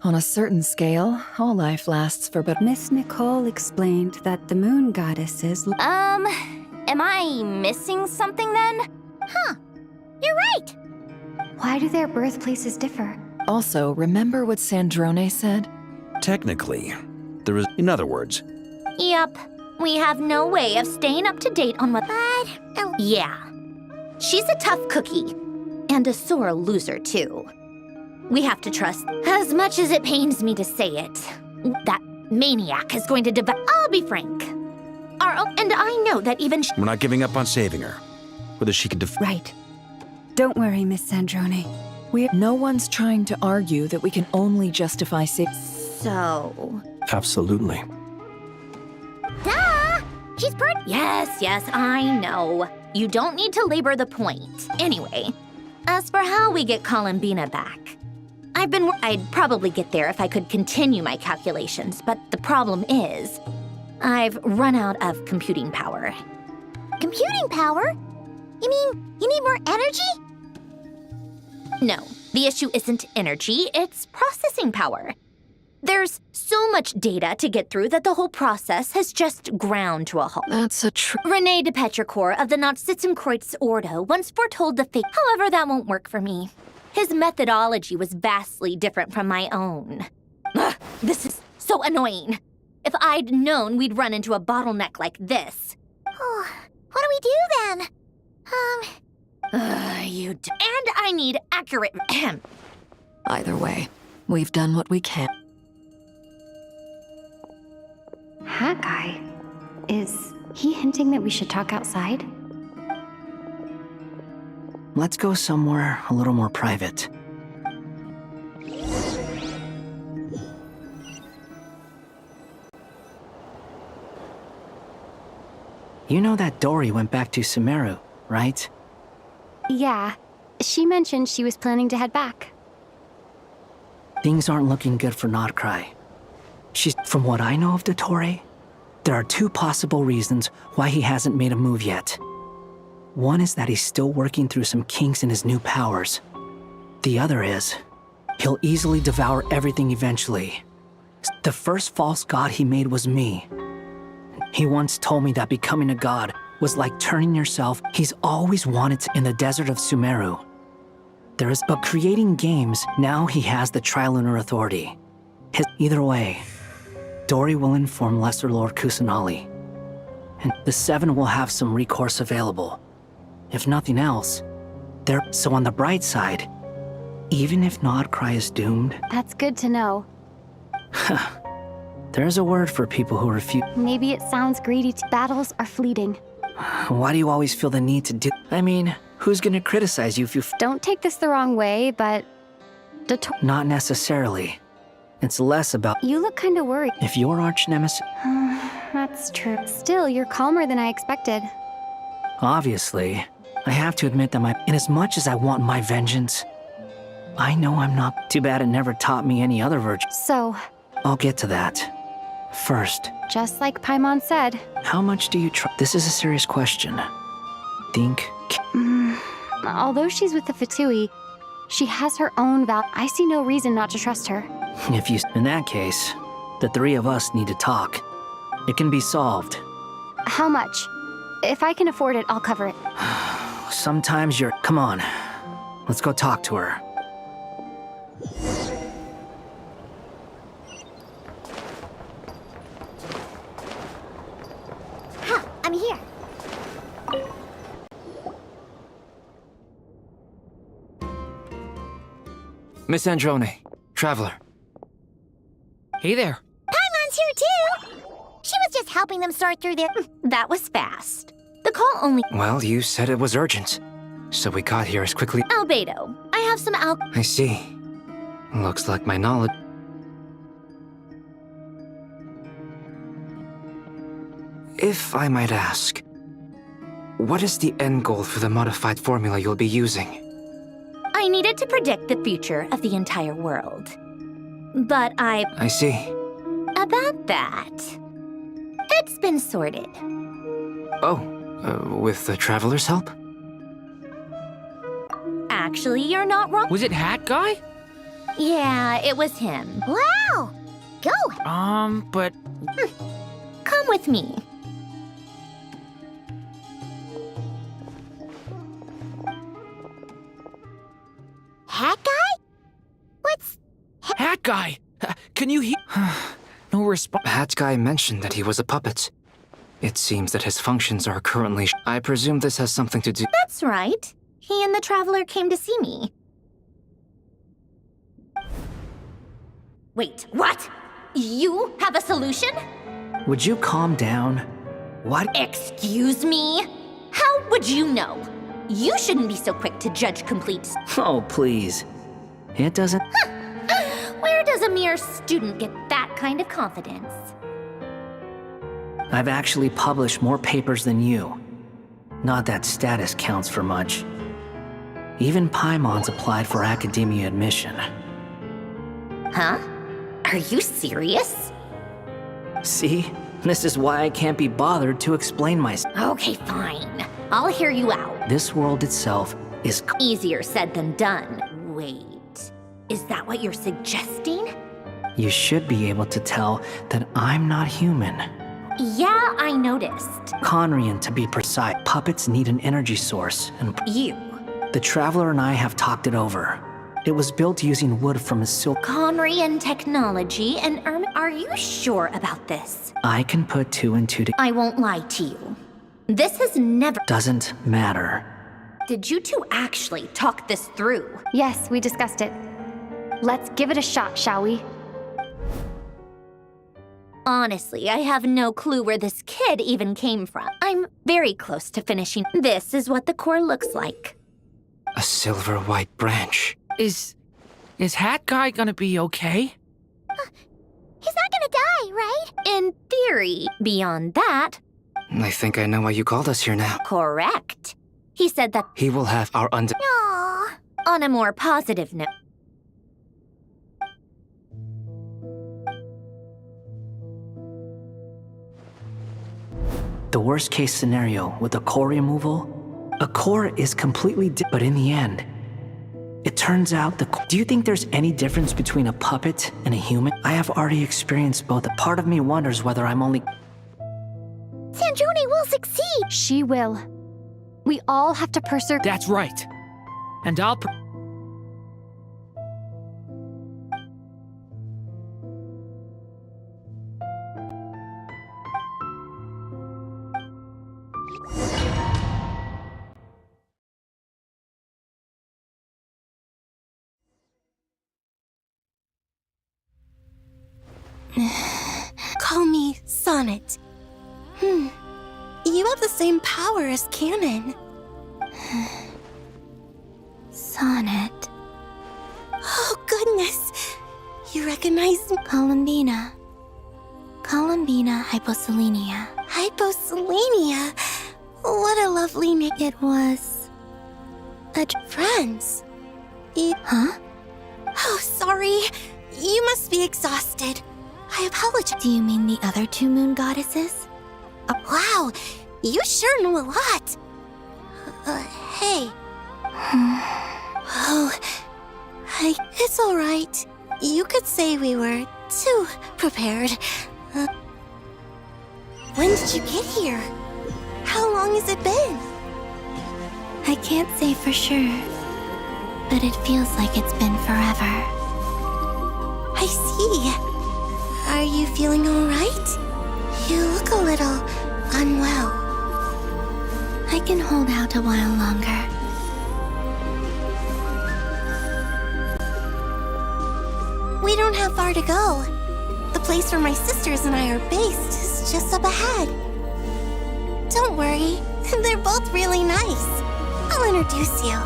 [SPEAKER 2] On a certain scale, all life lasts for but...
[SPEAKER 11] Miss Nicole explained that the moon goddesses...
[SPEAKER 14] Am I missing something then?
[SPEAKER 1] Huh. You're right.
[SPEAKER 11] Why do their birthplaces differ?
[SPEAKER 2] Also, remember what Sandrone said?
[SPEAKER 3] Technically, there is... In other words...
[SPEAKER 14] Yep. We have no way of staying up to date on what...
[SPEAKER 1] But...
[SPEAKER 14] Yeah. She's a tough cookie. And a sore loser, too. We have to trust, as much as it pains me to say it, that maniac is going to devour... I'll be frank. And I know that even...
[SPEAKER 3] We're not giving up on saving her. Whether she can
[SPEAKER 11] Right. Don't worry, Miss Sandrone.
[SPEAKER 2] No one's trying to argue that we can only justify
[SPEAKER 14] So...
[SPEAKER 4] Absolutely.
[SPEAKER 1] Duh! She's pretty.
[SPEAKER 14] Yes, I know. You don't need to labor the point. Anyway, as for how we get Columbina back, I'd probably get there if I could continue my calculations, but the problem is, I've run out of computing power.
[SPEAKER 1] Computing power? You mean you need more energy?
[SPEAKER 14] No, the issue isn't energy, it's processing power. There's so much data to get through that the whole process has just ground to a halt.
[SPEAKER 2] That's a
[SPEAKER 14] René de Petrichor of the Nazissenkreuz Ordo once foretold the fate. However, that won't work for me. His methodology was vastly different from my own. Ugh, this is so annoying. If I'd known we'd run into a bottleneck like this.
[SPEAKER 1] Oh, what do we do then?
[SPEAKER 14] And I need accurate...
[SPEAKER 6] Either way, we've done what we can.
[SPEAKER 11] Haggai? Is he hinting that we should talk outside?
[SPEAKER 12] Let's go somewhere a little more private. You know that Dory went back to Sumeru, right?
[SPEAKER 11] Yeah. She mentioned she was planning to head back.
[SPEAKER 12] Things aren't looking good for Notcry. From what I know of Dottore, there are two possible reasons why he hasn't made a move yet. One is that he's still working through some kinks in his new powers. The other is, he'll easily devour everything eventually. The first false god he made was me. He once told me that becoming a god was like turning yourself he's always wanted to in the desert of Sumeru. But creating games, now he has the Trilunar Authority. Either way, Dory will inform Lesser Lord Kusanali, and the Seven will have some recourse available. If nothing else, so on the bright side, even if Notcry is doomed...
[SPEAKER 11] That's good to know.
[SPEAKER 12] There's a word for people who refuse...
[SPEAKER 11] Maybe it sounds greedy. Battles are fleeting.
[SPEAKER 12] Why do you always feel the need to do... I mean, who's gonna criticize you if you...
[SPEAKER 11] Don't take this the wrong way, but...
[SPEAKER 12] Not necessarily. It's less about...
[SPEAKER 11] You look kinda worried.
[SPEAKER 12] If your arch-nemesis...
[SPEAKER 11] That's true. Still, you're calmer than I expected.
[SPEAKER 12] Obviously, I have to admit that and as much as I want my vengeance, I know I'm not. Too bad it never taught me any other virtue.
[SPEAKER 11] So,
[SPEAKER 12] I'll get to that. First,
[SPEAKER 11] just like Paimon said,
[SPEAKER 12] how much do you trust? This is a serious question. Think.
[SPEAKER 11] although she's with the Fatui, she has her own I see no reason not to trust her.
[SPEAKER 12] In that case, the three of us need to talk. It can be solved.
[SPEAKER 11] How much? If I can afford it, I'll cover it.
[SPEAKER 12] Sometimes you're. Come on. Let's go talk to her.
[SPEAKER 1] Huh, I'm here.
[SPEAKER 18] Miss Androne, Traveler.
[SPEAKER 15] Hey there.
[SPEAKER 1] Paimon's here too! She was just helping them sort through their...
[SPEAKER 14] That was fast. The call only...
[SPEAKER 18] Well, you said it was urgent, so we got here as quickly...
[SPEAKER 14] Albedo, I have some
[SPEAKER 18] I see. Looks like my knowledge... If I might ask, what is the end goal for the modified formula you'll be using?
[SPEAKER 14] I needed to predict the future of the entire world. But
[SPEAKER 18] I see.
[SPEAKER 14] About that... It's been sorted.
[SPEAKER 18] Oh, with the Traveler's help?
[SPEAKER 14] Actually, you're not wrong.
[SPEAKER 15] Was it Hat Guy?
[SPEAKER 14] Yeah, it was him.
[SPEAKER 1] Wow! Go!
[SPEAKER 15] But...
[SPEAKER 14] Come with me.
[SPEAKER 1] Hat Guy? What's...
[SPEAKER 15] Hat Guy! Can you hear... No response.
[SPEAKER 18] Hat Guy mentioned that he was a puppet. It seems that his functions are currently... I presume this has something to do...
[SPEAKER 14] That's right. He and the Traveler came to see me. Wait, what? You have a solution?
[SPEAKER 12] Would you calm down? What?
[SPEAKER 14] Excuse me? How would you know? You shouldn't be so quick to judge complete...
[SPEAKER 12] Oh, please. It doesn't...
[SPEAKER 14] Where does a mere student get that kind of confidence?
[SPEAKER 12] I've actually published more papers than you. Not that status counts for much. Even Paimon's applied for academia admission.
[SPEAKER 14] Huh? Are you serious?
[SPEAKER 12] See? This is why I can't be bothered to explain myself.
[SPEAKER 14] Okay, fine. I'll hear you out.
[SPEAKER 12] This world itself is...
[SPEAKER 14] Easier said than done. Wait. Is that what you're suggesting?
[SPEAKER 12] You should be able to tell that I'm not human.
[SPEAKER 14] Yeah, I noticed.
[SPEAKER 12] Conrian, to be precise. Puppets need an energy source, and...
[SPEAKER 14] You.
[SPEAKER 12] The Traveler and I have talked it over. It was built using wood from a
[SPEAKER 14] Conrian technology and are you sure about this?
[SPEAKER 12] I can put two and two together.
[SPEAKER 14] I won't lie to you. This has never...
[SPEAKER 12] Doesn't matter.
[SPEAKER 14] Did you two actually talk this through?
[SPEAKER 11] Yes, we discussed it. Let's give it a shot, shall we?
[SPEAKER 14] Honestly, I have no clue where this kid even came from. I'm very close to finishing. This is what the core looks like.
[SPEAKER 18] A silver-white branch.
[SPEAKER 15] Is Hat Guy gonna be okay?
[SPEAKER 1] He's not gonna die, right?
[SPEAKER 14] In theory. Beyond that...
[SPEAKER 18] I think I know why you called us here now.
[SPEAKER 14] Correct. He said that...
[SPEAKER 18] He will have our
[SPEAKER 14] Aww. On a more positive note...
[SPEAKER 12] The worst case scenario with the core removal, a core is completely but in the end, it turns out do you think there's any difference between a puppet and a human? I have already experienced both. A part of me wonders whether I'm only...
[SPEAKER 1] Sandrone will succeed!
[SPEAKER 11] She will. We all have to persevere.
[SPEAKER 15] That's right. And I'll...
[SPEAKER 16] Call me Sonnet. You have the same power as Canon.
[SPEAKER 13] Sonnet.
[SPEAKER 16] Oh, goodness. You recognize me?
[SPEAKER 13] Columbina. Columbina hyposelenia.
[SPEAKER 16] Hyposelenia? What a lovely name.
[SPEAKER 13] It was...
[SPEAKER 16] Friends.
[SPEAKER 13] Huh?
[SPEAKER 1] Oh, sorry. You must be exhausted. I apologize. Do you mean the other 2 moon goddesses? Wow, you sure know a lot. Hey. Oh, it's all right. You could say we were too prepared. When did you get here? How long has it been?
[SPEAKER 16] I can't say for sure, but it feels like it's been forever.
[SPEAKER 1] I see. Are you feeling all right? You look a little unwell.
[SPEAKER 16] I can hold out a while longer.
[SPEAKER 1] We don't have far to go. The place where my sisters and I are based is just up ahead. Don't worry, they're both really nice. I'll introduce you.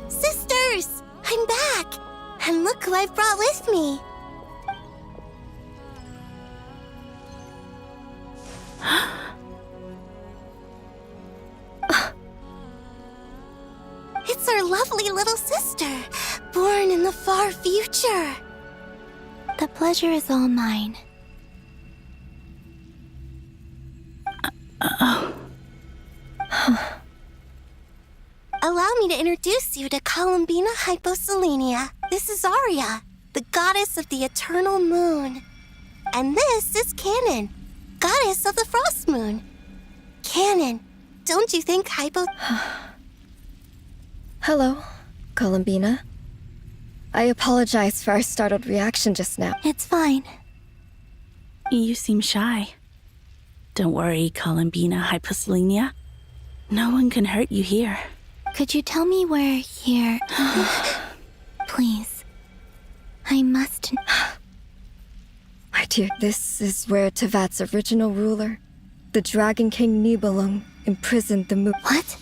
[SPEAKER 1] Sisters! I'm back! And look who I've brought with me! It's our lovely little sister, born in the far future.
[SPEAKER 16] The pleasure is all mine.
[SPEAKER 1] Allow me to introduce you to Columbina Hyposelenia. This is Arya, the goddess of the eternal moon. And this is Canon, goddess of the frost moon. Canon, don't you think
[SPEAKER 20] Hello, Columbina. I apologize for our startled reaction just now.
[SPEAKER 16] It's fine.
[SPEAKER 8] You seem shy. Don't worry, Columbina Hyposelenia. No one can hurt you here.
[SPEAKER 16] Could you tell me where here... Please. I must...
[SPEAKER 20] My dear, this is where Tevat's original ruler, the Dragon King Nibelung, imprisoned the moon.
[SPEAKER 1] What?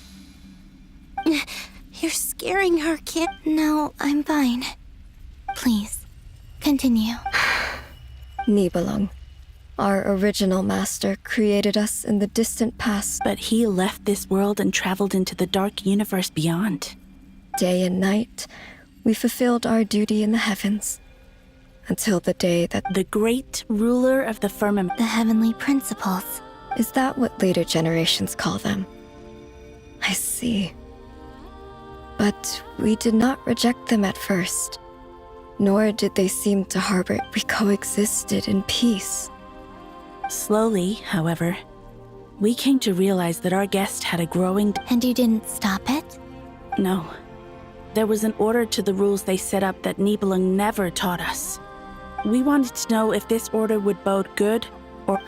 [SPEAKER 1] You're scaring her, kid.
[SPEAKER 16] No, I'm fine. Please, continue.
[SPEAKER 20] Nibelung, our original master, created us in the distant past.
[SPEAKER 8] But he left this world and traveled into the dark universe beyond.
[SPEAKER 20] Day and night, we fulfilled our duty in the heavens. Until the day that...
[SPEAKER 8] The great ruler of the firmament.
[SPEAKER 16] The heavenly principles.
[SPEAKER 20] Is that what later generations call them? I see. But we did not reject them at first. Nor did they seem to harbor. We coexisted in peace.
[SPEAKER 8] Slowly, however, we came to realize that our guest had a growing...
[SPEAKER 16] And you didn't stop it?
[SPEAKER 8] No. There was an order to the rules they set up that Nibelung never taught us. We wanted to know if this order would bode good or...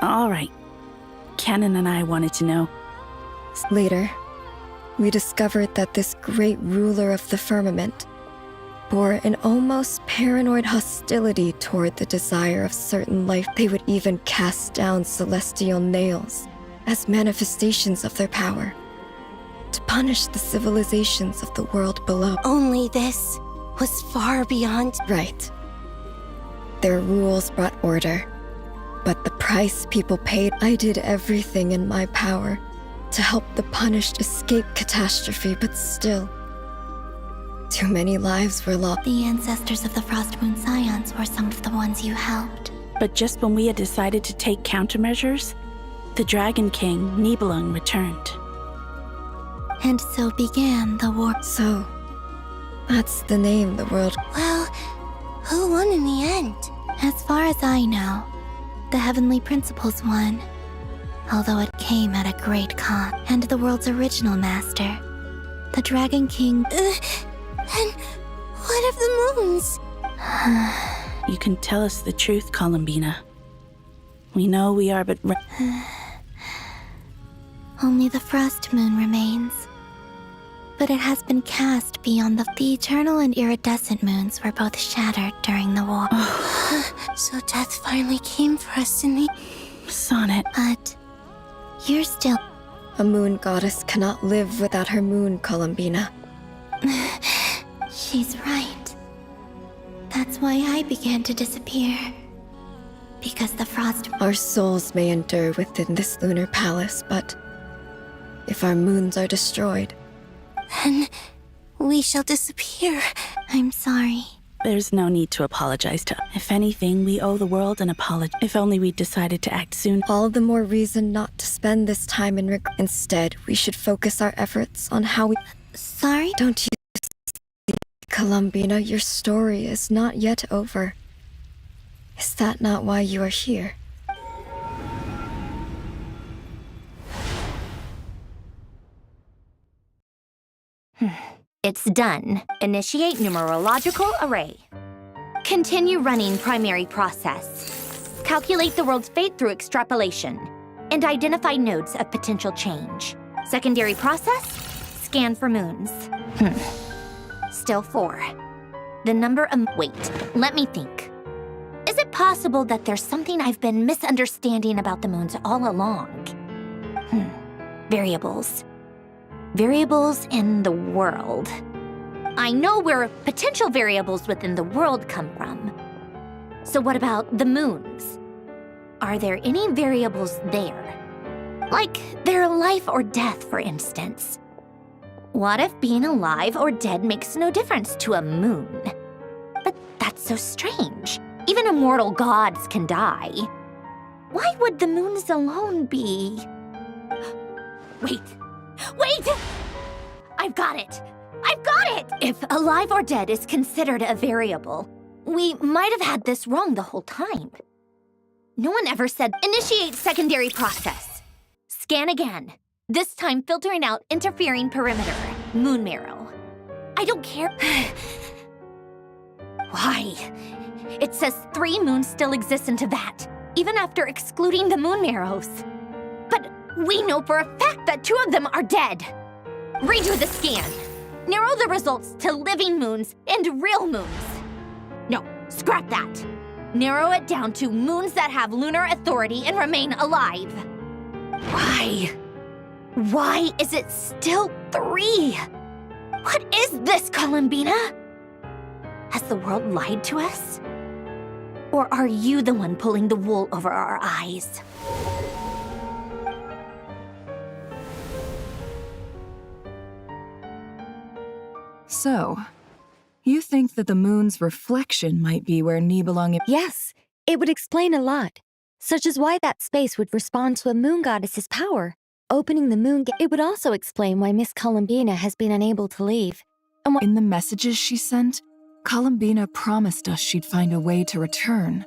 [SPEAKER 8] All right. Canon and I wanted to know.
[SPEAKER 20] Later, we discovered that this great ruler of the firmament bore an almost paranoid hostility toward the desire of certain life. They would even cast down celestial nails as manifestations of their power to punish the civilizations of the world below.
[SPEAKER 1] Only this was far beyond...
[SPEAKER 20] Right. Their rules brought order, but the price people paid... I did everything in my power to help the punished escape catastrophe, but still... Too many lives were lost.
[SPEAKER 16] The ancestors of the Frost Moon Scions were some of the ones you helped.
[SPEAKER 8] But just when we had decided to take countermeasures, the Dragon King, Nibelung, returned.
[SPEAKER 16] And so began the war.
[SPEAKER 20] So, that's the name the world...
[SPEAKER 1] Well, who won in the end?
[SPEAKER 16] As far as I know, the Heavenly Principles won. Although it came at a great cost. And the world's original master, the Dragon King...
[SPEAKER 1] And what of the moons?
[SPEAKER 8] You can tell us the truth, Columbina. We know we are but...
[SPEAKER 16] Only the frost moon remains. But it has been cast beyond the eternal and iridescent moons were both shattered during the war. So death finally came for us in the...
[SPEAKER 8] Sonnet.
[SPEAKER 16] But you're still...
[SPEAKER 20] A moon goddess cannot live without her moon, Columbina.
[SPEAKER 16] She's right. That's why I began to disappear. Because the frost...
[SPEAKER 20] Our souls may endure within this lunar palace, but if our moons are destroyed,
[SPEAKER 16] then we shall disappear. I'm sorry.
[SPEAKER 8] There's no need to apologize to... If anything, we owe the world an apology. If only we decided to act soon.
[SPEAKER 20] All the more reason not to spend this time in regret. Instead, we should focus our efforts on how we...
[SPEAKER 16] Sorry?
[SPEAKER 20] Don't you see, Columbina, your story is not yet over. Is that not why you are here?
[SPEAKER 14] It's done. Initiate numerological array. Continue running primary process. Calculate the world's fate through extrapolation. And identify nodes of potential change. Secondary process? Scan for moons. Still 4. The number of... Wait, let me think. Is it possible that there's something I've been misunderstanding about the moons all along? Variables. Variables in the world. I know where potential variables within the world come from. So what about the moons? Are there any variables there? Like their life or death, for instance. What if being alive or dead makes no difference to a moon? But that's so strange. Even immortal gods can die. Why would the moons alone be... Wait! I've got it! If alive or dead is considered a variable, we might have had this wrong the whole time. No one ever said, initiate secondary process. Scan again. This time filtering out interfering perimeter, moon marrow. I don't care. Why? It says 3 moons still exist in Teyvat, even after excluding the moon marrows. But we know for a fact that 2 of them are dead. Redo the scan. Narrow the results to living moons and real moons. No, scrap that. Narrow it down to moons that have lunar authority and remain alive. Why? Why is it still 3? What is this, Columbina? Has the world lied to us? Or are you the one pulling the wool over our eyes?
[SPEAKER 2] So, you think that the moon's reflection might be where Nibelung...
[SPEAKER 20] Yes, it would explain a lot, such as why that space would respond to a moon goddess's power. Opening the moon gate, it would also explain why Miss Columbina has been unable to leave. And
[SPEAKER 2] in the messages she sent, Columbina promised us she'd find a way to return.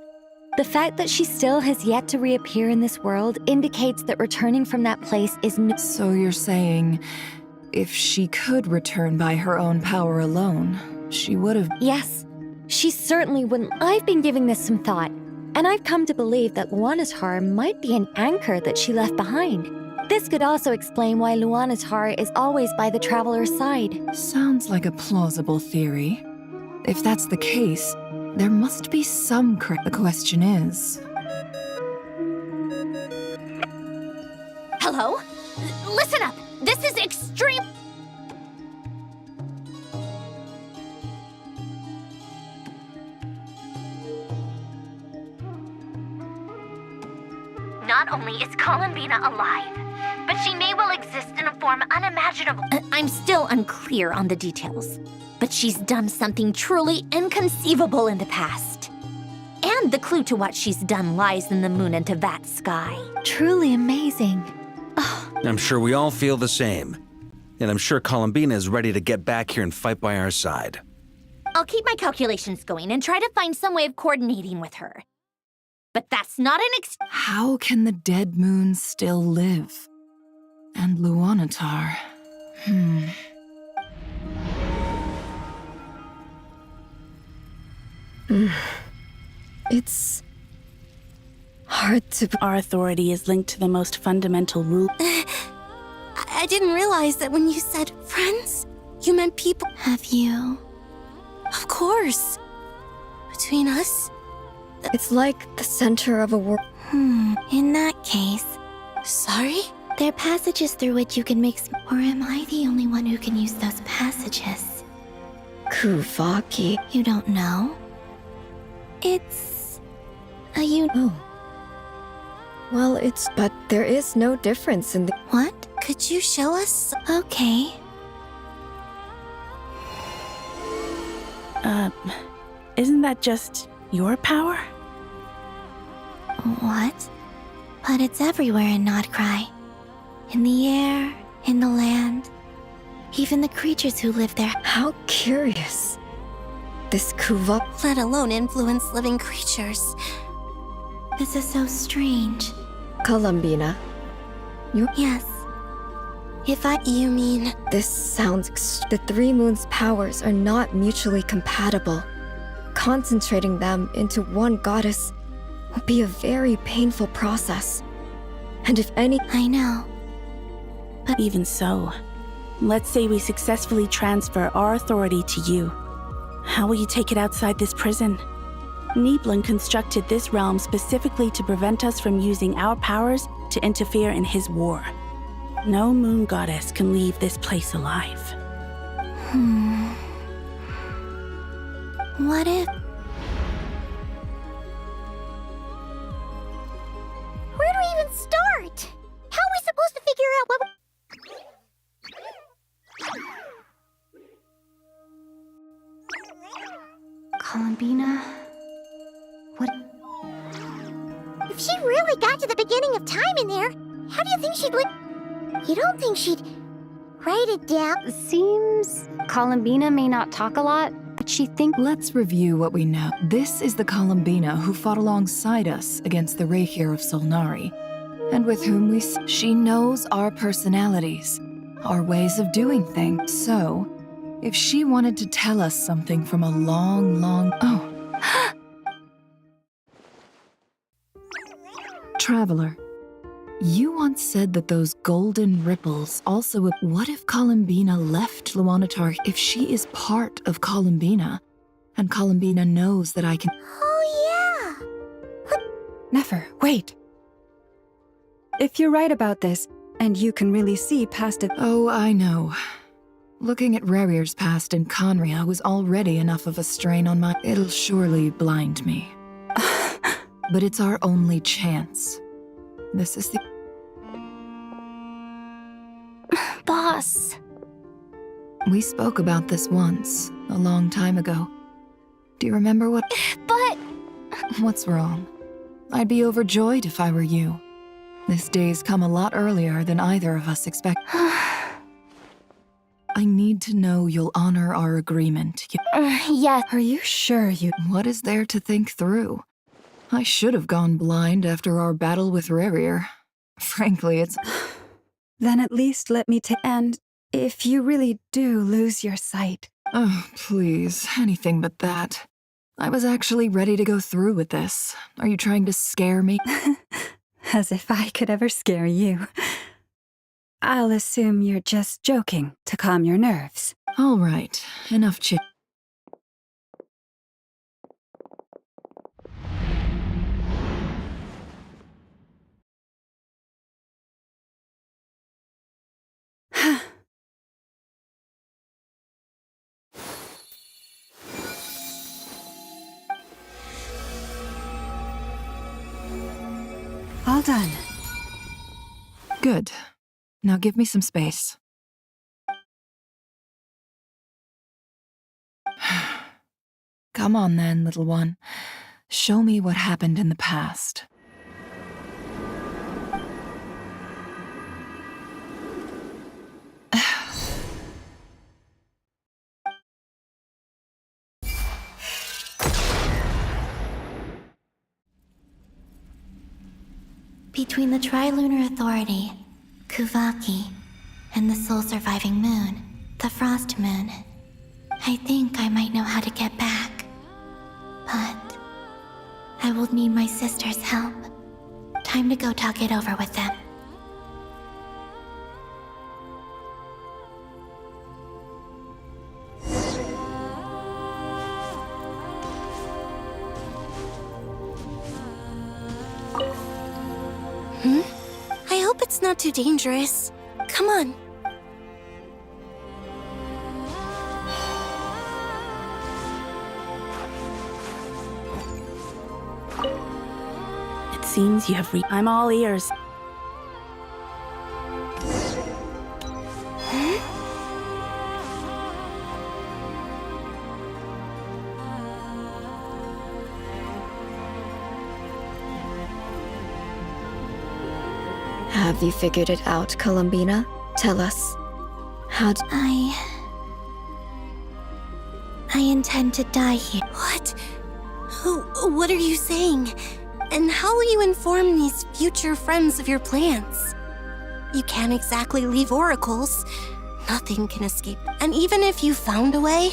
[SPEAKER 20] The fact that she still has yet to reappear in this world indicates that returning from that place is
[SPEAKER 2] So you're saying, if she could return by her own power alone, she would have...
[SPEAKER 20] Yes, she certainly wouldn't. I've been giving this some thought, and I've come to believe that Luana's heart might be an anchor that she left behind. This could also explain why Luana's heart is always by the traveler's side.
[SPEAKER 2] Sounds like a plausible theory. If that's the case, there must be some The question is...
[SPEAKER 14] Hello? Listen up! This is extreme... Not only is Columbina alive, but she may well exist in a form unimaginable. I'm still unclear on the details, but she's done something truly inconceivable in the past. And the clue to what she's done lies in the moon and Teyvat sky.
[SPEAKER 20] Truly amazing.
[SPEAKER 3] I'm sure we all feel the same. And I'm sure Columbina is ready to get back here and fight by our side.
[SPEAKER 14] I'll keep my calculations going and try to find some way of coordinating with her. But that's not an
[SPEAKER 2] How can the dead moon still live? And Luanatar...
[SPEAKER 20] It's hard to...
[SPEAKER 8] Our authority is linked to the most fundamental rule.
[SPEAKER 16] I didn't realize that when you said friends, you meant people. Have you? Of course. Between us?
[SPEAKER 20] It's like the center of a world.
[SPEAKER 16] In that case... Sorry? There are passages through which you can make... Or am I the only one who can use those passages?
[SPEAKER 20] Kuvaki.
[SPEAKER 16] You don't know? It's...
[SPEAKER 20] Oh. Well, but there is no difference in the...
[SPEAKER 16] What? Could you show us? Okay.
[SPEAKER 8] Isn't that just your power?
[SPEAKER 16] What? But it's everywhere in Notcry. In the air, in the land. Even the creatures who live there.
[SPEAKER 20] How curious. This Kuvak...
[SPEAKER 16] Let alone influence living creatures. This is so strange.
[SPEAKER 20] Columbina.
[SPEAKER 16] Yes. You mean...
[SPEAKER 20] This sounds... The three moons' powers are not mutually compatible. Concentrating them into one goddess will be a very painful process. And if any...
[SPEAKER 16] I know.
[SPEAKER 8] But even so, let's say we successfully transfer our authority to you. How will you take it outside this prison? Nibelung constructed this realm specifically to prevent us from using our powers to interfere in his war. No moon goddess can leave this place alive.
[SPEAKER 16] What if... Where do we even start? How are we supposed to figure out what...
[SPEAKER 11] Columbina? What?
[SPEAKER 1] If she really got to the beginning of time in there, how do you think she'd You don't think she'd write it down?
[SPEAKER 11] Seems Columbina may not talk a lot, but she thinks...
[SPEAKER 2] Let's review what we know. This is the Columbina who fought alongside us against the Reykir of Solnari, and with whom she knows our personalities, our ways of doing things. So, if she wanted to tell us something from a long... Oh. Traveler, you once said that those golden ripples also... What if Columbina left Luanatar? If she is part of Columbina, and Columbina knows that I can...
[SPEAKER 1] Oh, yeah!
[SPEAKER 19] Nefer, wait! If you're right about this, and you can really see past it...
[SPEAKER 2] Oh, I know. Looking at Rerir's past in Conria was already enough of a strain on my... It'll surely blind me. But it's our only chance. This is the...
[SPEAKER 16] Boss.
[SPEAKER 2] We spoke about this once, a long time ago. Do you remember what...
[SPEAKER 16] But...
[SPEAKER 2] What's wrong? I'd be overjoyed if I were you. This day's come a lot earlier than either of us expect. I need to know you'll honor our agreement.
[SPEAKER 16] Yes.
[SPEAKER 19] Are you sure you...
[SPEAKER 2] What is there to think through? I should have gone blind after our battle with Rerir. Frankly, it's...
[SPEAKER 19] Then at least let me take... And if you really do lose your sight...
[SPEAKER 2] Oh, please, anything but that. I was actually ready to go through with this. Are you trying to scare me?
[SPEAKER 19] As if I could ever scare you. I'll assume you're just joking to calm your nerves.
[SPEAKER 2] All right, enough chit.
[SPEAKER 19] All done.
[SPEAKER 2] Good. Now give me some space. Come on then, little one. Show me what happened in the past.
[SPEAKER 16] Between the Trilunar Authority, Kuvaki, and the soul-surviving moon, the Frost Moon, I think I might know how to get back. But
[SPEAKER 13] I will need my sister's help. Time to go talk it over with them.
[SPEAKER 16] I hope it's not too dangerous. Come on.
[SPEAKER 8] It seems you have I'm all ears.
[SPEAKER 20] Have you figured it out, Columbina? Tell us.
[SPEAKER 16] I intend to die here. What? What are you saying? And how will you inform these future friends of your plans? You can't exactly leave oracles. Nothing can escape. And even if you found a way,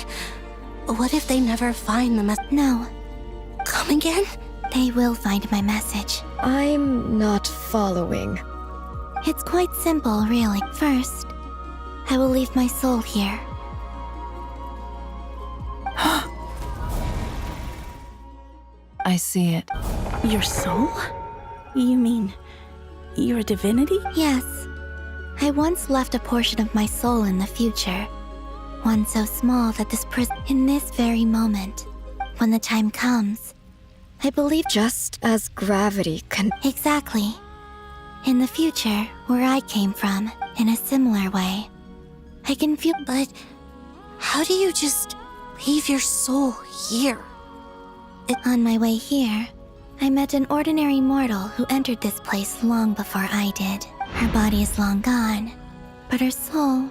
[SPEAKER 16] what if they never find the
[SPEAKER 13] No.
[SPEAKER 16] Come again?
[SPEAKER 13] They will find my message.
[SPEAKER 20] I'm not following.
[SPEAKER 13] It's quite simple, really. First, I will leave my soul here.
[SPEAKER 2] I see it.
[SPEAKER 8] Your soul? You mean you're a divinity?
[SPEAKER 13] Yes. I once left a portion of my soul in the future. One so small that in this very moment, when the time comes, I believe
[SPEAKER 20] just as gravity can...
[SPEAKER 13] Exactly. In the future, where I came from, in a similar way, I can feel...
[SPEAKER 16] But how do you just leave your soul here?
[SPEAKER 13] On my way here, I met an ordinary mortal who entered this place long before I did. Her body is long gone, but her soul...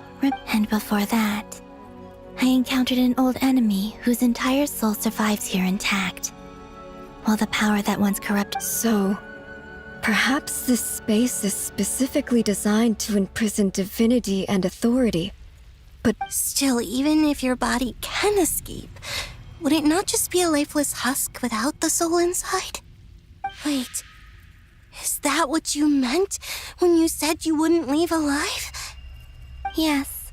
[SPEAKER 13] And before that, I encountered an old enemy whose entire soul survives here intact, while the power that once corrupted...
[SPEAKER 20] So, perhaps this space is specifically designed to imprison divinity and authority, but...
[SPEAKER 16] Still, even if your body can escape, would it not just be a lifeless husk without the soul inside? Wait, is that what you meant when you said you wouldn't leave alive?
[SPEAKER 13] Yes.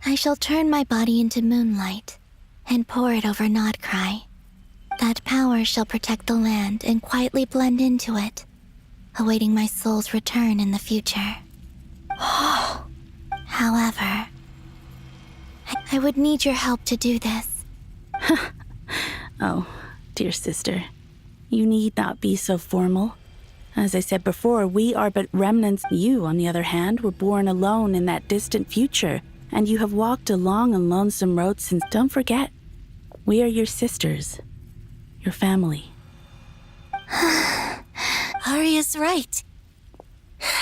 [SPEAKER 13] I shall turn my body into moonlight and pour it over Nodcry. That power shall protect the land and quietly blend into it, awaiting my soul's return in the future. However, I would need your help to do this.
[SPEAKER 8] Oh, dear sister, you need not be so formal. As I said before, we are but remnants. You, on the other hand, were born alone in that distant future, and you have walked a long and lonesome road since. Don't forget, we are your sisters, your family.
[SPEAKER 16] Arya's right.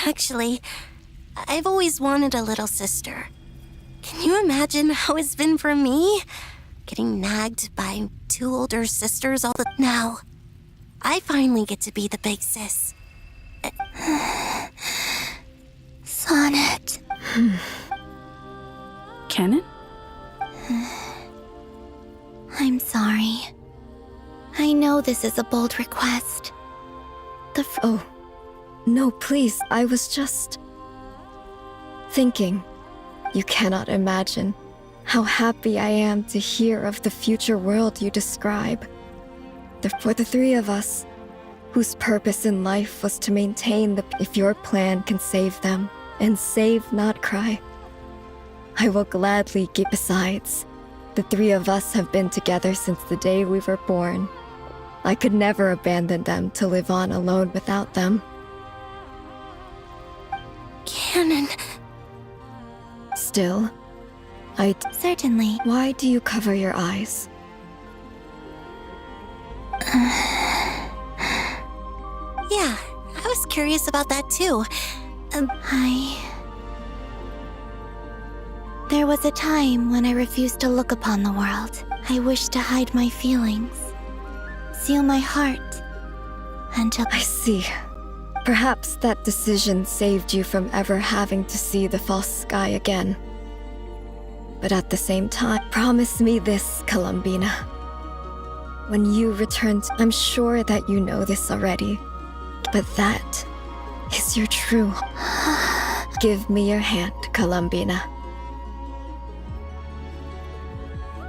[SPEAKER 16] Actually, I've always wanted a little sister. Can you imagine how it's been for me? Getting nagged by two older sisters all the... Now, I finally get to be the big sis.
[SPEAKER 13] Sonnet.
[SPEAKER 8] Kennen?
[SPEAKER 13] I'm sorry. I know this is a bold request.
[SPEAKER 20] Oh, no, please, I was just... thinking. You cannot imagine how happy I am to hear of the future world you describe. For the three of us, whose purpose in life was to maintain if your plan can save them, and save Nodcry, I will gladly give. Besides, the three of us have been together since the day we were born. I could never abandon them to live on alone without them.
[SPEAKER 16] Kennen.
[SPEAKER 20] Still,
[SPEAKER 13] Certainly.
[SPEAKER 20] Why do you cover your eyes?
[SPEAKER 16] Yeah, I was curious about that too.
[SPEAKER 13] There was a time when I refused to look upon the world. I wished to hide my feelings, seal my heart, until...
[SPEAKER 20] I see. Perhaps that decision saved you from ever having to see the false sky again. But at the same time, promise me this, Columbina. when you return I'm sure that you know this already, but that is your true. Give me your hand, Columbina.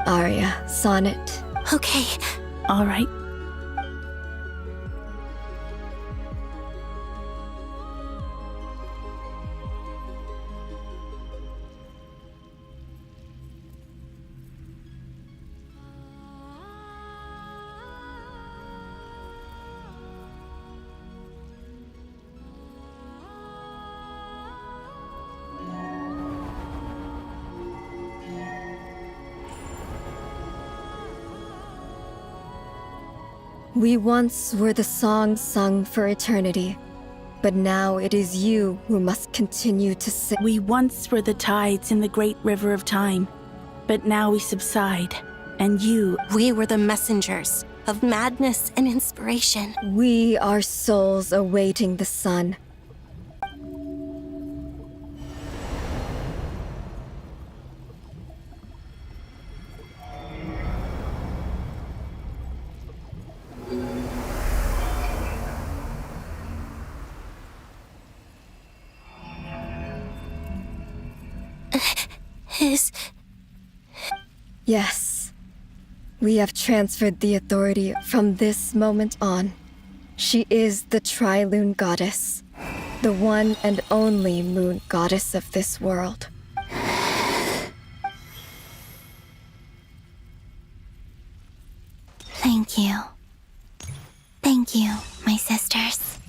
[SPEAKER 20] Aria, sonnet.
[SPEAKER 8] Okay. All right.
[SPEAKER 20] We once were the songs sung for eternity, but now it is you who must continue to sing.
[SPEAKER 8] We once were the tides in the great river of time, but now we subside, and you...
[SPEAKER 16] We were the messengers of madness and inspiration.
[SPEAKER 20] We are souls awaiting the sun. Yes. We have transferred the authority from this moment on. She is the Tri-Lune Goddess, the one and only moon goddess of this world.
[SPEAKER 16] Thank you. Thank you, my sisters.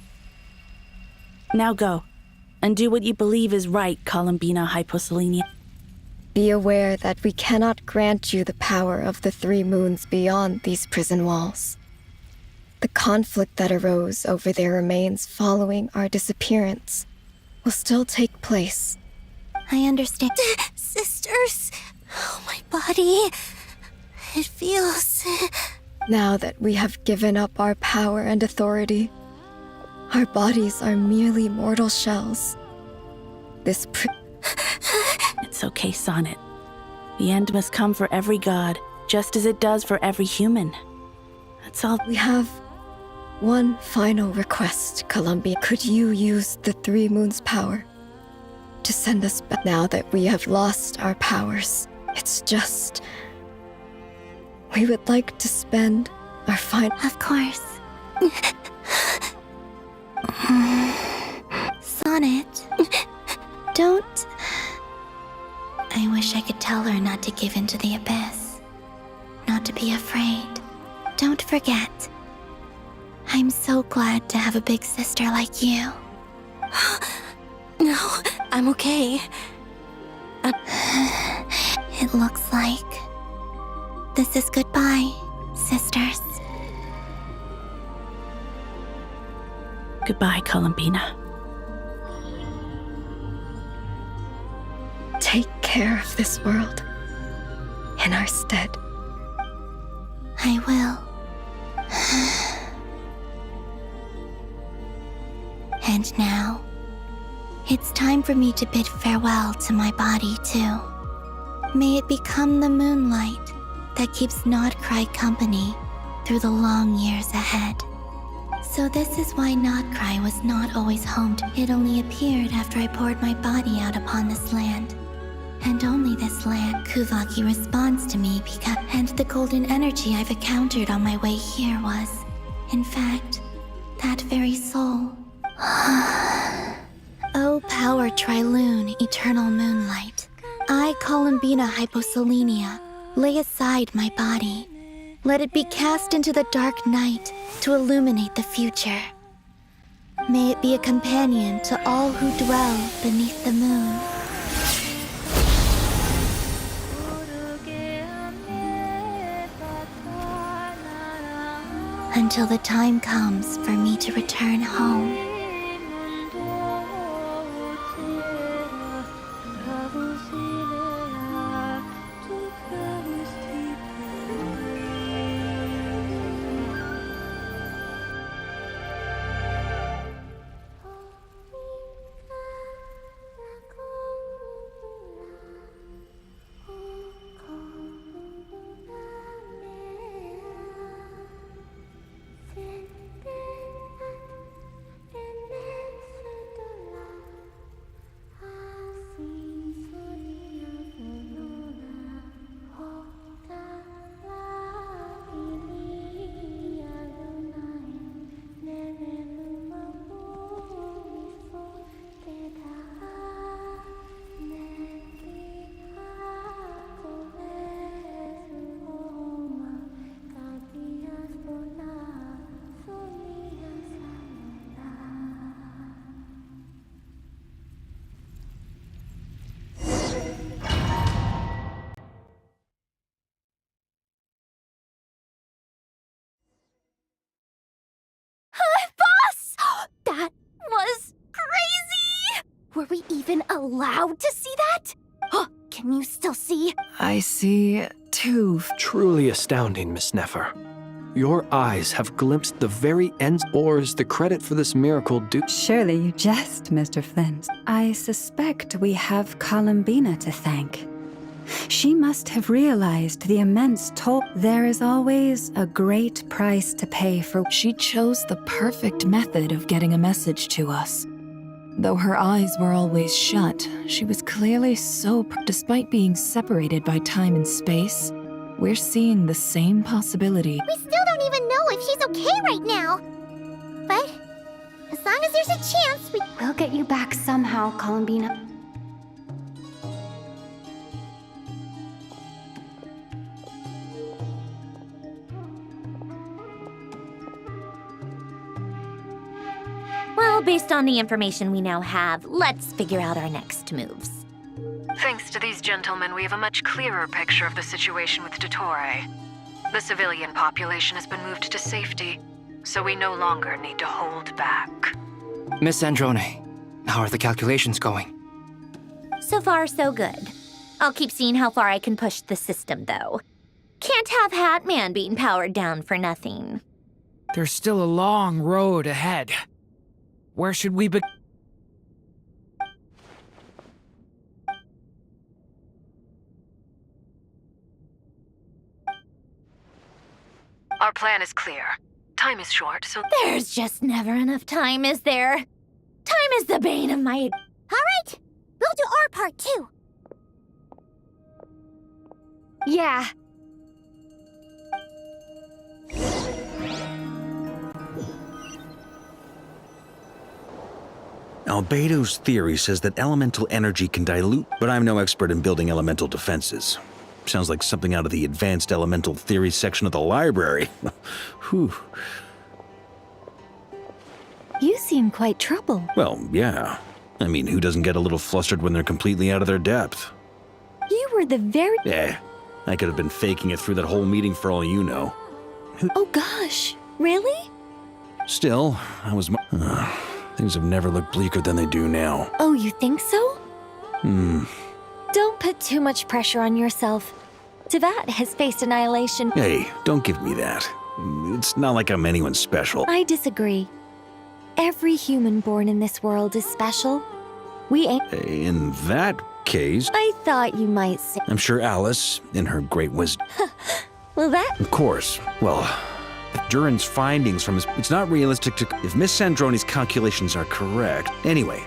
[SPEAKER 8] Now go, and do what you believe is right, Columbina Hyposelenia.
[SPEAKER 20] Be aware that we cannot grant you the power of the three moons beyond these prison walls. The conflict that arose over their remains following our disappearance will still take place.
[SPEAKER 16] I understand. Sisters! Oh, my body. It feels...
[SPEAKER 20] Now that we have given up our power and authority, our bodies are merely mortal shells.
[SPEAKER 8] It's okay, Sonnet. The end must come for every god, just as it does for every human. That's all.
[SPEAKER 20] We have one final request, Columbia. Could you use the Three Moons' power to send us back now that we have lost our powers? It's just... we would like to spend our final...
[SPEAKER 16] Of course. Sonnet, don't... I wish I could tell her not to give in to the abyss. Not to be afraid. Don't forget. I'm so glad to have a big sister like you. No, I'm okay. It looks like this is goodbye, sisters.
[SPEAKER 8] Goodbye, Columbina.
[SPEAKER 20] Take care of this world in our stead.
[SPEAKER 16] I will. And now, it's time for me to bid farewell to my body, too. May it become the moonlight that keeps Notcry company through the long years ahead. So this is why Notcry was not always home. It only appeared after I poured my body out upon this land. And only this land. Kuvaki responds to me because... And the golden energy I've encountered on my way here was, in fact, that very soul. Oh, power Tri-Lune, eternal moonlight. I, Columbina Hyposelenia, lay aside my body. Let it be cast into the dark night to illuminate the future. May it be a companion to all who dwell beneath the moon. Until the time comes for me to return home.
[SPEAKER 1] allowed to see that? Can you still see?
[SPEAKER 2] I see two.
[SPEAKER 4] Truly astounding, Miss Nefer. Your eyes have glimpsed the very ends, or is the credit for this miracle due?
[SPEAKER 19] Surely you jest, Mr. Flint. I suspect we have Columbina to thank. She must have realized the immense toll. There is always a great price to pay for.
[SPEAKER 2] She chose the perfect method of getting a message to us. Though her eyes were always shut, she was clearly so. Despite being separated by time and space, we're seeing the same possibility.
[SPEAKER 1] We still don't even know if she's okay right now. But as long as there's a chance,
[SPEAKER 11] We'll get you back somehow, Columbina.
[SPEAKER 14] Well, based on the information we now have, let's figure out our next moves.
[SPEAKER 6] Thanks to these gentlemen, we have a much clearer picture of the situation with Dottore. The civilian population has been moved to safety, so we no longer need to hold back.
[SPEAKER 12] Miss Androne, how are the calculations going?
[SPEAKER 14] So far, so good. I'll keep seeing how far I can push the system, though. Can't have Hatman being powered down for nothing.
[SPEAKER 15] There's still a long road ahead. Where should we begin?
[SPEAKER 6] Our plan is clear. Time is short, so...
[SPEAKER 14] There's just never enough time, is there? Time is the bane of my...
[SPEAKER 1] All right, we'll do our part too.
[SPEAKER 20] Yeah.
[SPEAKER 3] Albedo's theory says that elemental energy can dilute, but I'm no expert in building elemental defenses. Sounds like something out of the advanced elemental theory section of the library. Whew.
[SPEAKER 20] You seem quite troubled.
[SPEAKER 3] Well, yeah. I mean, who doesn't get a little flustered when they're completely out of their depth?
[SPEAKER 20] You were the very...
[SPEAKER 3] I could have been faking it through that whole meeting for all you know.
[SPEAKER 20] Oh gosh, really?
[SPEAKER 3] Still, I was... things have never looked bleaker than they do now.
[SPEAKER 20] Oh, you think so? Don't put too much pressure on yourself. Tevat has faced annihilation.
[SPEAKER 3] Hey, don't give me that. It's not like I'm anyone special.
[SPEAKER 20] I disagree. Every human born in this world is special. We ain't...
[SPEAKER 3] In that case...
[SPEAKER 20] I thought you might say...
[SPEAKER 3] I'm sure Alice, in her great wisdom...
[SPEAKER 20] Well, that...
[SPEAKER 3] Of course. Well, Duran's findings from his... It's not realistic to... If Miss Sandroni's calculations are correct... Anyway,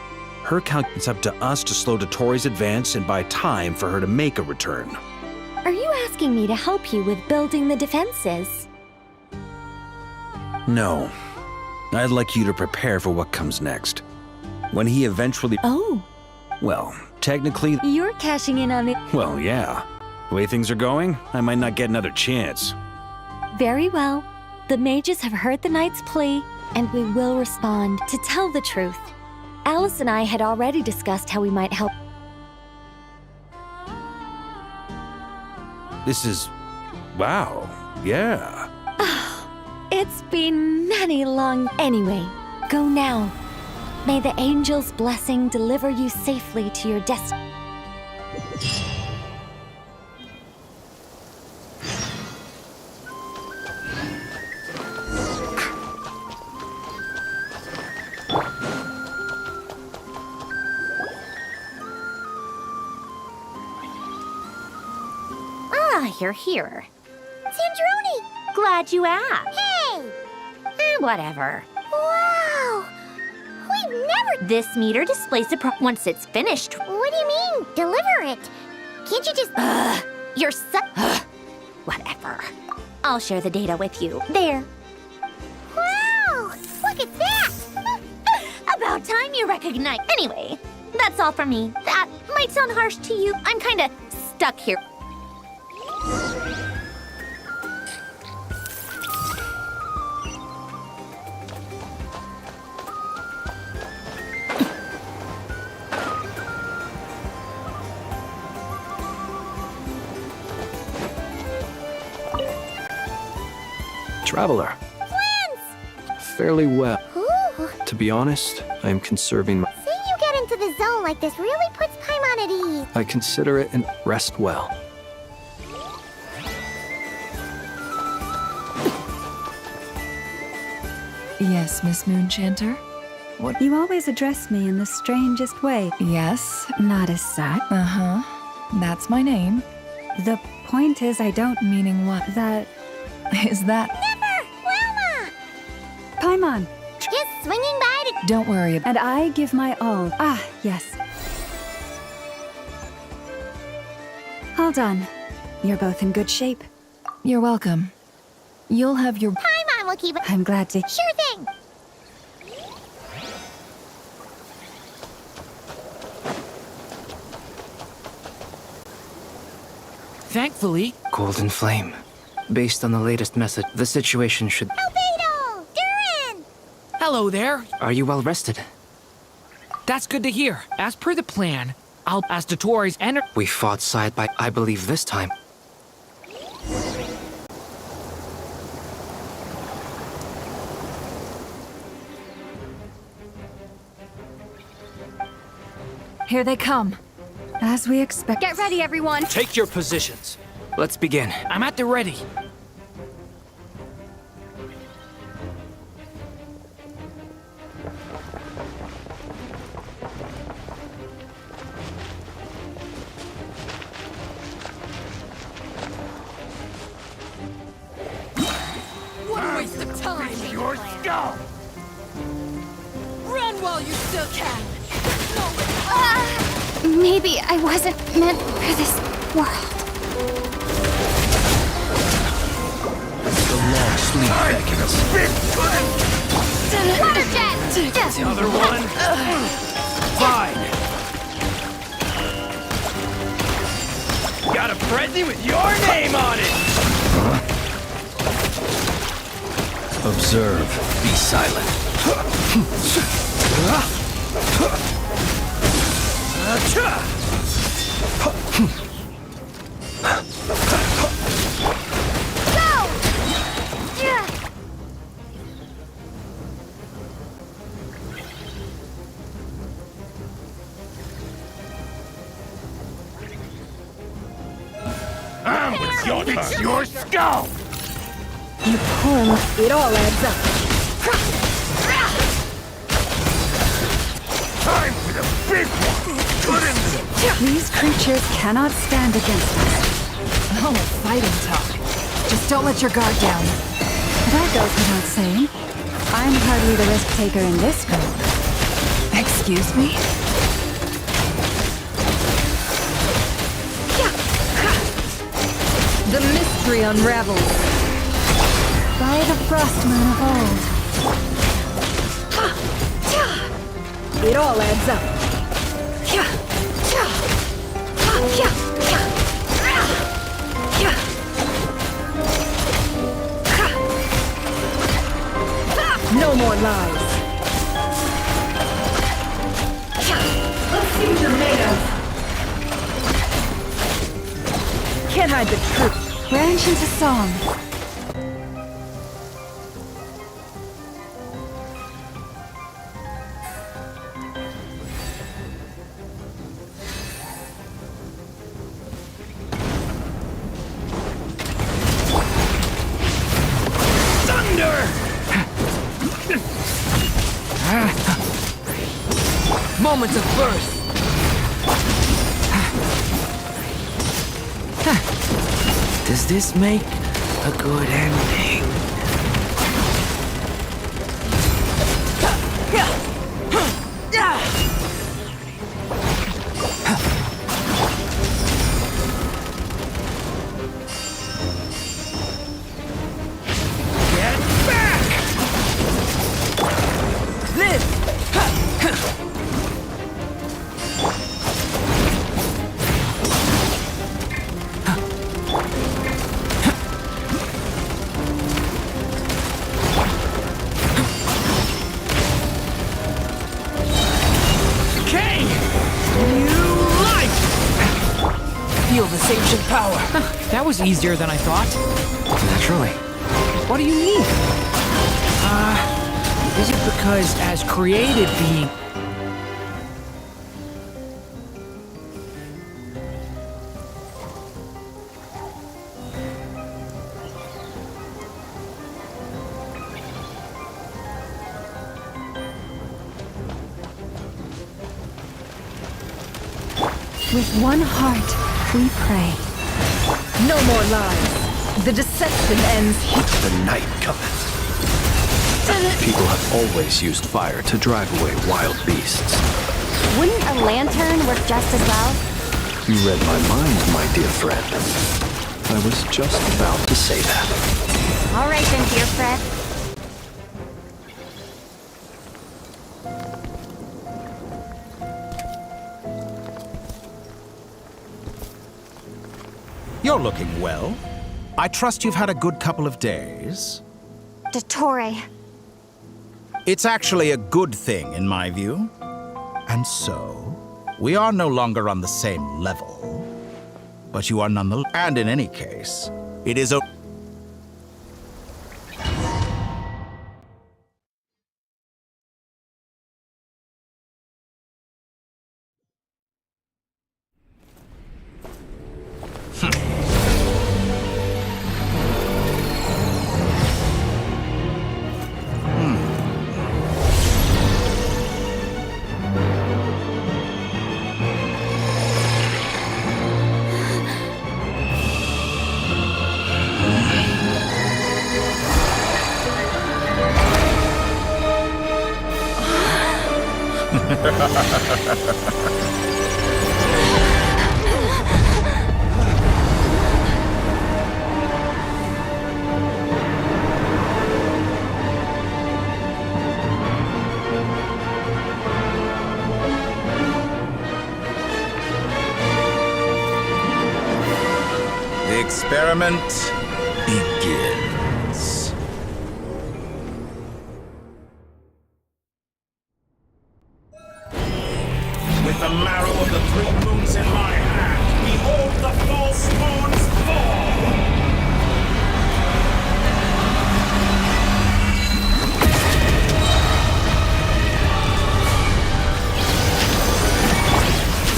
[SPEAKER 3] it's up to us to slow Dottore's advance and buy time for her to make a return.
[SPEAKER 20] Are you asking me to help you with building the defenses?
[SPEAKER 3] No. I'd like you to prepare for what comes next. When he eventually...
[SPEAKER 20] Oh.
[SPEAKER 3] Well, technically...
[SPEAKER 20] You're cashing in on the...
[SPEAKER 3] Well, yeah. The way things are going, I might not get another chance.
[SPEAKER 20] Very well. The mages have heard the knight's plea, and we will respond. To tell the truth, Alice and I had already discussed how we might help.
[SPEAKER 3] This is... Wow. Yeah.
[SPEAKER 20] It's been many long... Anyway, go now. May the angel's blessing deliver you safely to your destiny.
[SPEAKER 14] You're here.
[SPEAKER 1] Sandrone!
[SPEAKER 14] Glad you asked.
[SPEAKER 1] Hey!
[SPEAKER 14] Whatever.
[SPEAKER 1] Wow! We've never...
[SPEAKER 14] This meter displays the once it's finished.
[SPEAKER 1] What do you mean, deliver it? Can't you just...
[SPEAKER 14] You're Whatever. I'll share the data with you. There.
[SPEAKER 1] Wow! Look at that!
[SPEAKER 14] About time you recognize... Anyway, that's all from me. That might sound harsh to you. I'm kinda stuck here.
[SPEAKER 4] Traveler.
[SPEAKER 1] Plans!
[SPEAKER 4] Fairly well.
[SPEAKER 1] Ooh.
[SPEAKER 4] To be honest, I am conserving my...
[SPEAKER 1] Say you get into the zone like this really puts Paimon at ease.
[SPEAKER 4] I consider it and rest well.
[SPEAKER 2] Yes, Miss Moonchanter?
[SPEAKER 19] What? You always address me in the strangest way.
[SPEAKER 2] Yes.
[SPEAKER 19] Not as such.
[SPEAKER 2] Uh-huh. That's my name.
[SPEAKER 19] The point is I don't...
[SPEAKER 2] Meaning what?
[SPEAKER 19] That...
[SPEAKER 2] Is that...
[SPEAKER 1] Never! Wilma!
[SPEAKER 19] Paimon!
[SPEAKER 1] Just swinging by to...
[SPEAKER 2] Don't worry about...
[SPEAKER 19] And I give my all. Ah, yes. All done. You're both in good shape.
[SPEAKER 2] You're welcome. You'll have your...
[SPEAKER 1] Paimon will keep it...
[SPEAKER 19] I'm glad to...
[SPEAKER 1] Sure thing!
[SPEAKER 15] Thankfully...
[SPEAKER 12] Golden Flame. Based on the latest message, the situation should...
[SPEAKER 1] Albedo! Durin!
[SPEAKER 15] Hello there.
[SPEAKER 12] Are you well rested?
[SPEAKER 15] That's good to hear. As per the plan, I'll ask Dotori's enter...
[SPEAKER 12] We fought side by... I believe this time.
[SPEAKER 19] Here they come. As we expect.
[SPEAKER 20] Get ready, everyone!
[SPEAKER 15] Take your positions.
[SPEAKER 12] Let's begin.
[SPEAKER 15] I'm at the ready.
[SPEAKER 7] What a waste of time! Your skull! Run while you still can!
[SPEAKER 11] Maybe I wasn't meant for this world.
[SPEAKER 4] The long sleep beckons.
[SPEAKER 1] Water jet!
[SPEAKER 4] Another one? Fine.
[SPEAKER 17] Got a present with your name on it!
[SPEAKER 4] Observe. Be silent.
[SPEAKER 17] It's your skull!
[SPEAKER 7] You poor little... It all adds up.
[SPEAKER 17] Time for the big one! Put him to...
[SPEAKER 19] These creatures cannot stand against us.
[SPEAKER 2] Oh, fighting talk. Just don't let your guard down.
[SPEAKER 19] That goes without saying. I'm hardly the risk taker in this group.
[SPEAKER 2] Excuse me?
[SPEAKER 7] The mystery unravels.
[SPEAKER 19] By the Frostmoon of old.
[SPEAKER 7] It all adds up. No more lies. Let's see what you're made of. Can't hide the truth.
[SPEAKER 19] Branch into song.
[SPEAKER 15] Moments of birth.
[SPEAKER 12] Does this make a good ending?
[SPEAKER 17] Get back!
[SPEAKER 7] This!
[SPEAKER 15] Feel this ancient power. That was easier than I thought.
[SPEAKER 12] Naturally.
[SPEAKER 15] What do you mean? Is it because as created being...
[SPEAKER 19] With one heart, we pray.
[SPEAKER 7] No more lies. The deception ends here.
[SPEAKER 4] The night cometh. People have always used fire to drive away wild beasts.
[SPEAKER 11] Wouldn't a lantern work just as well?
[SPEAKER 4] You read my mind, my dear friend. I was just about to say that.
[SPEAKER 11] All right then, dear Fred.
[SPEAKER 10] You're looking well. I trust you've had a good couple of days.
[SPEAKER 11] Dottore.
[SPEAKER 10] It's actually a good thing, in my view. And so, we are no longer on the same level. But you are nonetheless. And in any case, it is a... The experiment begins. With the marrow of the 3 moons in my hand, behold the false moons fall!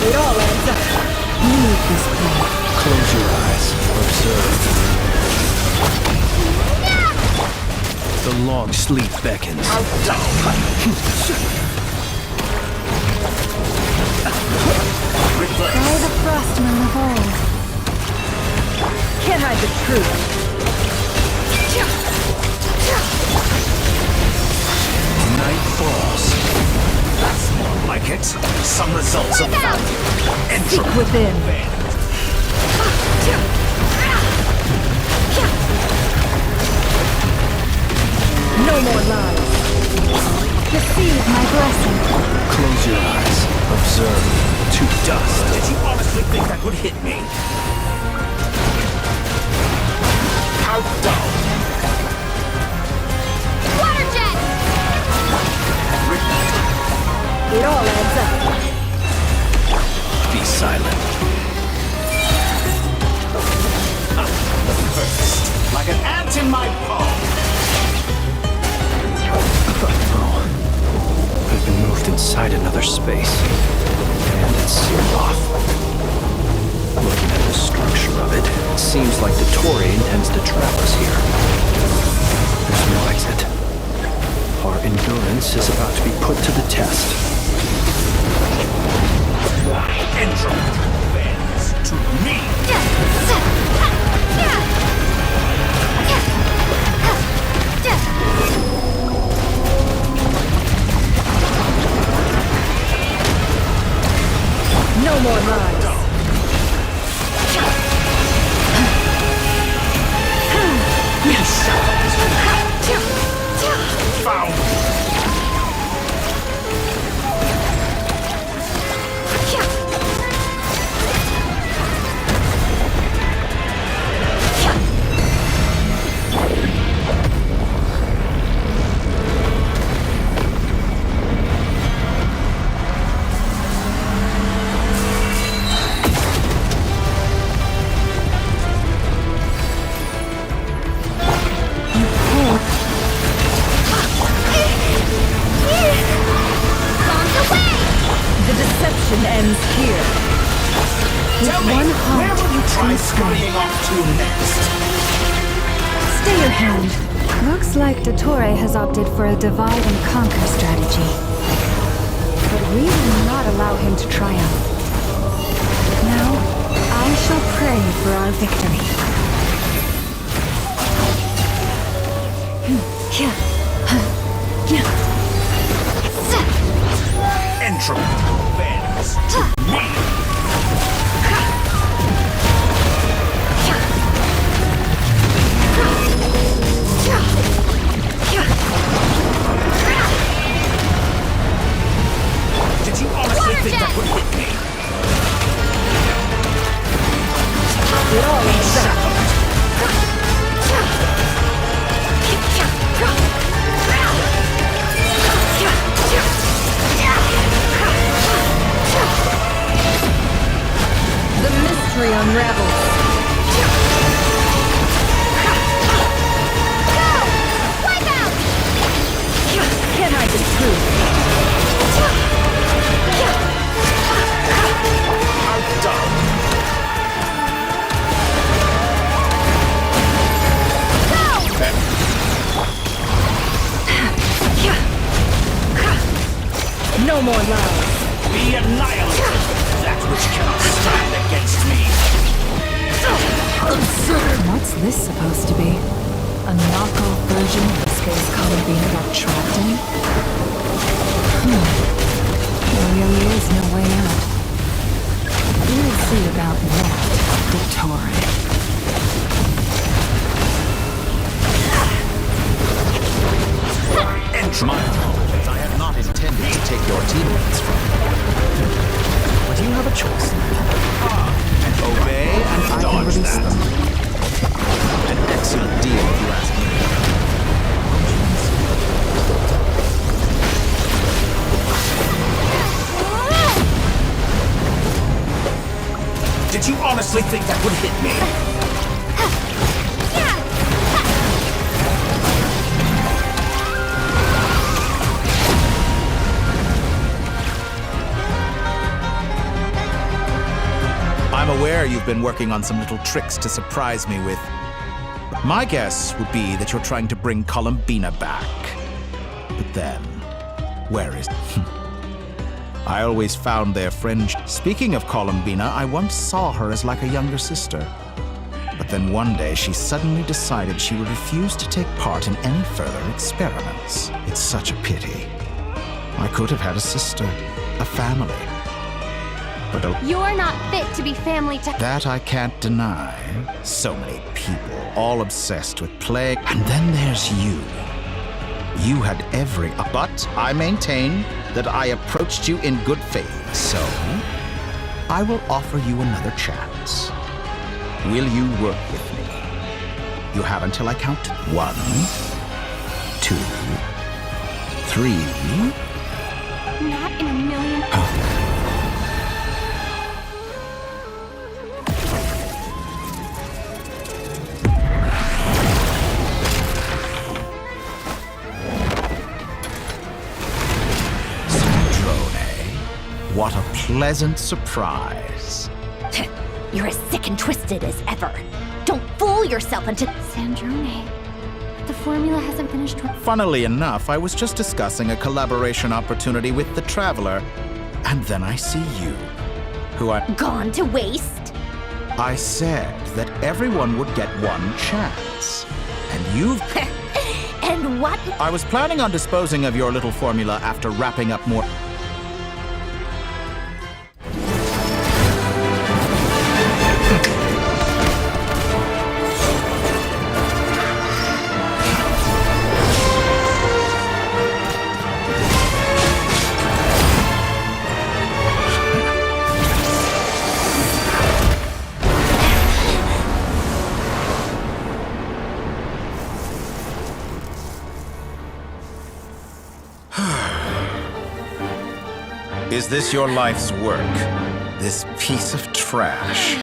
[SPEAKER 7] It all adds up. Leave this place.
[SPEAKER 4] Close your eyes. Observe. The long sleep beckons.
[SPEAKER 19] Try the frostman of old.
[SPEAKER 7] Can't hide the truth.
[SPEAKER 10] Night falls. That's more like it. Some results of value.
[SPEAKER 7] Seek within. No more lies.
[SPEAKER 19] Receive my blessing.
[SPEAKER 4] Close your eyes. Observe.
[SPEAKER 10] To dust. Did you honestly think that would hit me? How dull.
[SPEAKER 1] Water jet!
[SPEAKER 7] It all adds up.
[SPEAKER 4] Be silent.
[SPEAKER 10] First, like an ant in my palm.
[SPEAKER 4] Oh. I've been moved inside another space. And it's sealed off. Looking at the structure of it, it seems like Dottore intends to trap us here. There's no exit. Our endurance is about to be put to the test.
[SPEAKER 10] Entropy bends to me.
[SPEAKER 7] No more lies.
[SPEAKER 10] Found.
[SPEAKER 7] The deception ends here.
[SPEAKER 10] Tell me,
[SPEAKER 19] one heart,
[SPEAKER 10] where will you try
[SPEAKER 19] we
[SPEAKER 10] scurrying off to next?
[SPEAKER 19] Stay your hand. Looks like Dottore has opted for a divide and conquer strategy. But we will not allow him to triumph. shall pray for our victory.
[SPEAKER 17] Entropy bends to me. Did you honestly think that would hit me?
[SPEAKER 7] It all adds up. The mystery unravels.
[SPEAKER 1] Go! Wipe out!
[SPEAKER 7] Can I disprove?
[SPEAKER 17] Outdone.
[SPEAKER 7] No more lies.
[SPEAKER 17] Be annihilated. That which cannot stand against me.
[SPEAKER 2] What's this supposed to be? A knockoff version of the space Columbina got trapped in? There really is no way out. We'll see about that, Dottore.
[SPEAKER 10] My apologies, I had not intended to take your teammates from you. But you have a choice. Obey and I can release them. An excellent deal if you ask me.
[SPEAKER 17] Did you honestly think that would hit me?
[SPEAKER 10] I'm aware you've been working on some little tricks to surprise me with. My guess would be that you're trying to bring Columbina back. But then, where is... I always found their friendship. Speaking of Columbina, I once saw her as like a younger sister. But then one day she suddenly decided she would refuse to take part in any further experiments. It's such a pity. I could have had a sister, a family. But
[SPEAKER 11] You're not fit to be family to...
[SPEAKER 10] that I can't deny. So many people, all obsessed with play. And then there's you. You had every... But I maintain that I approached you in good faith. So, I will offer you another chance. Will you work with me? You have until I count 1, 2, 3...
[SPEAKER 11] Not in a million...
[SPEAKER 10] What a pleasant surprise.
[SPEAKER 14] You're as sick and twisted as ever. Don't fool yourself into...
[SPEAKER 11] Sandrone. The formula hasn't finished...
[SPEAKER 10] Funnily enough, I was just discussing a collaboration opportunity with the Traveler, and then I see you, who I...
[SPEAKER 14] Gone to waste?
[SPEAKER 10] I said that everyone would get one chance, and you've...
[SPEAKER 14] And what?
[SPEAKER 10] I was planning on disposing of your little formula after wrapping up more... Is this your life's work? This piece of trash?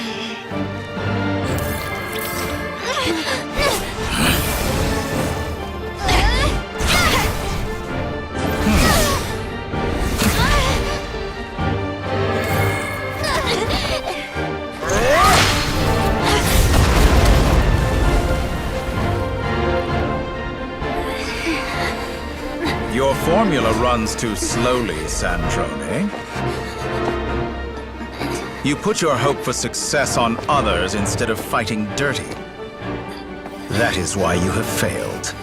[SPEAKER 10] Your formula runs too slowly, Sandrone. You put your hope for success on others instead of fighting dirty. That is why you have failed.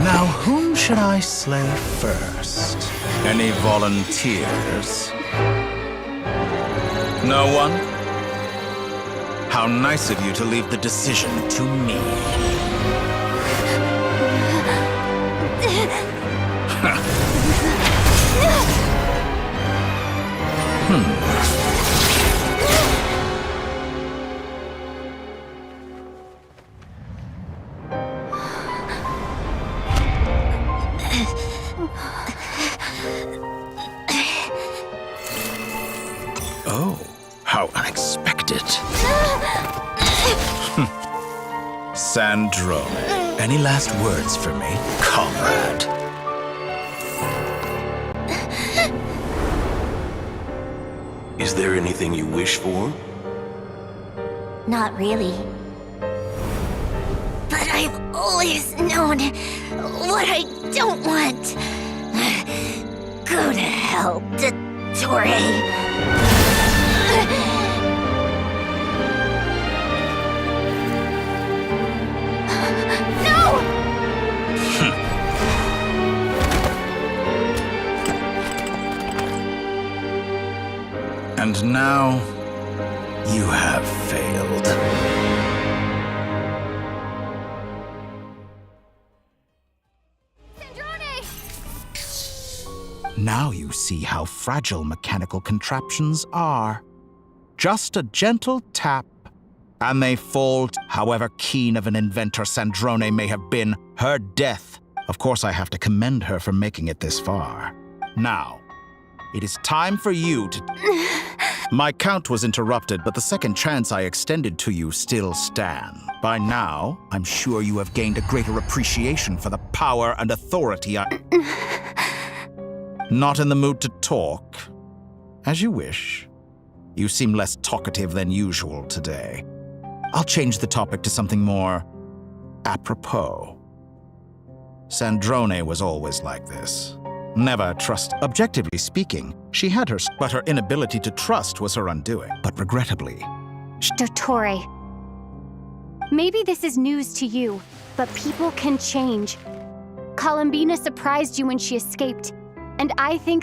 [SPEAKER 10] Now, whom should I slay first? Any volunteers? No one? How nice of you to leave the decision to me. Oh, how unexpected. Sandrone, any last words for me, comrade?
[SPEAKER 17] Is there anything you wish for?
[SPEAKER 14] Not really. But I've always known what I don't want. Go to hell, Dottore.
[SPEAKER 10] And now, you have failed. Now you see how fragile mechanical contraptions are. Just a gentle tap, and they fall. However keen of an inventor Sandrone may have been, her death. Of course, I have to commend her for making it this far. Now, it is time for you to... My count was interrupted, but the second chance I extended to you still stands. By now, I'm sure you have gained a greater appreciation for the power and authority I... Not in the mood to talk? As you wish. You seem less talkative than usual today. I'll change the topic to something more apropos. Sandrone was always like this. Never trust. Objectively speaking, she had her, but her inability to trust was her undoing. But regrettably...
[SPEAKER 11] Dottore, maybe this is news to you, but people can change. Columbina surprised you when she escaped, and I think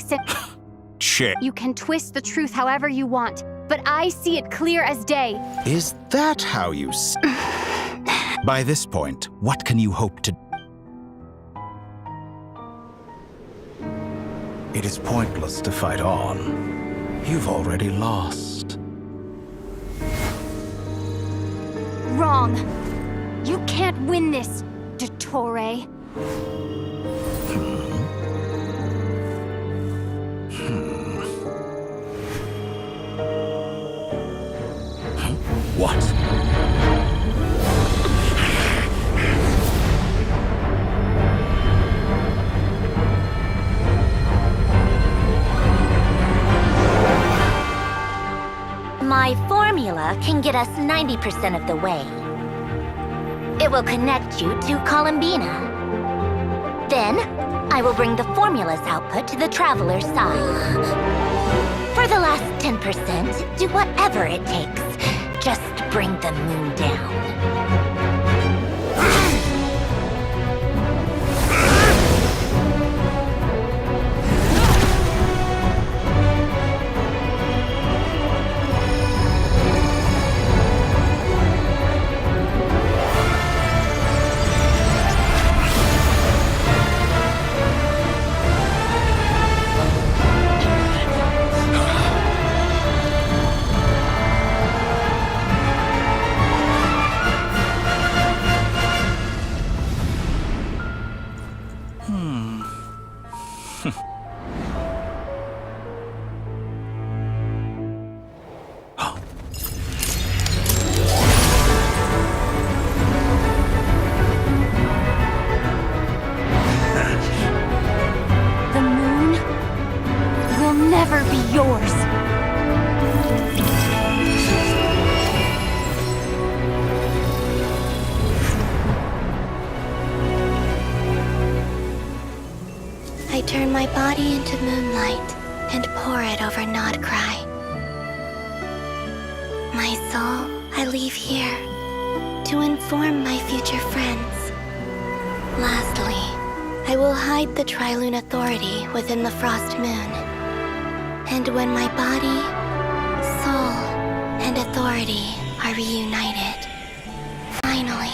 [SPEAKER 10] Shit.
[SPEAKER 11] You can twist the truth however you want, but I see it clear as day.
[SPEAKER 10] Is that how you By this point, what can you hope to... It is pointless to fight on. You've already lost.
[SPEAKER 11] Wrong. You can't win this, Dottore.
[SPEAKER 10] What?
[SPEAKER 14] My formula can get us 90% of the way. It will connect you to Columbina. Then, I will bring the formula's output to the Traveler's side. For the last 10%, do whatever it takes. Just bring the moon down.
[SPEAKER 11] Never be yours.
[SPEAKER 16] I turn my body into moonlight, and pour it over Nodcry. My soul, I leave here to inform my future friends. Lastly, I will hide the Trilune Authority within the Frost Moon. And when my body, soul, and authority are reunited, finally.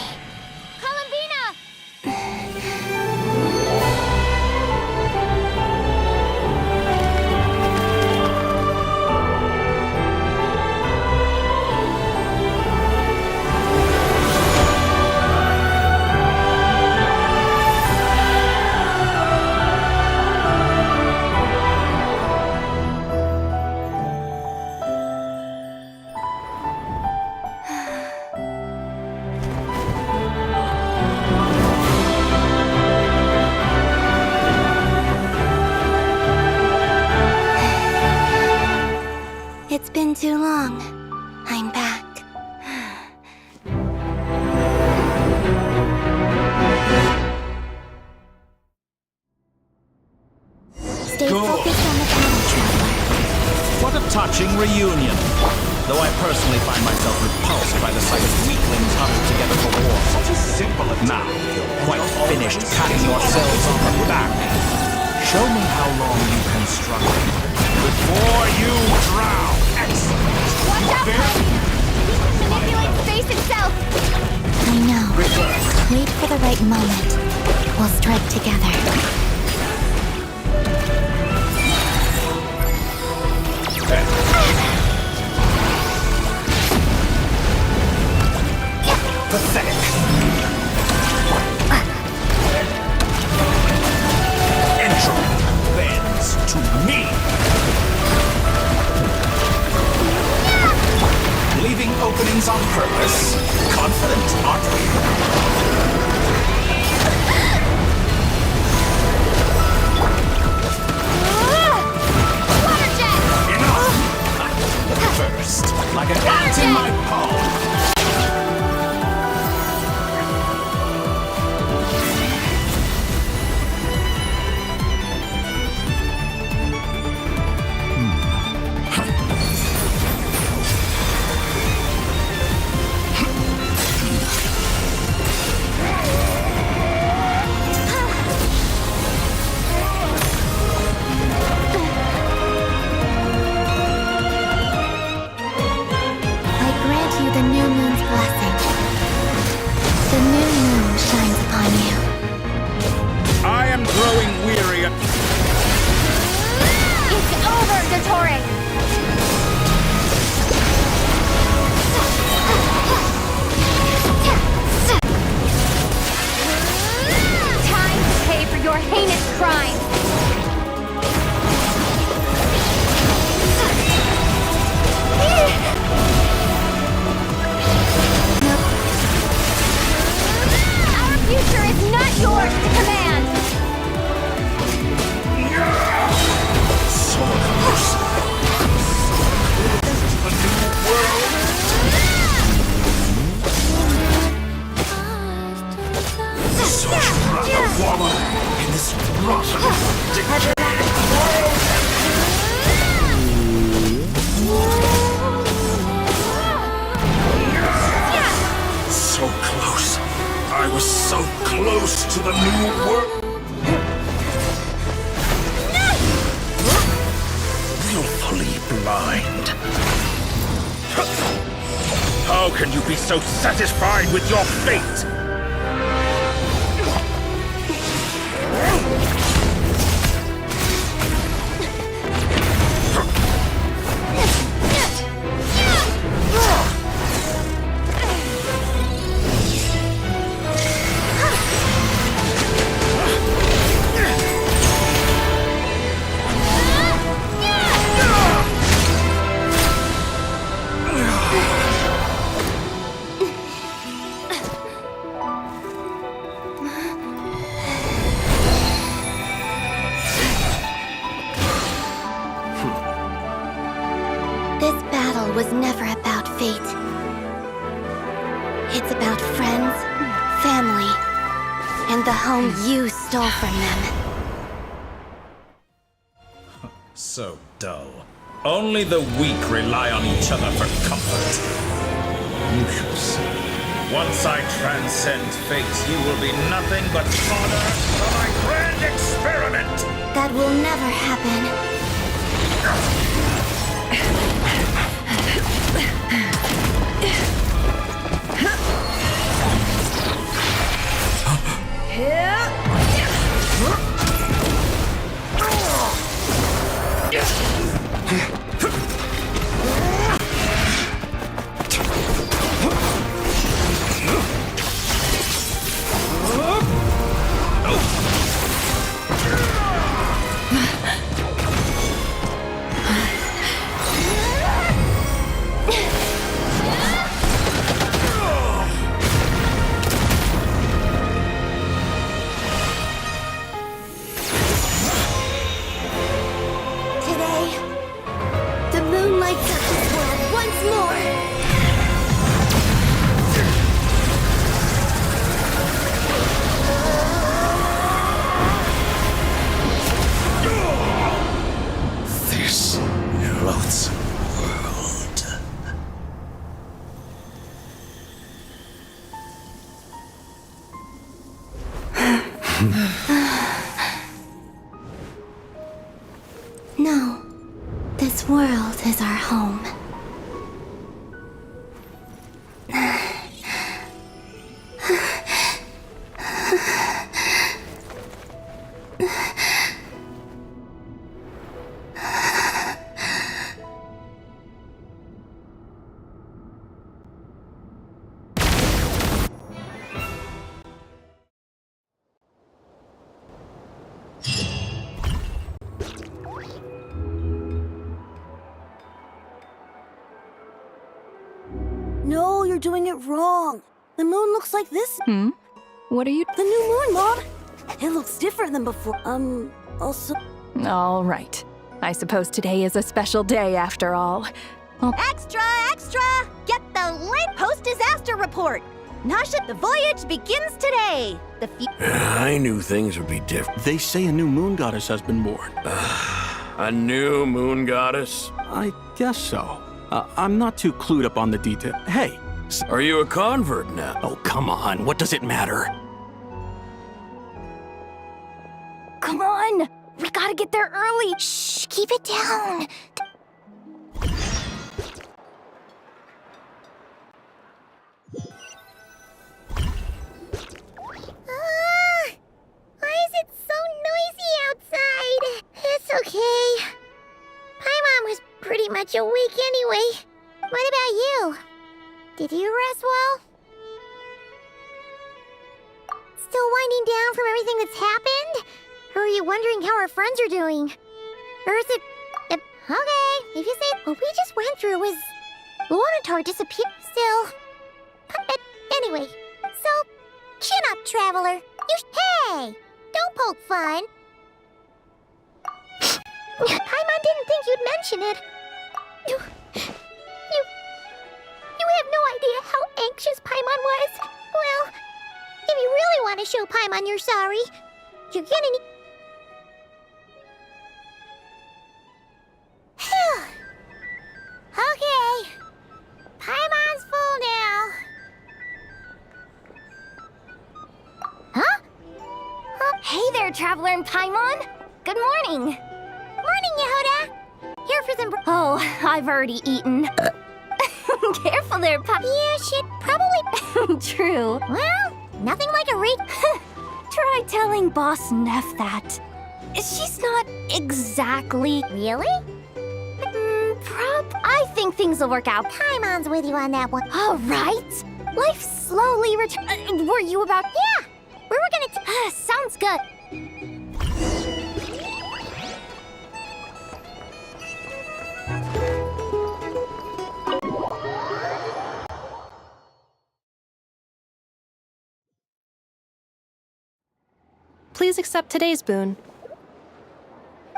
[SPEAKER 16] It's been too long. I'm back. Stay focused on the battle, Traveler.
[SPEAKER 10] What a touching reunion. Though I personally find myself repulsed by the sight of weaklings huddled together for war. Such a simple now, quite finished patting yourselves on the back. Show me how long you can struggle before you drown. Excellent.
[SPEAKER 1] Watch out, Chloe! He can manipulate space itself!
[SPEAKER 16] I know. Wait for the right moment. We'll strike together.
[SPEAKER 10] Pathetic. Entropy bends to me. Leaving openings on purpose. Confident, aren't we?
[SPEAKER 1] Water jet!
[SPEAKER 10] Enough! First, like an ant in my palm.
[SPEAKER 21] How can you be so satisfied with your fate?
[SPEAKER 16] Was never about fate. It's about friends, family, and the home you stole from them.
[SPEAKER 10] So dull. Only the weak rely on each other for comfort. You shall see. Once I transcend fate, you will be nothing but fodder for my grand experiment!
[SPEAKER 16] That will never happen. No, this world is our home.
[SPEAKER 8] No, you're doing it wrong. The moon looks like this.
[SPEAKER 7] What are you?
[SPEAKER 8] The new moon, Mom. It looks different than before. Also.
[SPEAKER 7] All right. I suppose today is a special day after all.
[SPEAKER 14] Extra, extra! Get the late post-disaster report. Nasha, the voyage begins today.
[SPEAKER 5] I knew things would be different.
[SPEAKER 17] They say a new moon goddess has been born.
[SPEAKER 5] A new moon goddess?
[SPEAKER 17] I guess so. I'm not too clued up on the detail. Hey!
[SPEAKER 5] Are you a convert now?
[SPEAKER 17] Oh, come on. What does it matter?
[SPEAKER 11] Come on! We gotta get there early!
[SPEAKER 1] Shh, keep it down. Why is it so noisy outside? It's okay. Paimon was pretty much awake anyway. What about you? Did you rest well? Still winding down from everything that's happened? Or are you wondering how our friends are doing? Or is it... okay, if you say what we just went through was... Lunatar disappeared still. Anyway, so... Chin up, Traveler. Hey! Don't poke fun. Paimon didn't think you'd mention it. You have no idea how anxious Paimon was. Well, if you really want to show Paimon you're sorry, you're gonna need... Okay. Paimon's full now. Huh?
[SPEAKER 11] Hey there, Traveler and Paimon! Good morning!
[SPEAKER 1] Morning, Yehuda. Here for some...
[SPEAKER 11] Oh, I've already eaten. Careful there,
[SPEAKER 1] Yeah, shit, probably...
[SPEAKER 11] True.
[SPEAKER 1] Well, nothing like a read...
[SPEAKER 11] Try telling Boss Neff that. She's not exactly...
[SPEAKER 1] Really?
[SPEAKER 11] I think things will work out.
[SPEAKER 1] Paimon's with you on that one.
[SPEAKER 11] All right. Life slowly returns. Were you about...
[SPEAKER 1] Yeah, we were gonna...
[SPEAKER 11] Sounds good.
[SPEAKER 7] Please accept today's boon.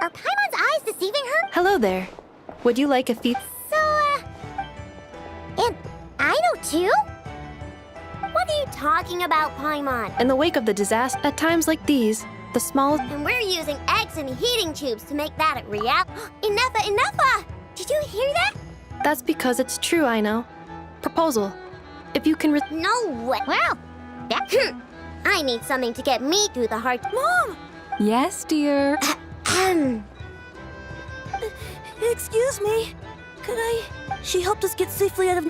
[SPEAKER 1] Are Paimon's eyes deceiving her?
[SPEAKER 7] Hello there. Would you like a feat?
[SPEAKER 1] So, and I know too? What are you talking about, Paimon?
[SPEAKER 7] In the wake of the disaster, at times like these, the smallest...
[SPEAKER 1] And we're using egg electronics and heating tubes to make that a reality. Enough! Did you hear that?
[SPEAKER 9] That's because it's true, I know. Proposal. If you can
[SPEAKER 1] No way. Well, I need something to get me through the hard...
[SPEAKER 7] Mom! Yes, dear.
[SPEAKER 8] Excuse me. Could I... She helped us get safely out of...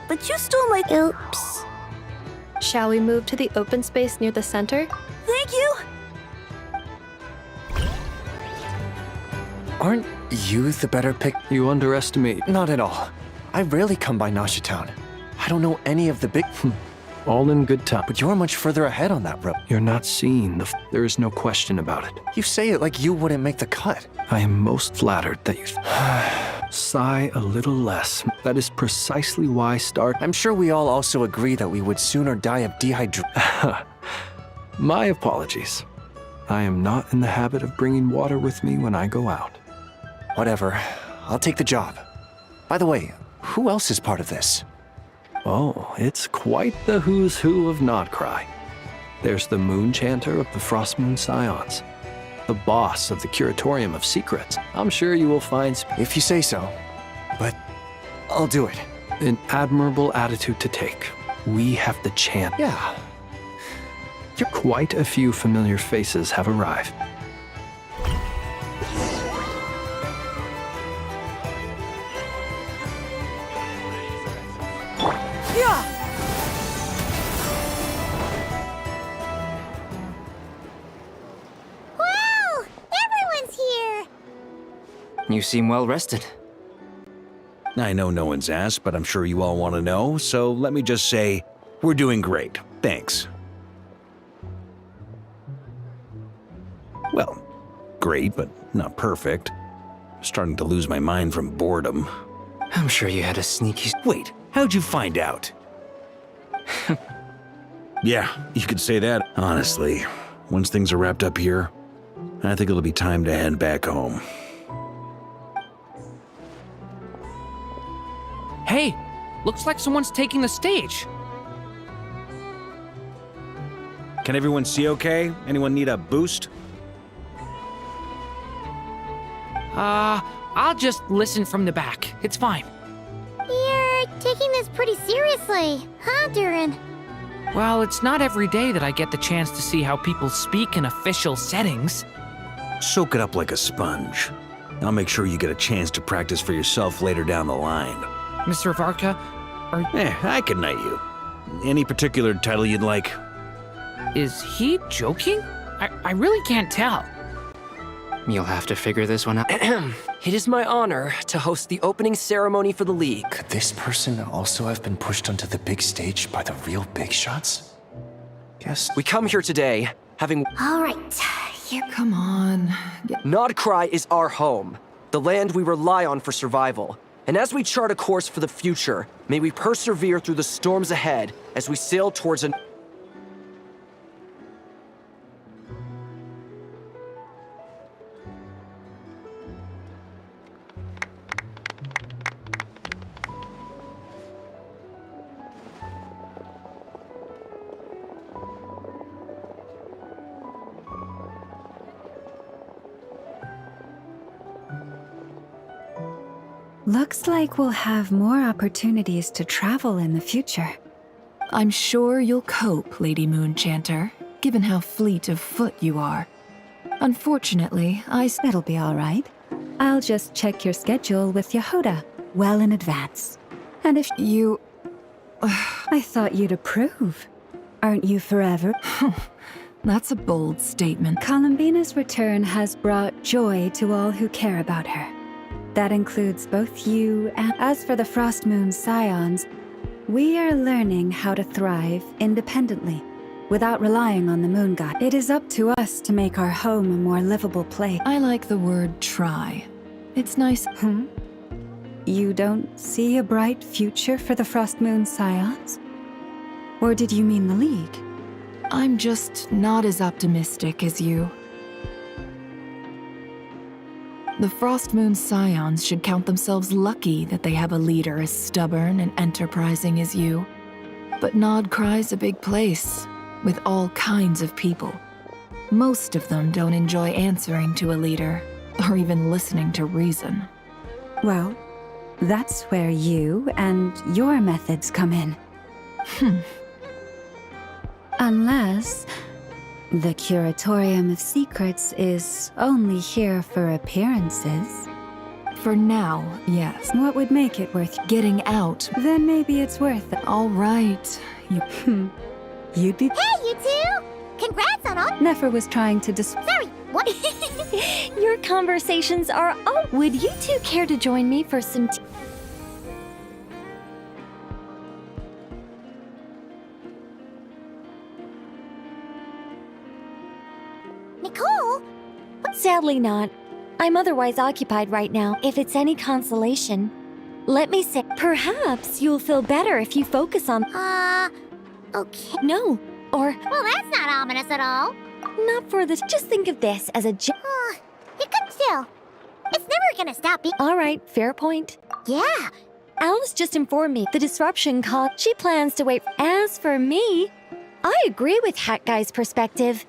[SPEAKER 8] but you stole my...
[SPEAKER 1] Oops.
[SPEAKER 9] Shall we move to the open space near the center?
[SPEAKER 8] Thank you!
[SPEAKER 18] Aren't you the better pick?
[SPEAKER 4] You underestimate.
[SPEAKER 18] Not at all. I rarely come by Nasha Town. I don't know any of the big...
[SPEAKER 4] All in good time.
[SPEAKER 18] But you're much further ahead on that road.
[SPEAKER 4] You're not seeing the... There is no question about it.
[SPEAKER 18] You say it like you wouldn't make the cut.
[SPEAKER 4] I am most flattered that you... Sigh a little less. That is precisely why
[SPEAKER 18] I'm sure we all also agree that we would sooner die of dehydration.
[SPEAKER 4] My apologies. I am not in the habit of bringing water with me when I go out.
[SPEAKER 18] Whatever. I'll take the job. By the way, who else is part of this?
[SPEAKER 4] Oh, it's quite the who's who of Nodcry. There's the Moon Chanter of the Frost Moon Scions, the boss of the Curatorium of Secrets. I'm sure you will find...
[SPEAKER 18] If you say so. But I'll do it.
[SPEAKER 4] An admirable attitude to take. We have the chance.
[SPEAKER 18] Yeah.
[SPEAKER 4] Quite a few familiar faces have arrived.
[SPEAKER 1] Wow! Everyone's here!
[SPEAKER 12] You seem well rested.
[SPEAKER 3] I know no one's asked, but I'm sure you all want to know, so let me just say, we're doing great. Thanks. Well, great, but not perfect. I'm starting to lose my mind from boredom.
[SPEAKER 12] I'm sure you had a sneaky...
[SPEAKER 3] Wait, how'd you find out? Yeah, you could say that. Honestly, once things are wrapped up here, I think it'll be time to head back home.
[SPEAKER 15] Hey, looks like someone's taking the stage.
[SPEAKER 3] Can everyone see okay? Anyone need a boost?
[SPEAKER 15] I'll just listen from the back. It's fine.
[SPEAKER 1] You're taking this pretty seriously, huh, Durin?
[SPEAKER 15] Well, it's not every day that I get the chance to see how people speak in official settings.
[SPEAKER 3] Soak it up like a sponge. I'll make sure you get a chance to practice for yourself later down the line.
[SPEAKER 15] Mr. Varka,
[SPEAKER 3] I can knight you. Any particular title you'd like?
[SPEAKER 15] Is he joking? I really can't tell.
[SPEAKER 12] You'll have to figure this one out. It is my honor to host the opening ceremony for the League.
[SPEAKER 18] Could this person also have been pushed onto the big stage by the real big shots? Guess...
[SPEAKER 12] We come here today, having...
[SPEAKER 1] All right, here...
[SPEAKER 2] Come on.
[SPEAKER 12] Nodcry is our home, the land we rely on for survival. And as we chart a course for the future, may we persevere through the storms ahead as we sail towards an...
[SPEAKER 19] Looks like we'll have more opportunities to travel in the future.
[SPEAKER 2] I'm sure you'll cope, Lady Moonchanter, given how fleet of foot you are. Unfortunately,
[SPEAKER 19] It'll be all right. I'll just check your schedule with Yehoda well in advance. And if
[SPEAKER 2] you...
[SPEAKER 19] I thought you'd approve. Aren't you forever?
[SPEAKER 2] That's a bold statement.
[SPEAKER 19] Columbina's return has brought joy to all who care about her. That includes both you and... As for the Frost Moon Scions, we are learning how to thrive independently, without relying on the Moon God. It is up to us to make our home a more livable place.
[SPEAKER 2] I like the word try. It's nice.
[SPEAKER 19] You don't see a bright future for the Frost Moon Scions? Or did you mean the League?
[SPEAKER 2] I'm just not as optimistic as you. The Frost Moon Scions should count themselves lucky that they have a leader as stubborn and enterprising as you. But Nodcry's a big place, with all kinds of people. Most of them don't enjoy answering to a leader, or even listening to reason.
[SPEAKER 19] Well, that's where you and your methods come in. Unless the Curatorium of Secrets is only here for appearances.
[SPEAKER 2] For now, yes.
[SPEAKER 19] What would make it worth
[SPEAKER 2] getting out?
[SPEAKER 19] Then maybe it's worth it.
[SPEAKER 2] All right.
[SPEAKER 19] You'd be...
[SPEAKER 1] Hey, you two! Congrats on all...
[SPEAKER 19] Nefer was trying to
[SPEAKER 1] Sorry, what?
[SPEAKER 20] Your conversations are... Oh, would you two care to join me for some tea?
[SPEAKER 1] Nicole?
[SPEAKER 20] Sadly not. I'm otherwise occupied right now, if it's any consolation. Let me say, perhaps you'll feel better if you focus on...
[SPEAKER 1] Okay.
[SPEAKER 20] No, or...
[SPEAKER 1] Well, that's not ominous at all.
[SPEAKER 20] Not for this. Just think of this as a...
[SPEAKER 1] You could still. It's never gonna stop being...
[SPEAKER 20] All right, fair point.
[SPEAKER 1] Yeah.
[SPEAKER 20] Alice just informed me the disruption caused... She plans to wait. As for me, I agree with Hat Guy's perspective.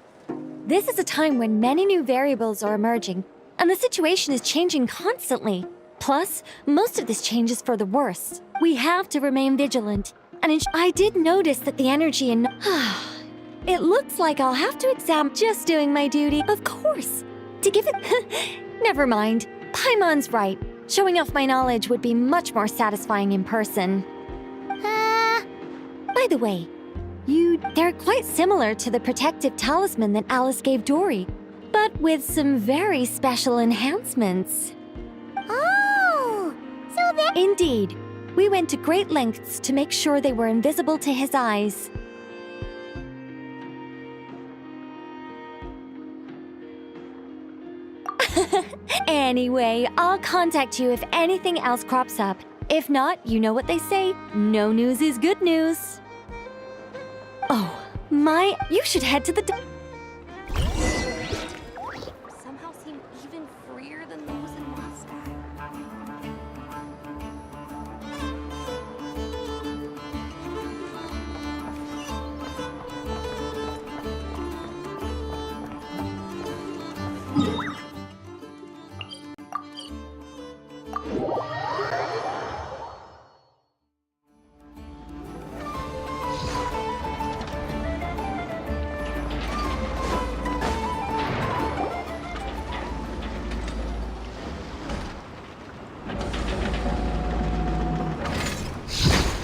[SPEAKER 20] This is a time when many new variables are emerging, and the situation is changing constantly. Plus, most of this change is for the worse. We have to remain vigilant. And I did notice that the energy in... It looks like I'll have to examine just doing my duty. Of course. To give it... Never mind. Paimon's right. Showing off my knowledge would be much more satisfying in person. By the way, they're quite similar to the protective talisman that Alice gave Dory, but with some very special enhancements.
[SPEAKER 1] Oh! So then...
[SPEAKER 20] Indeed. We went to great lengths to make sure they were invisible to his eyes. Anyway, I'll contact you if anything else crops up. If not, you know what they say, no news is good news. Oh, you should head to the...
[SPEAKER 9] Somehow seem even freer than those in Moscow.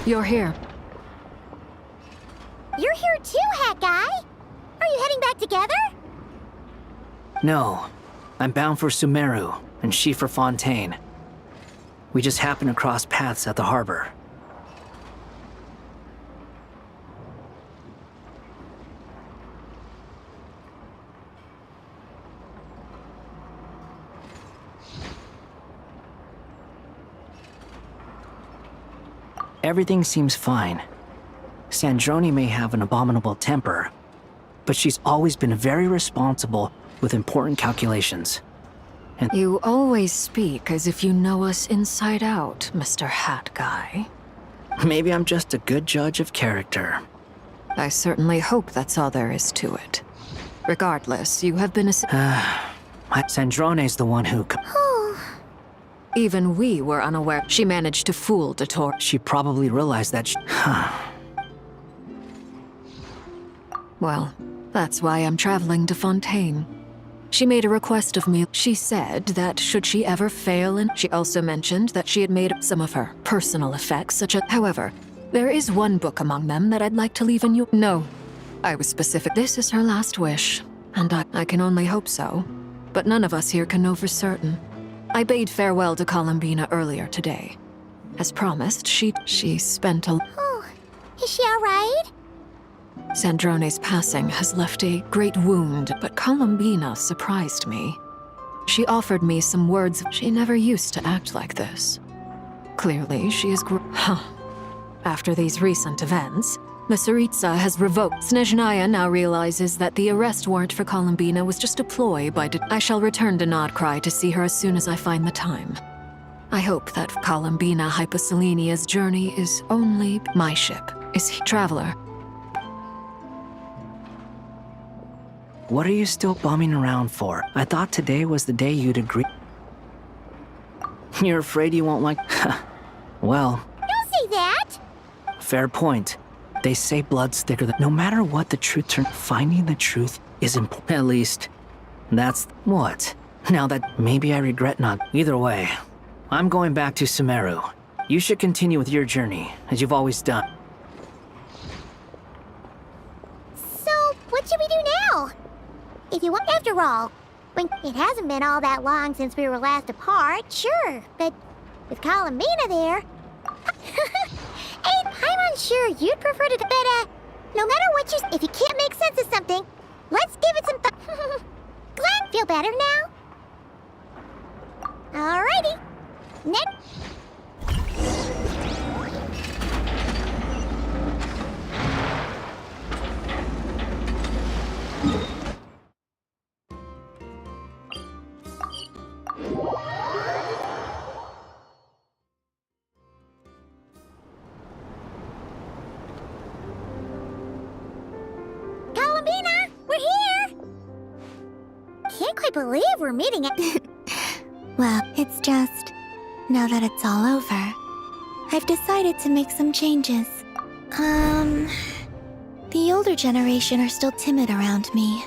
[SPEAKER 2] You're here.
[SPEAKER 1] You're here too, Hat Guy. Are you heading back together?
[SPEAKER 12] No. I'm bound for Sumeru, and she for Fontaine. We just happened to cross paths at the harbor. Everything seems fine. Sandrone may have an abominable temper, but she's always been very responsible with important calculations. And
[SPEAKER 6] you always speak as if you know us inside out, Mr. Hat Guy.
[SPEAKER 12] Maybe I'm just a good judge of character.
[SPEAKER 6] I certainly hope that's all there is to it. Regardless, you have been a...
[SPEAKER 12] Sandrone's the one who...
[SPEAKER 6] Even we were unaware she managed to fool Dator.
[SPEAKER 12] She probably realized that she...
[SPEAKER 6] Well, that's why I'm traveling to Fontaine. She made a request of me. She said that should she ever fail, and she also mentioned that she had made some of her personal effects, such as... However, there is one book among them that I'd like to leave in you. No, I was specific. This is her last wish, and I can only hope so. But none of us here can know for certain. I bade farewell to Columbina earlier today. As promised, she spent a...
[SPEAKER 1] Oh, is she all right?
[SPEAKER 6] Sandrone's passing has left a great wound, but Columbina surprised me. She offered me some words. She never used to act like this. Clearly, she is After these recent events, Tsaritsa has revoked. Snezhnaya now realizes that the arrest warrant for Columbina was just a ploy by I shall return to Nodcry to see her as soon as I find the time. I hope that Columbina Hyposelenia's journey is only my ship. Is he traveler?
[SPEAKER 12] What are you still bumming around for? I thought today was the day you'd agree. You're afraid you won't like... Well...
[SPEAKER 1] Don't say that!
[SPEAKER 12] Fair point. They say blood's thicker than... No matter what the truth turns... Finding the truth is important. At least, that's... What? Now that maybe I regret not... Either way, I'm going back to Sumeru. You should continue with your journey, as you've always done.
[SPEAKER 1] So, what should we do now? If you want, after all, when it hasn't been all that long since we were last apart, sure, but with Columbina there... I'm unsure you'd prefer to... But, no matter what you... If you can't make sense of something, let's give it some thought. Glad feel better now? Alrighty. Next... Columbina, we're here! Can't quite believe we're meeting it.
[SPEAKER 16] Well, it's just... Now that it's all over, I've decided to make some changes. The older generation are still timid around me.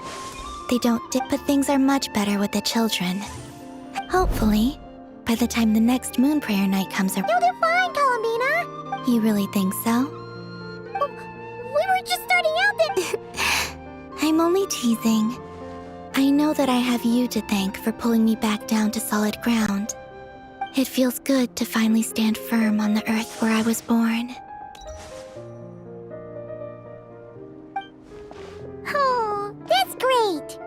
[SPEAKER 16] They don't but things are much better with the children. Hopefully, by the time the next moon prayer night comes around...
[SPEAKER 1] You'll do fine, Columbina!
[SPEAKER 16] You really think so?
[SPEAKER 1] We were just starting out then...
[SPEAKER 16] I'm only teasing. I know that I have you to thank for pulling me back down to solid ground. It feels good to finally stand firm on the earth where I was born.
[SPEAKER 1] Oh, that's great!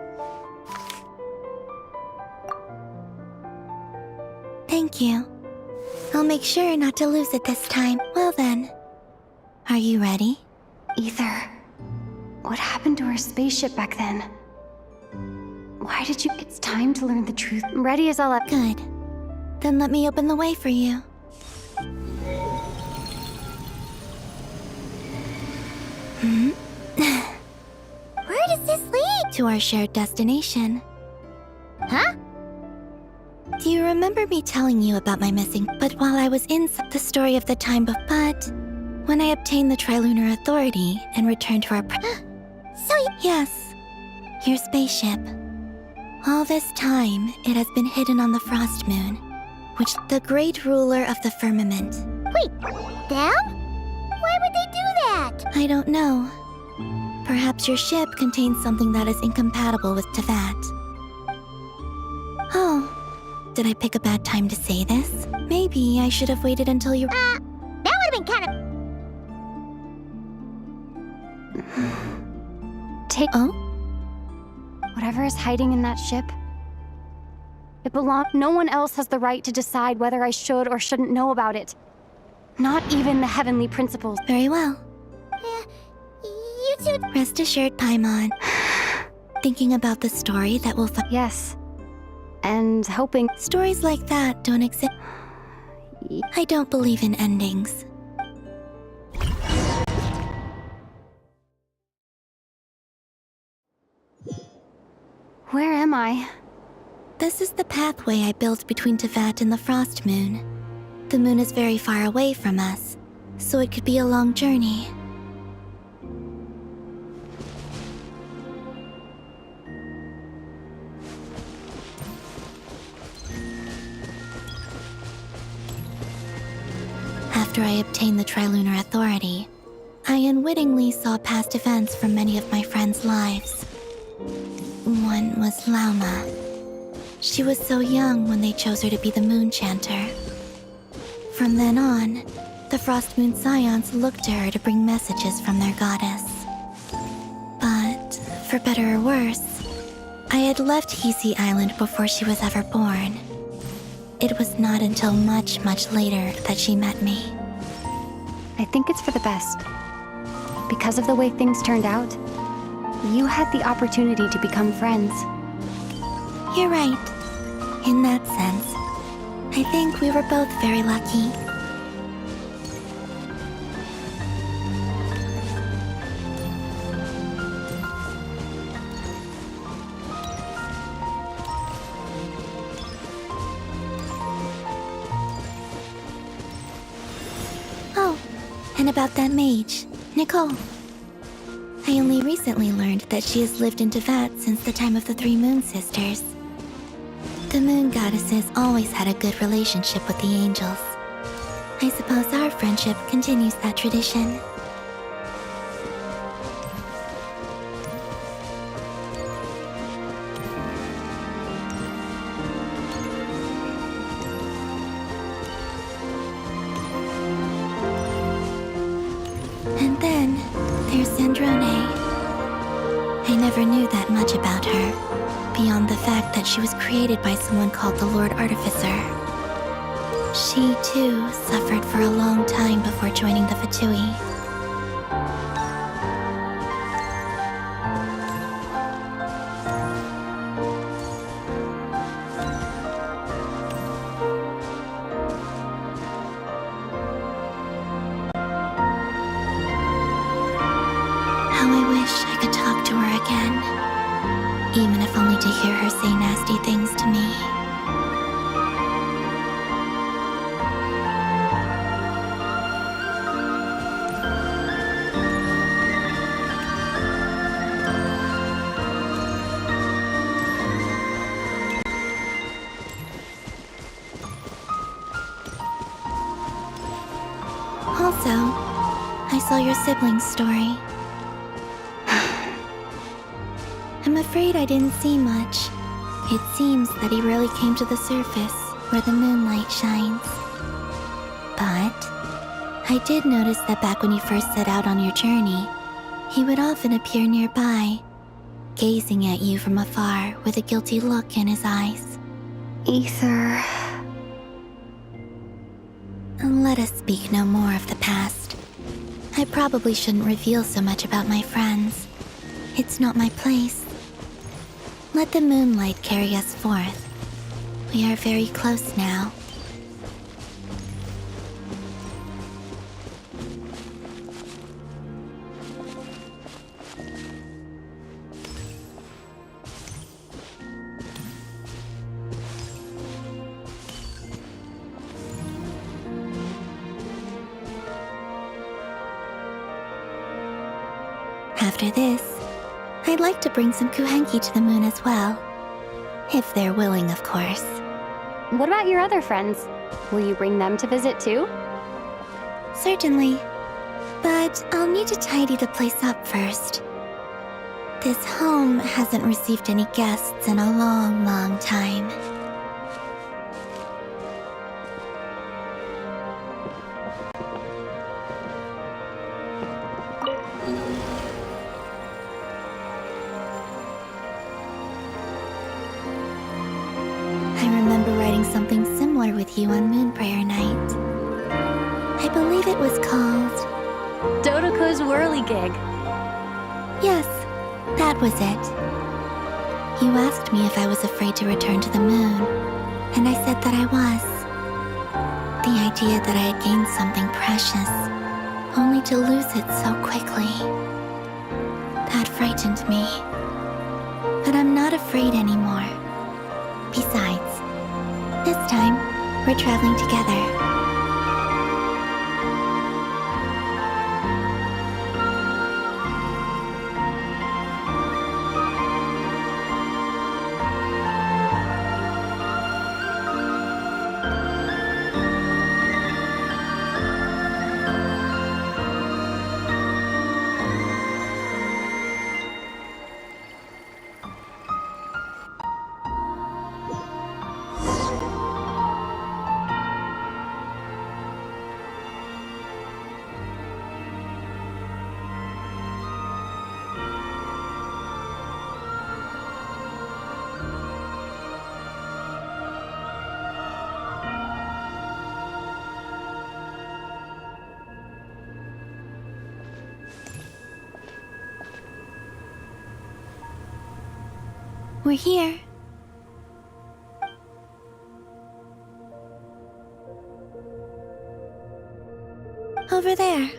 [SPEAKER 16] Thank you. I'll make sure not to lose it this time. Well then, are you ready?
[SPEAKER 11] Ether, what happened to our spaceship back then? Why did you... It's time to learn the truth. I'm ready as I'll...
[SPEAKER 16] Good. Then let me open the way for you.
[SPEAKER 1] Where does this lead?
[SPEAKER 16] To our shared destination.
[SPEAKER 1] Huh?
[SPEAKER 16] Do you remember me telling you about my missing... But while I was in the story of the time before... But when I obtained the Trilunar Authority and returned to our... Yes, your spaceship. All this time, it has been hidden on the Frost Moon, which the great ruler of the firmament.
[SPEAKER 1] Wait, them? Why would they do that?
[SPEAKER 16] I don't know. Perhaps your ship contains something that is incompatible with Tevat. Oh, did I pick a bad time to say this? Maybe I should have waited until you...
[SPEAKER 1] that would have been kind of...
[SPEAKER 11] Take...
[SPEAKER 16] Oh?
[SPEAKER 11] Whatever is hiding in that ship, it belongs... No one else has the right to decide whether I should or shouldn't know about it. Not even the heavenly principles.
[SPEAKER 16] Very well.
[SPEAKER 1] You two...
[SPEAKER 16] Rest assured, Paimon. Thinking about the story that will...
[SPEAKER 11] Yes. And hoping...
[SPEAKER 16] Stories like that don't exist. I don't believe in endings.
[SPEAKER 11] Where am I?
[SPEAKER 16] This is the pathway I built between Tevat and the Frost Moon. The moon is very far away from us, so it could be a long journey. After I obtained the Trilunar Authority, I unwittingly saw past events from many of my friends' lives. One was Lauma. She was so young when they chose her to be the Moon Chanter. From then on, the Frost Moon Scions looked to her to bring messages from their goddess. But, for better or worse, I had left Hisi Island before she was ever born. It was not until much, much later that she met me.
[SPEAKER 11] I think it's for the best. Because of the way things turned out, you had the opportunity to become friends.
[SPEAKER 16] You're right. In that sense, I think we were both very lucky. And about that mage, Nicole. I only recently learned that she has lived in Teyvat since the time of the Three Moon Sisters. The moon goddesses always had a good relationship with the angels. I suppose our friendship continues that tradition. And then there's Sandrone. I never knew that much about her, beyond the fact that she was created by someone called the Lord Artificer. She, too, suffered for a long time before joining the Fatui. How I wish I could talk to her again, even if only to hear her say nasty things to me. Also, I saw your siblings' story. I'm afraid I didn't see much. It seems that he rarely came to the surface where the moonlight shines. But I did notice that back when you first set out on your journey, he would often appear nearby, gazing at you from afar with a guilty look in his eyes.
[SPEAKER 11] Ether.
[SPEAKER 16] Let us speak no more of the past. I probably shouldn't reveal so much about my friends. It's not my place. Let the moonlight carry us forth. We are very close now. After this, I'd like to bring some kuhenki to the moon as well. If they're willing, of course.
[SPEAKER 11] What about your other friends? Will you bring them to visit too?
[SPEAKER 16] Certainly. But I'll need to tidy the place up first. This home hasn't received any guests in a long, long time. Something similar with you on Moon Prayer Night. I believe it was called...
[SPEAKER 11] Dodoko's Whirligig.
[SPEAKER 16] Yes, that was it. You asked me if I was afraid to return to the moon, and I said that I was. The idea that I had gained something precious, only to lose it so quickly. That frightened me. But I'm not afraid anymore. Besides, this time, we're traveling together. We're here. Over there.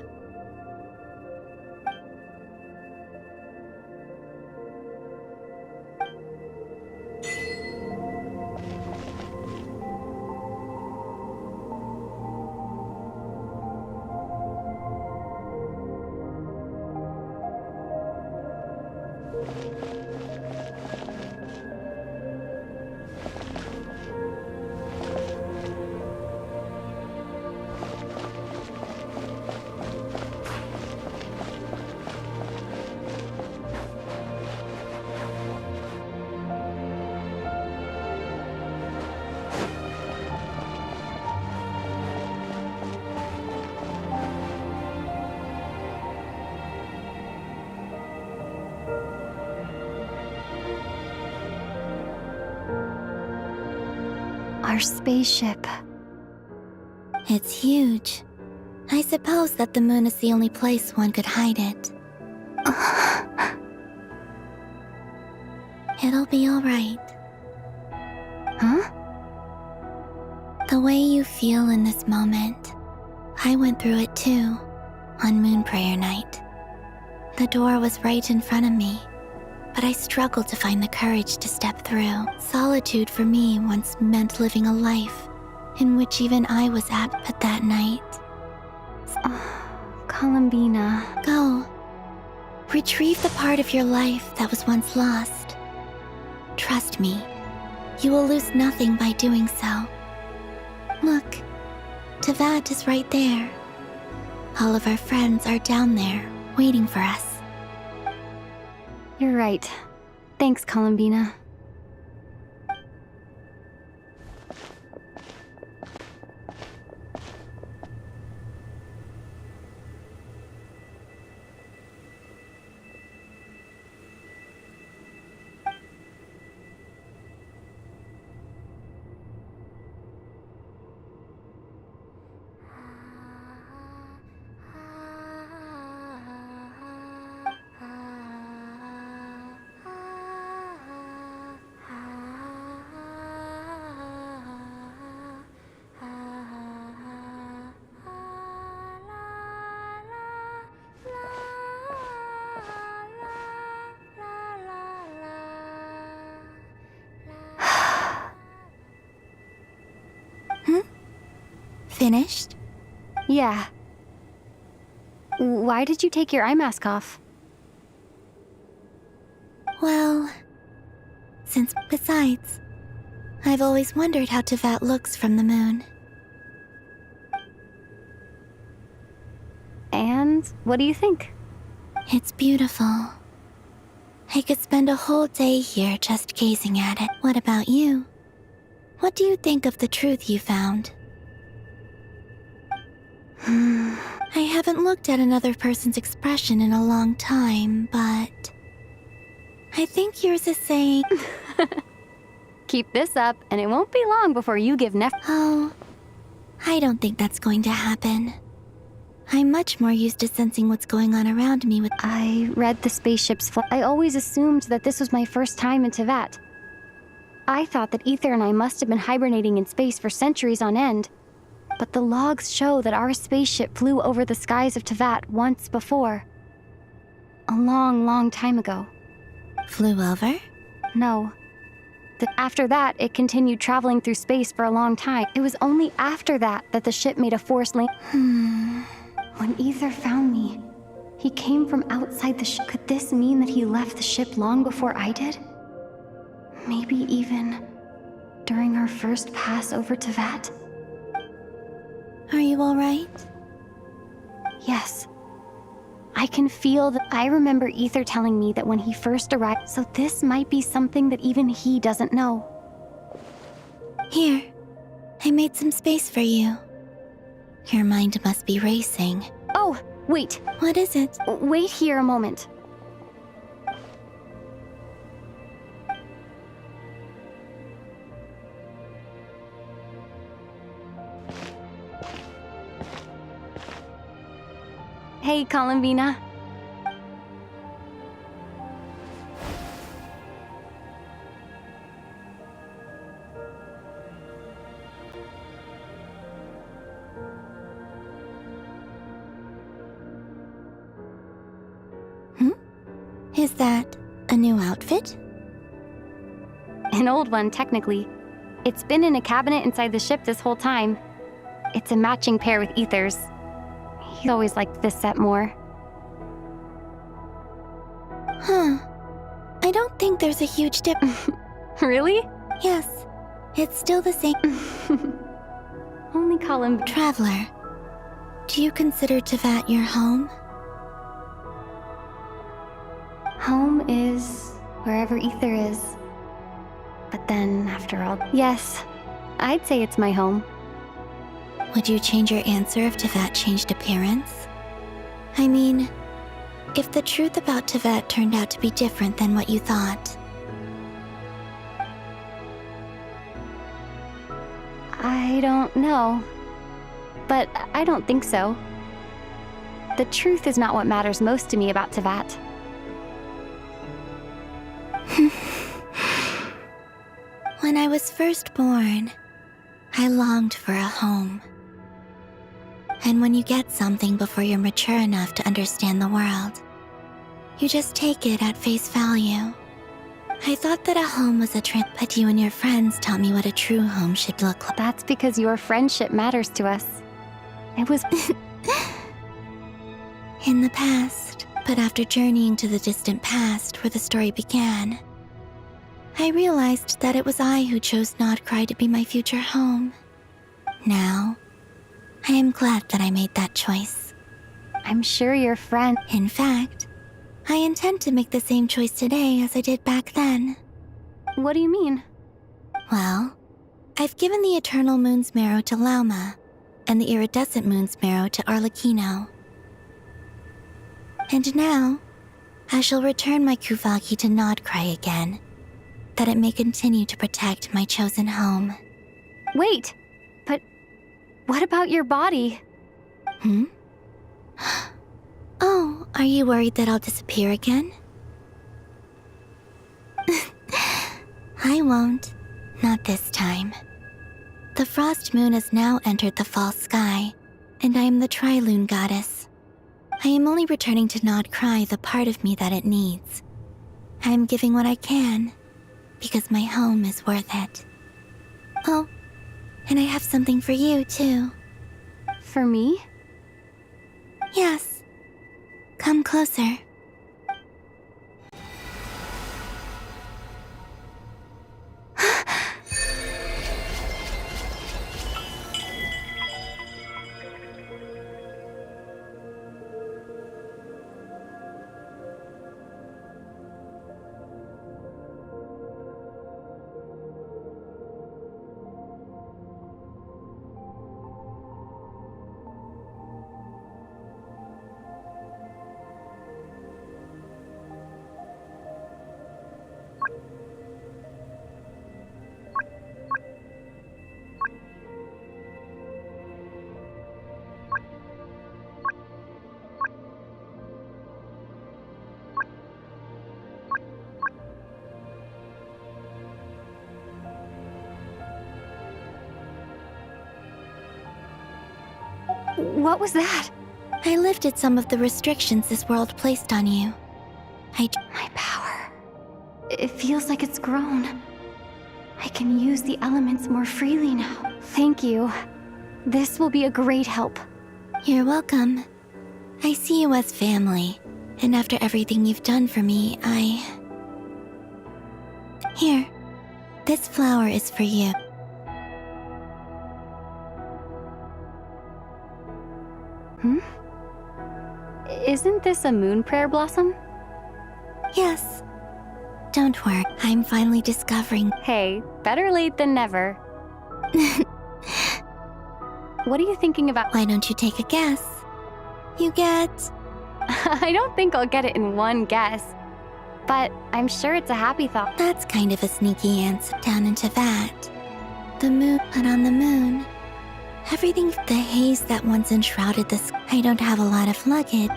[SPEAKER 11] Our spaceship.
[SPEAKER 16] It's huge. I suppose that the moon is the only place one could hide it. It'll be alright.
[SPEAKER 11] Huh?
[SPEAKER 16] The way you feel in this moment, I went through it too, on Moon Prayer Night. The door was right in front of me, but I struggled to find the courage to step through. Solitude for me once meant living a life in which even I was at that night.
[SPEAKER 11] Columbina.
[SPEAKER 16] Go. Retrieve the part of your life that was once lost. Trust me, you will lose nothing by doing so. Look, Tevat is right there. All of our friends are down there, waiting for us.
[SPEAKER 11] You're right. Thanks, Columbina.
[SPEAKER 16] Finished?
[SPEAKER 11] Yeah. Why did you take your eye mask off?
[SPEAKER 16] Well, besides, I've always wondered how Tevat looks from the moon.
[SPEAKER 11] And what do you think?
[SPEAKER 16] It's beautiful. I could spend a whole day here just gazing at it. What about you? What do you think of the truth you found? I haven't looked at another person's expression in a long time, but I think yours is saying...
[SPEAKER 11] Keep this up, and it won't be long before you give
[SPEAKER 16] Oh, I don't think that's going to happen. I'm much more used to sensing what's going on around me with...
[SPEAKER 11] I read the spaceship's I always assumed that this was my first time in Tevat. I thought that Ether and I must have been hibernating in space for centuries on end. But the logs show that our spaceship flew over the skies of Tevat once before. A long, long time ago.
[SPEAKER 16] Flew over?
[SPEAKER 11] No. After that, it continued traveling through space for a long time. It was only after that that the ship made a forced landing. When Ether found me, he came from outside the ship. Could this mean that he left the ship long before I did? Maybe even during our first pass over Tevat?
[SPEAKER 16] Are you alright?
[SPEAKER 11] Yes. I can feel that. I remember Ether telling me that when he first arrived, so this might be something that even he doesn't know.
[SPEAKER 16] Here, I made some space for you. Your mind must be racing.
[SPEAKER 11] Oh, wait.
[SPEAKER 16] What is it?
[SPEAKER 11] Wait here a moment. Hey, Columbina.
[SPEAKER 16] Is that a new outfit?
[SPEAKER 11] An old one, technically. It's been in a cabinet inside the ship this whole time. It's a matching pair with Ether's. He always liked this set more.
[SPEAKER 16] Huh. I don't think there's a huge difference.
[SPEAKER 11] Really?
[SPEAKER 16] Yes. It's still the same.
[SPEAKER 11] Only Columbina.
[SPEAKER 16] Traveler, do you consider Tevat your home?
[SPEAKER 11] Home is wherever Ether is. But then, after all, yes, I'd say it's my home.
[SPEAKER 16] Would you change your answer if Tevat changed appearance? I mean, if the truth about Tevat turned out to be different than what you thought.
[SPEAKER 11] I don't know. But I don't think so. The truth is not what matters most to me about Teyvat.
[SPEAKER 16] When I was first born, I longed for a home. And when you get something before you're mature enough to understand the world, you just take it at face value. I thought that a home was a trip, but you and your friends taught me what a true home should look like.
[SPEAKER 11] That's because your friendship matters to us. It was
[SPEAKER 16] in the past, but after journeying to the distant past where the story began, I realized that it was I who chose Nodcry to be my future home. Now, I am glad that I made that choice.
[SPEAKER 11] I'm sure your friend...
[SPEAKER 16] In fact, I intend to make the same choice today as I did back then.
[SPEAKER 11] What do you mean?
[SPEAKER 16] Well, I've given the Eternal Moon's Marrow to Lauma, and the Iridescent Moon's Marrow to Arlecchino. And now, I shall return my Kuvagi to Nodcry again, that it may continue to protect my chosen home.
[SPEAKER 11] Wait, but what about your body?
[SPEAKER 16] Oh, are you worried that I'll disappear again? I won't. Not this time. The Frost Moon has now entered the fall sky, and I am the Tri-Lune goddess. I am only returning to Nodcry the part of me that it needs. I am giving what I can, because my home is worth it. Oh, and I have something for you, too.
[SPEAKER 11] For me?
[SPEAKER 16] Yes. Come closer.
[SPEAKER 11] What was that?
[SPEAKER 16] I lifted some of the restrictions this world placed on you.
[SPEAKER 11] My power. It feels like it's grown. I can use the elements more freely now. Thank you. This will be a great help.
[SPEAKER 16] You're welcome. I see you as family, and after everything you've done for me, Here. This flower is for you.
[SPEAKER 11] Isn't this a moon prayer blossom?
[SPEAKER 16] Yes. Don't worry, I'm finally discovering.
[SPEAKER 11] Hey, better late than never. What are you thinking about?
[SPEAKER 16] Why don't you take a guess? You get...
[SPEAKER 11] I don't think I'll get it in one guess. But I'm sure it's a happy thought.
[SPEAKER 16] That's kind of a sneaky answer. Down into that. The moon, but on the moon. Everything, the haze that once enshrouded the sky. I don't have a lot of luggage.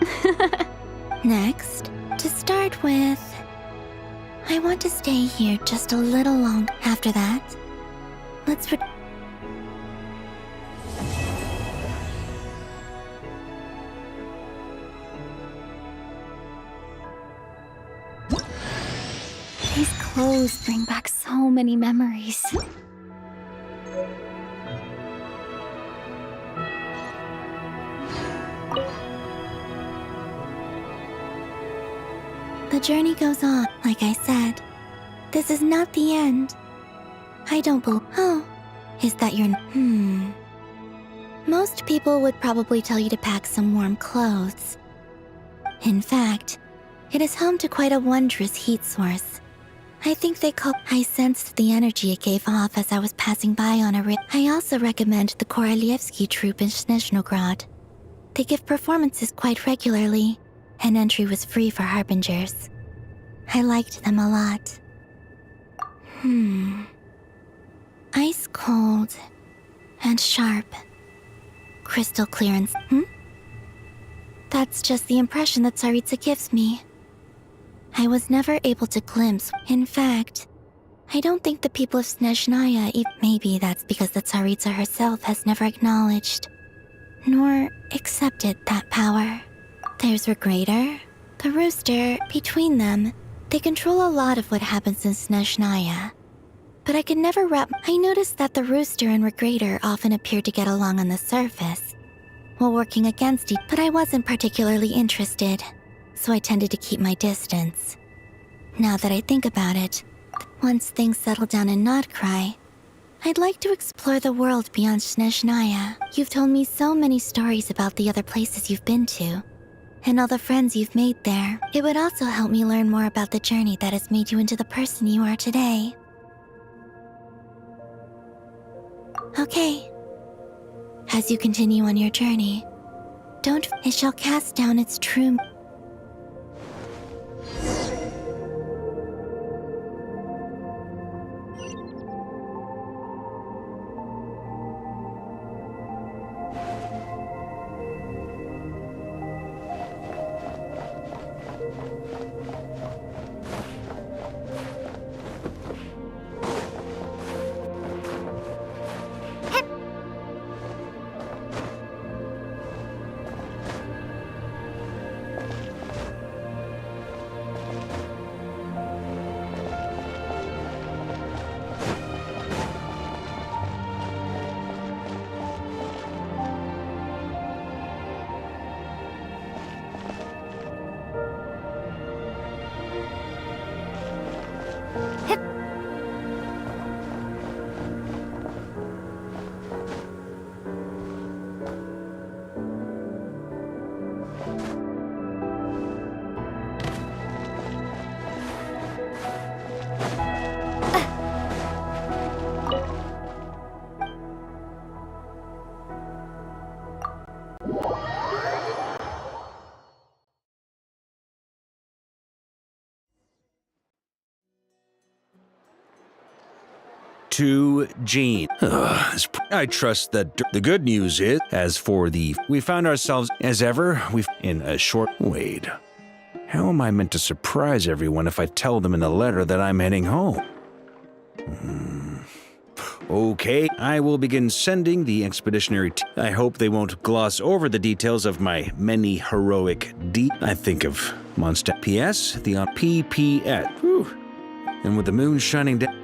[SPEAKER 16] Next, to start with, I want to stay here just a little longer. After that, let's
[SPEAKER 11] These clothes bring back so many memories.
[SPEAKER 16] The journey goes on, like I said. This is not the end. I don't believe... Oh, is that your... Most people would probably tell you to pack some warm clothes. In fact, it is home to quite a wondrous heat source. I think they call... I sensed the energy it gave off as I was passing by on a I also recommend the Korolievsky troupe in Snezhnograd. They give performances quite regularly, and entry was free for harbingers. I liked them a lot. Ice cold, and sharp. Crystal clear and... That's just the impression that Tsaritsa gives me. I was never able to glimpse. In fact, I don't think the people of Snezhnaya, maybe that's because the Tsaritsa herself has never acknowledged, nor accepted that power. There's Regrator, the rooster. Between them, they control a lot of what happens in Snezhnaya. But I could never I noticed that the rooster and Regrator often appeared to get along on the surface, while working against each, but I wasn't particularly interested, so I tended to keep my distance. Now that I think about it, once things settle down in Notcry, I'd like to explore the world beyond Snezhnaya. You've told me so many stories about the other places you've been to, and all the friends you've made there. It would also help me learn more about the journey that has made you into the person you are today. Okay. As you continue on your journey, it shall cast down its true...
[SPEAKER 3] To Jean. I trust that the good news is, as for we found ourselves, as ever, in a short... Wait. How am I meant to surprise everyone if I tell them in a letter that I'm heading home? Okay, I will begin sending the expeditionary I hope they won't gloss over the details of my many heroic deeds. I think of Monster PS, the PPS. Whew. And with the moon shining down...